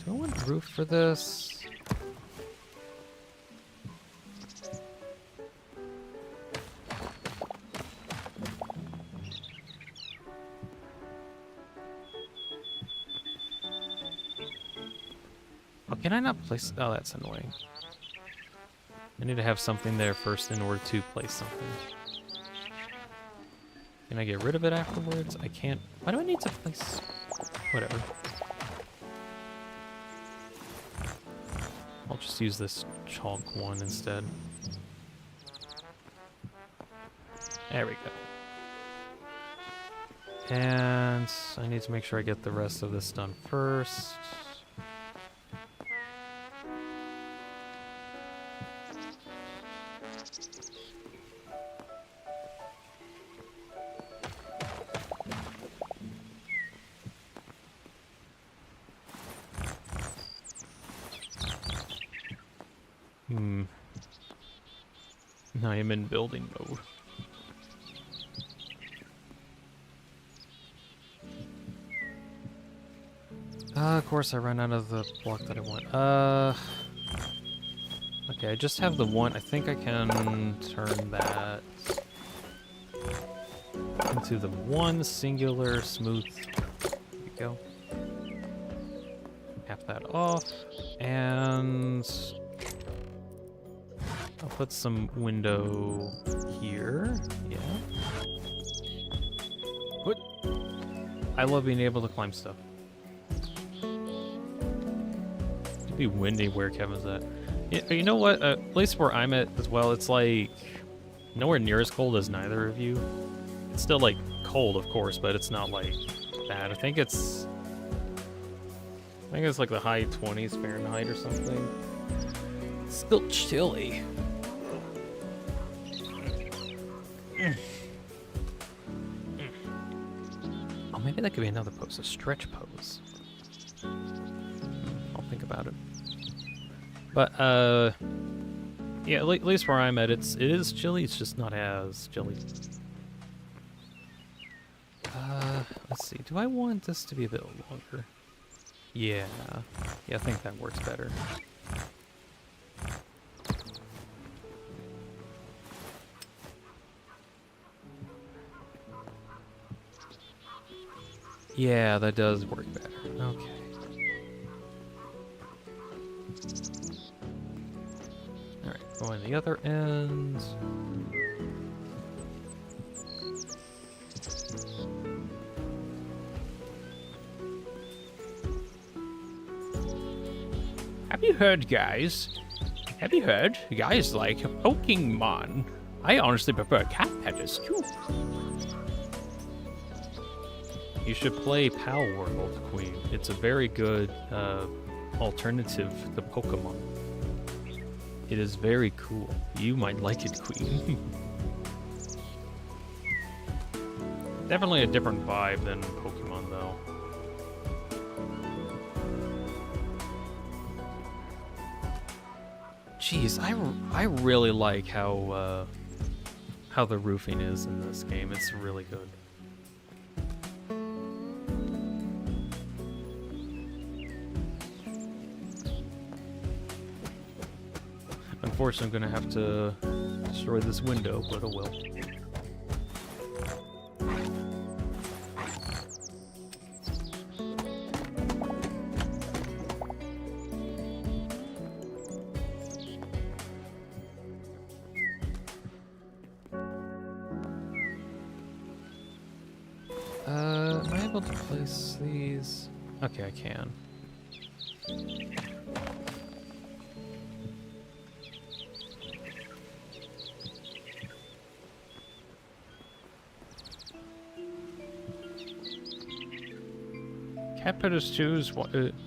Do I want a roof for this? Oh, can I not place? Oh, that's annoying. I need to have something there first in order to place something. Can I get rid of it afterwards? I can't. Why do I need to place? Whatever. I'll just use this chalk one instead. There we go. And I need to make sure I get the rest of this done first. I am in building mode. Of course I ran out of the block that I want. Okay, I just have the one. I think I can turn that into the one singular smooth. There we go. Cap that off, and I'll put some window here. Yeah. What? I love being able to climb stuff. It'd be windy where Kevin's at. You know what? At least where I'm at as well, it's like nowhere near as cold as neither of you. It's still like cold, of course, but it's not like bad. I think it's like the high 20s Fahrenheit or something. It's still chilly. Oh, maybe that could be another pose, a stretch pose. I'll think about it. But yeah, at least where I'm at, it is chilly. It's just not as chilly. Let's see. Do I want this to be a bit longer? Yeah. Yeah, I think that works better. Yeah, that does work better. Okay. Alright, going the other end. Have you heard, guys? Have you heard? Guys like Pokemon. I honestly prefer cat petters too. You should play Pal World, Queen. It's a very good alternative to Pokemon. It is very cool. You might like it, Queen. Definitely a different vibe than Pokemon, though. Jeez, I really like how the roofing is in this game. It's really good. Unfortunately, I'm gonna have to destroy this window, but oh well. Am I able to place these? Okay, I can. Cat Petters 2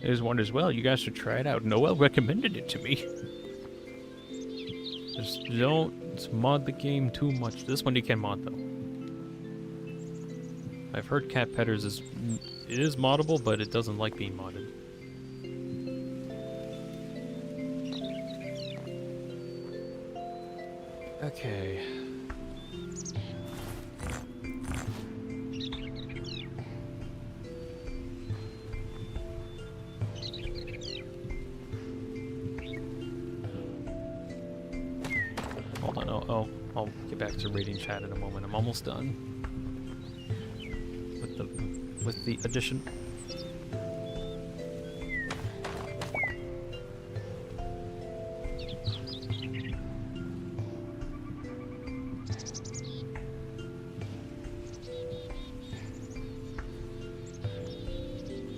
is one as well. You guys should try it out. Noel recommended it to me. Just don't mod the game too much. This one you can mod though. I've heard Cat Petters is moddable, but it doesn't like being modded. Okay. Hold on, I'll get back to raiding chat in a moment. I'm almost done with the addition.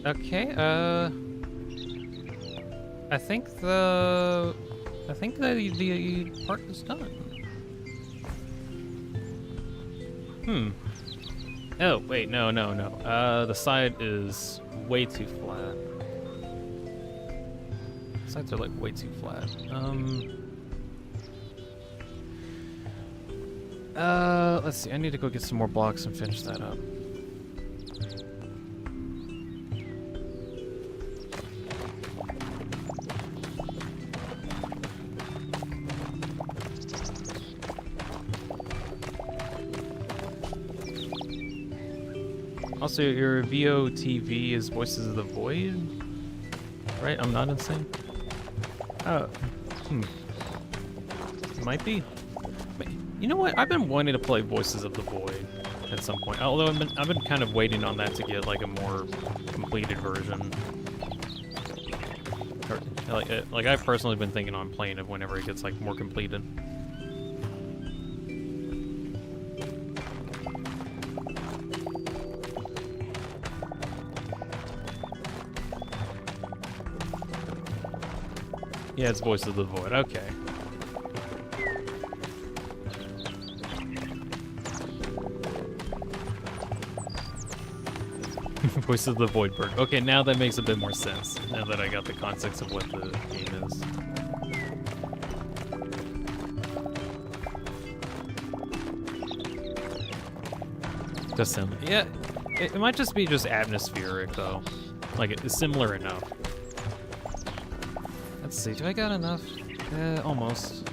Okay, I think the part is done. Oh, wait, no. The side is way too flat. The sides are like way too flat. Let's see, I need to go get some more blocks and finish that up. Also, your VOTV is Voices of the Void, right? I'm not insane. Oh, might be. You know what? I've been wanting to play Voices of the Void at some point. Although I've been kind of waiting on that to get like a more completed version. Or, like I've personally been thinking on playing it whenever it gets like more completed. Yeah, it's Voice of the Void. Okay. Voice of the Void Bird. Okay, now that makes a bit more sense. Now that I got the context of what the game is. Does sound. Yeah, it might just be just atmospheric though. Like it's similar enough. Let's see, do I got enough? Almost.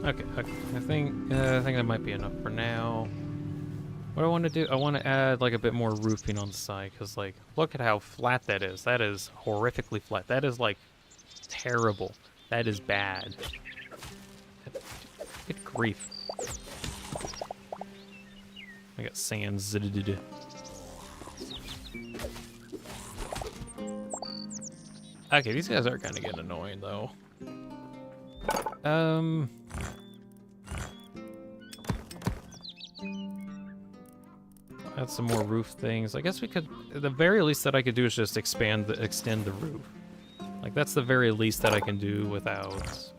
Okay, I think that might be enough for now. What I want to do, I want to add like a bit more roofing on the side, because like, look at how flat that is. That is horrifically flat. That is like terrible. That is bad. Good grief. I got sand. Okay, these guys are kind of getting annoying though. Got some more roof things. I guess we could, the very least that I could do is just extend the roof. Like, that's the very least that I can do without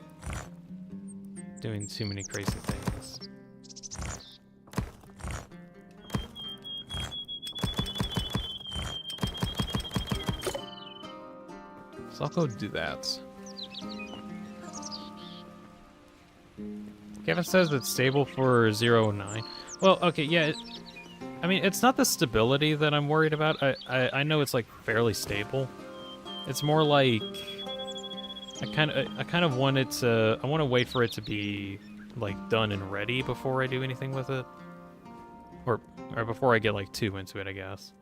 doing too many crazy things. So I'll go do that. Kevin says it's stable for 0.9. Well, okay, yeah. I mean, it's not the stability that I'm worried about. I know it's like fairly stable. It's more like I kind of want it to. I want to wait for it to be like done and ready before I do anything with it, or before I get like too into it, I guess.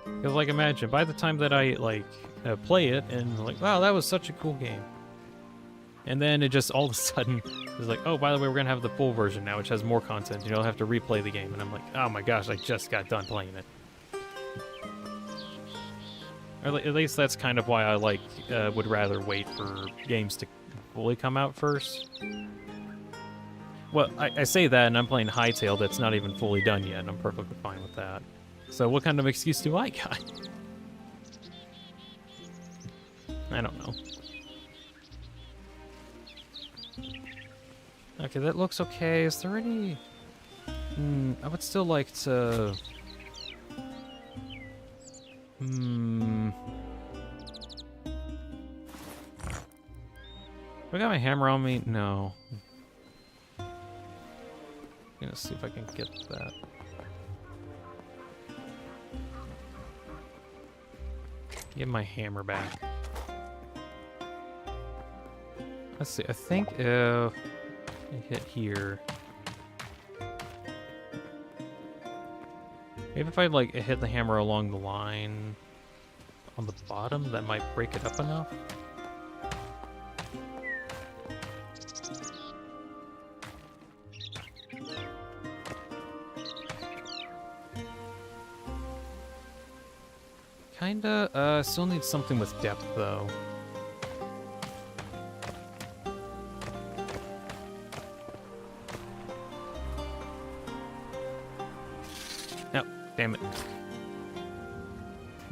Because like, imagine by the time that I like play it and like, wow, that was such a cool game. And then it just all of a sudden is like, oh, by the way, we're gonna have the full version now, which has more content. You don't have to replay the game. And I'm like, oh my gosh, I just got done playing it. Or at least that's kind of why I like would rather wait for games to fully come out first. Well, I say that, and I'm playing Hytale that's not even fully done yet, and I'm perfectly fine with that. So what kind of excuse do I got? I don't know. Okay, that looks okay. Is there any... I would still like to... Do I got my hammer on me? No. I'm gonna see if I can get that. Get my hammer back. Let's see, I think if I hit here. Maybe if I like hit the hammer along the line on the bottom, that might break it up enough. Kinda, still need something with depth though. No, damn it.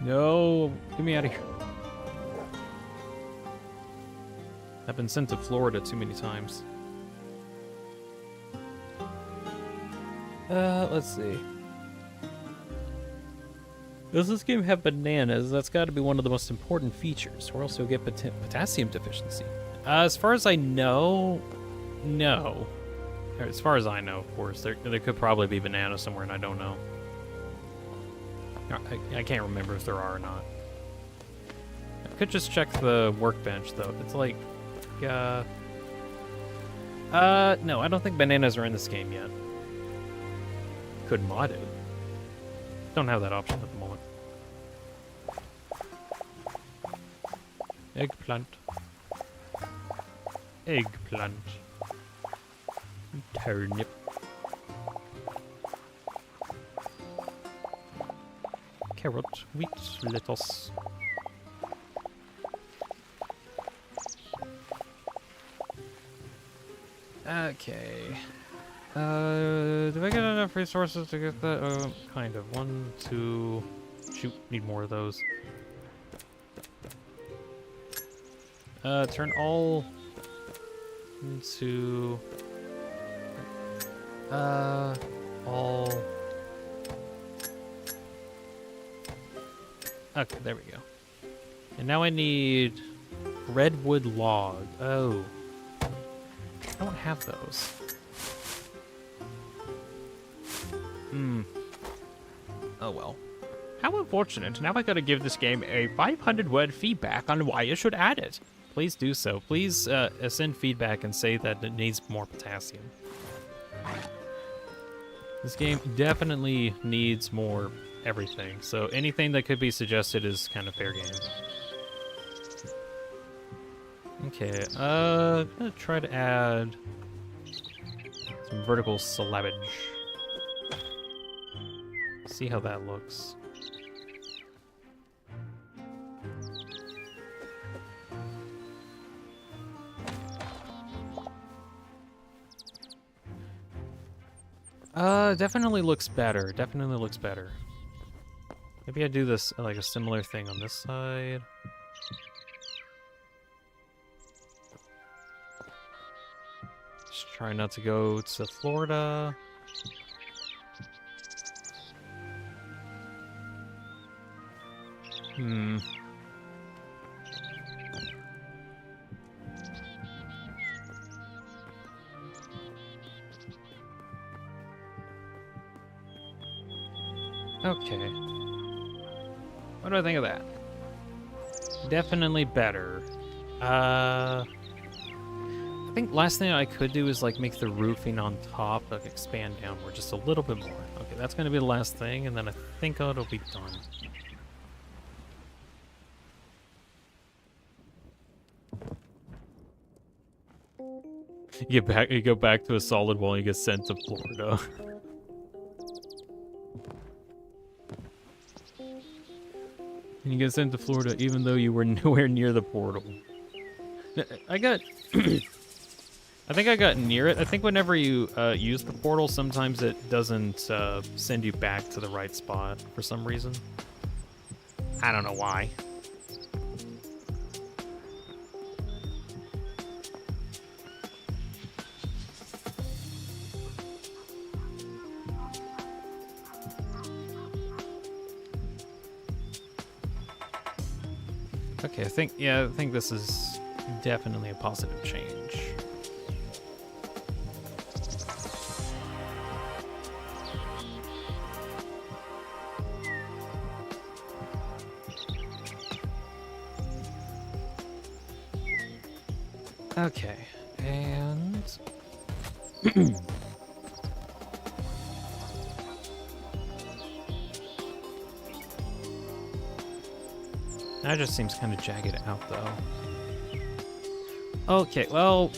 No, get me out of here. I've been sent to Florida too many times. Let's see. Does this game have bananas? That's got to be one of the most important features, or else you'll get potassium deficiency. As far as I know, no. As far as I know, of course. There could probably be bananas somewhere, and I don't know. I can't remember if there are or not. I could just check the workbench, though. It's like... no, I don't think bananas are in this game yet. Could mod it. Don't have that option at the moment. Eggplant. Eggplant. Turnip. Carrot, wheat, lettuce. Okay. Do I get enough resources to get that? Kind of. 1, 2... Shoot, need more of those. Turn all into... all... Okay, there we go. And now I need redwood log. Oh. I don't have those. Oh well. How unfortunate. Now I gotta give this game a 500-word feedback on why you should add it. Please do so. Please send feedback and say that it needs more potassium. This game definitely needs more everything, so anything that could be suggested is kind of fair game. Okay, I'm gonna try to add some vertical slabage. See how that looks. Definitely looks better. Definitely looks better. Maybe I do this like a similar thing on this side. Just try not to go to Florida. Hmm. Okay. What do I think of that? Definitely better. I think last thing I could do is like make the roofing on top like expand downward just a little bit more. Okay, that's gonna be the last thing, and then I think it'll be done. You go back to a solid wall, you get sent to Florida. And you get sent to Florida even though you were nowhere near the portal. I got... I think I got near it. I think whenever you use the portal, sometimes it doesn't send you back to the right spot for some reason. I don't know why. Okay, I think this is definitely a positive change. Okay, and that just seems kind of jagged out, though. Okay, well,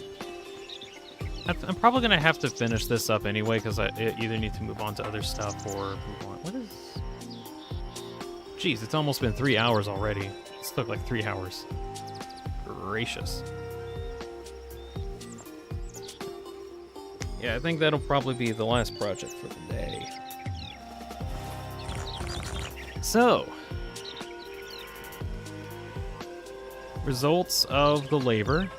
I'm probably gonna have to finish this up anyway because I either need to move on to other stuff or move on. What is? Jeez, it's almost been 3 hours already. This took like 3 hours. Gracious. Yeah, I think that'll probably be the last project for the day. So, results of the labor.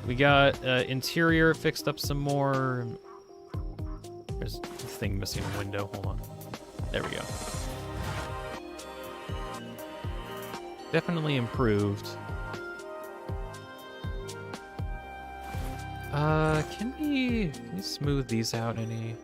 We got interior fixed up some more. There's a thing missing a window. Hold on. There we go. Definitely improved. Can we smooth these out any?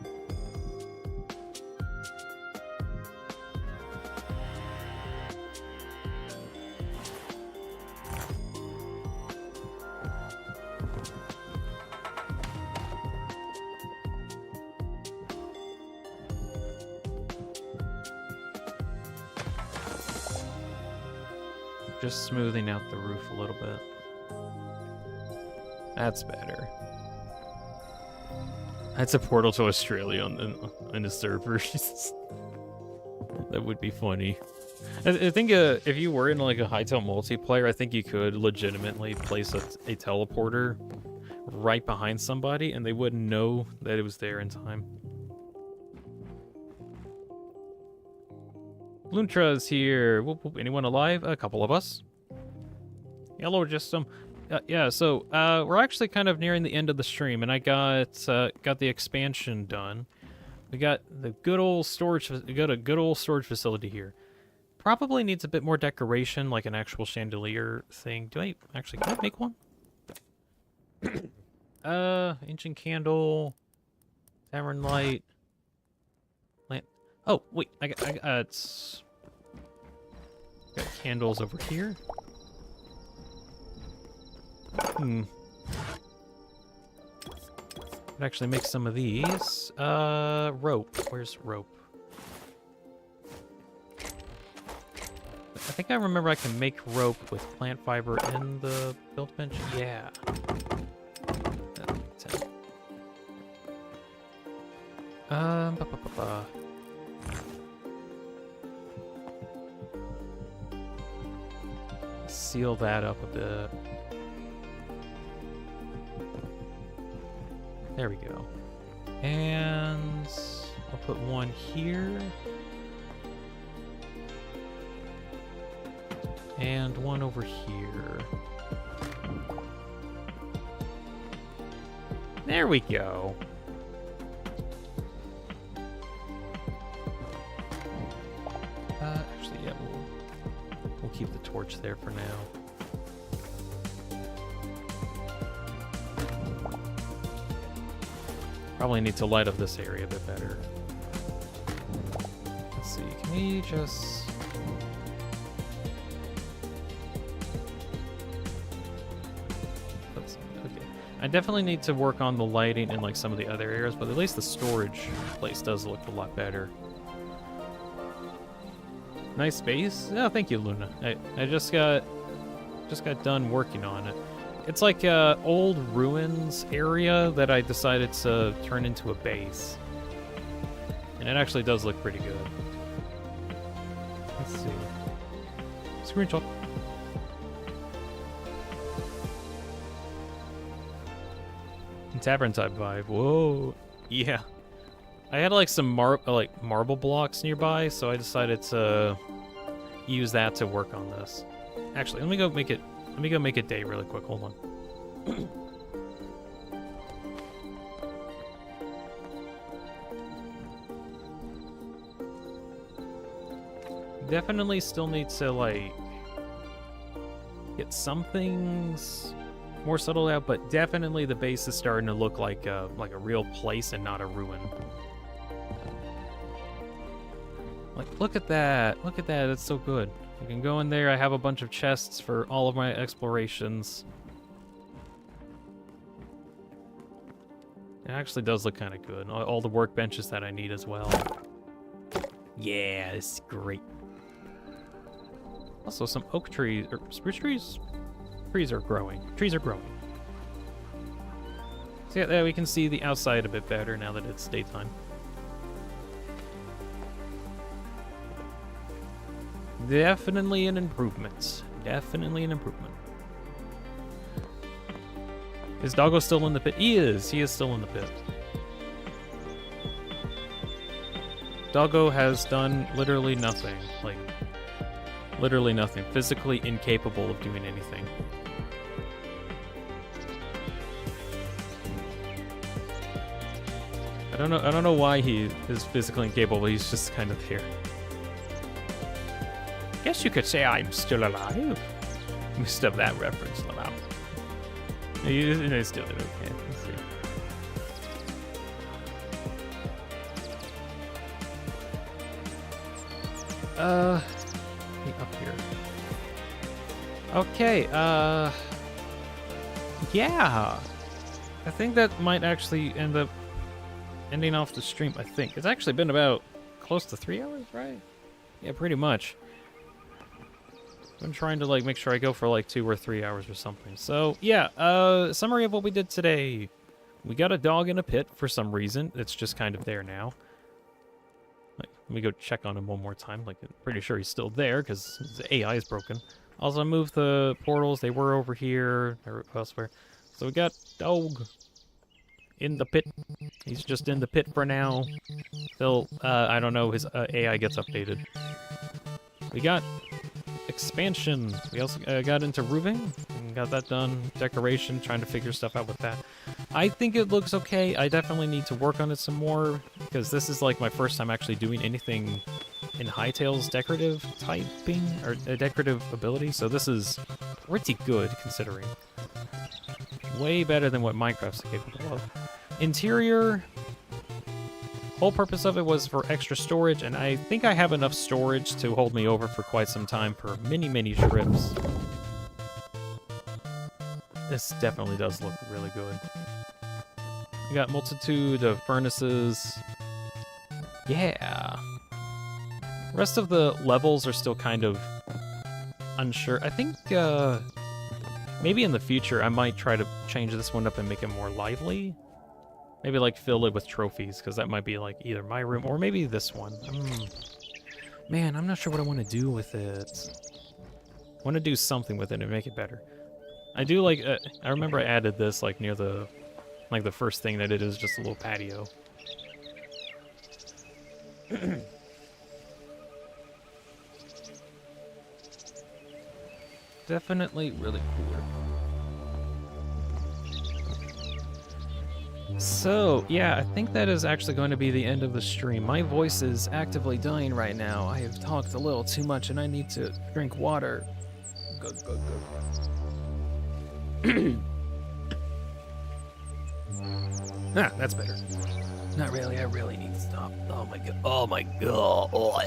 Just smoothing out the roof a little bit. That's better. That's a portal to Australia on the servers. That would be funny. I think if you were in like a Hytale multiplayer, I think you could legitimately place a teleporter right behind somebody and they wouldn't know that it was there in time. Luntra's here. Whoop, whoop. Anyone alive? A couple of us. Hello, just some. Yeah, so we're actually kind of nearing the end of the stream, and I got the expansion done. We got the good old storage. We got a good old storage facility here. Probably needs a bit more decoration, like an actual chandelier thing. Can I make one? Ancient candle, tavern light, lamp. Oh wait, I got candles over here. Could actually make some of these. Rope. Where's rope? I think I remember I can make rope with plant fiber in the build bench. Yeah. Seal that up a bit. There we go. And I'll put one here. And one over here. There we go. Actually, yeah, we'll keep the torch there for now. Probably need to light up this area a bit better. Let's see, can we just... Okay. I definitely need to work on the lighting in like some of the other areas, but at least the storage place does look a lot better. Nice space. Oh, thank you, Luna. I just got done working on it. It's like a old ruins area that I decided to turn into a base. And it actually does look pretty good. Let's see. Screenshot. Tavern type vibe. Whoa. Yeah. I had like some marble blocks nearby, so I decided to use that to work on this. Actually, let me go make it day really quick. Hold on. Definitely still need to like get some things more settled out, but definitely the base is starting to look like a real place and not a ruin. Like, look at that. Look at that. It's so good. I can go in there. I have a bunch of chests for all of my explorations. It actually does look kind of good. All the workbenches that I need as well. Yeah, this is great. Also, some oak trees, or spruce trees? Trees are growing. Trees are growing. So yeah, there we can see the outside a bit better now that it's daytime. Definitely an improvement. Definitely an improvement. Is Doggo still in the pit? He is. He is still in the pit. Doggo has done literally nothing. Like, literally nothing. Physically incapable of doing anything. I don't know why he is physically incapable. He's just kind of here. Guess you could say I'm still alive. Missed up that reference, Lamau. You still did okay. Let's see. Up here. Okay, yeah. I think that might actually end up ending off the stream, I think. It's actually been about close to 3 hours, right? Yeah, pretty much. I'm trying to like make sure I go for like 2 or 3 hours or something. So yeah, summary of what we did today. We got a dog in a pit for some reason. It's just kind of there now. Like, let me go check on him one more time. Like, I'm pretty sure he's still there because his AI is broken. Also, I moved the portals. They were over here or elsewhere. So we got dog in the pit. He's just in the pit for now. Till I don't know, his AI gets updated. We got expansion. We also got into roofing and got that done. Decoration, trying to figure stuff out with that. I think it looks okay. I definitely need to work on it some more because this is like my first time actually doing anything in Hytale's decorative typing or decorative ability. So this is pretty good considering. Way better than what Minecraft's capable of. Interior. Whole purpose of it was for extra storage, and I think I have enough storage to hold me over for quite some time for many trips. This definitely does look really good. We got multitude of furnaces. Yeah. Rest of the levels are still kind of unsure. I think maybe in the future I might try to change this one up and make it more lively. Maybe, like, fill it with trophies, because that might be, like, either my room or maybe this one. Man, I'm not sure what I want to do with it. I want to do something with it and make it better. I do, like, I remember I added this, like, near the, like, the first thing that it is just a little patio. Definitely really cool. So, yeah, I think that is actually going to be the end of the stream. My voice is actively dying right now. I have talked a little too much and I need to drink water. Go, go, go. Ah, that's better. Not really, I really need to stop. Oh my god. Oh my god. Oh.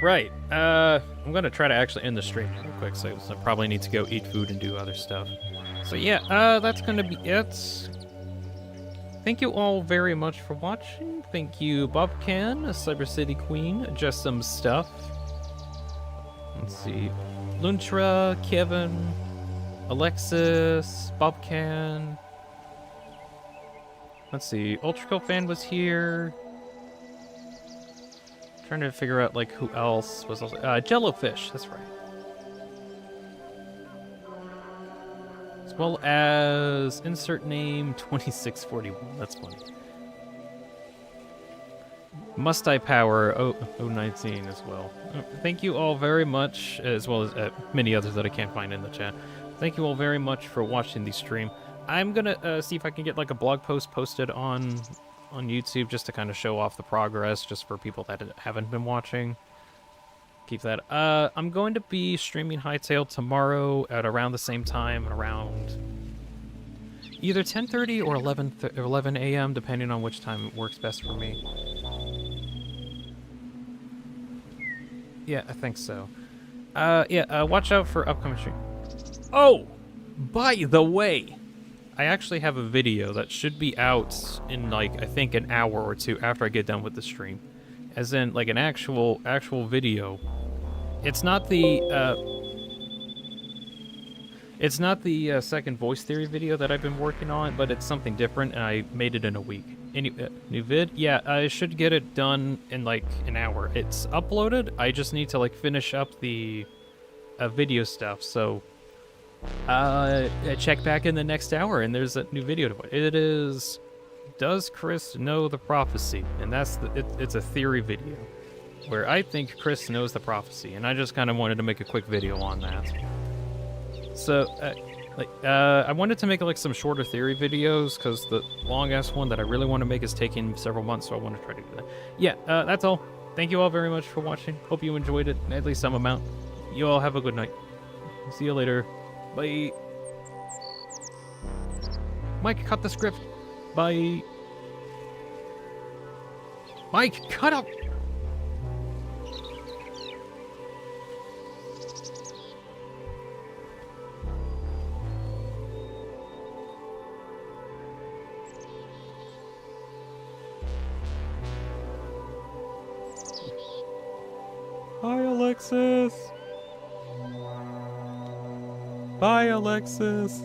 Right. I'm gonna try to actually end the stream real quick, so I probably need to go eat food and do other stuff. So yeah, that's gonna be it. Thank you all very much for watching. Thank you, Bobcan, Cyber City Queen, just some stuff. Let's see. Luntra, Kevin, Alexis, Bobcan. Let's see. Ultraco Fan was here. Trying to figure out like who else was also Jellofish, that's right. As well as insert name 2641, that's funny. Must I Power 019 as well. Thank you all very much, as well as many others that I can't find in the chat. Thank you all very much for watching the stream. I'm gonna see if I can get like a blog post posted on YouTube just to kind of show off the progress, just for people that haven't been watching. Keep that. I'm going to be streaming Hytale tomorrow at around the same time, around either 10:30 or 11 a.m., depending on which time works best for me. Yeah, I think so. Watch out for upcoming stream. Oh, by the way, I actually have a video that should be out in like I think an hour or two after I get done with the stream, as in like an actual video. It's not the second voice theory video that I've been working on, but it's something different, and I made it in a week. Any new vid? Yeah, I should get it done in like an hour. It's uploaded. I just need to like finish up the video stuff. So. Check back in the next hour, and there's a new video to watch. It is, does Chris know the prophecy? And that's it's a theory video, where I think Chris knows the prophecy, and I just kind of wanted to make a quick video on that. So, I wanted to make like some shorter theory videos, because the long-ass one that I really want to make is taking several months, so I want to try to do that. Yeah, that's all. Thank you all very much for watching. Hope you enjoyed it, at least some amount. You all have a good night. See you later. Bye. Mike, cut the script. Bye. Mike, cut up. Hi, Alexis. Bye, Alexis.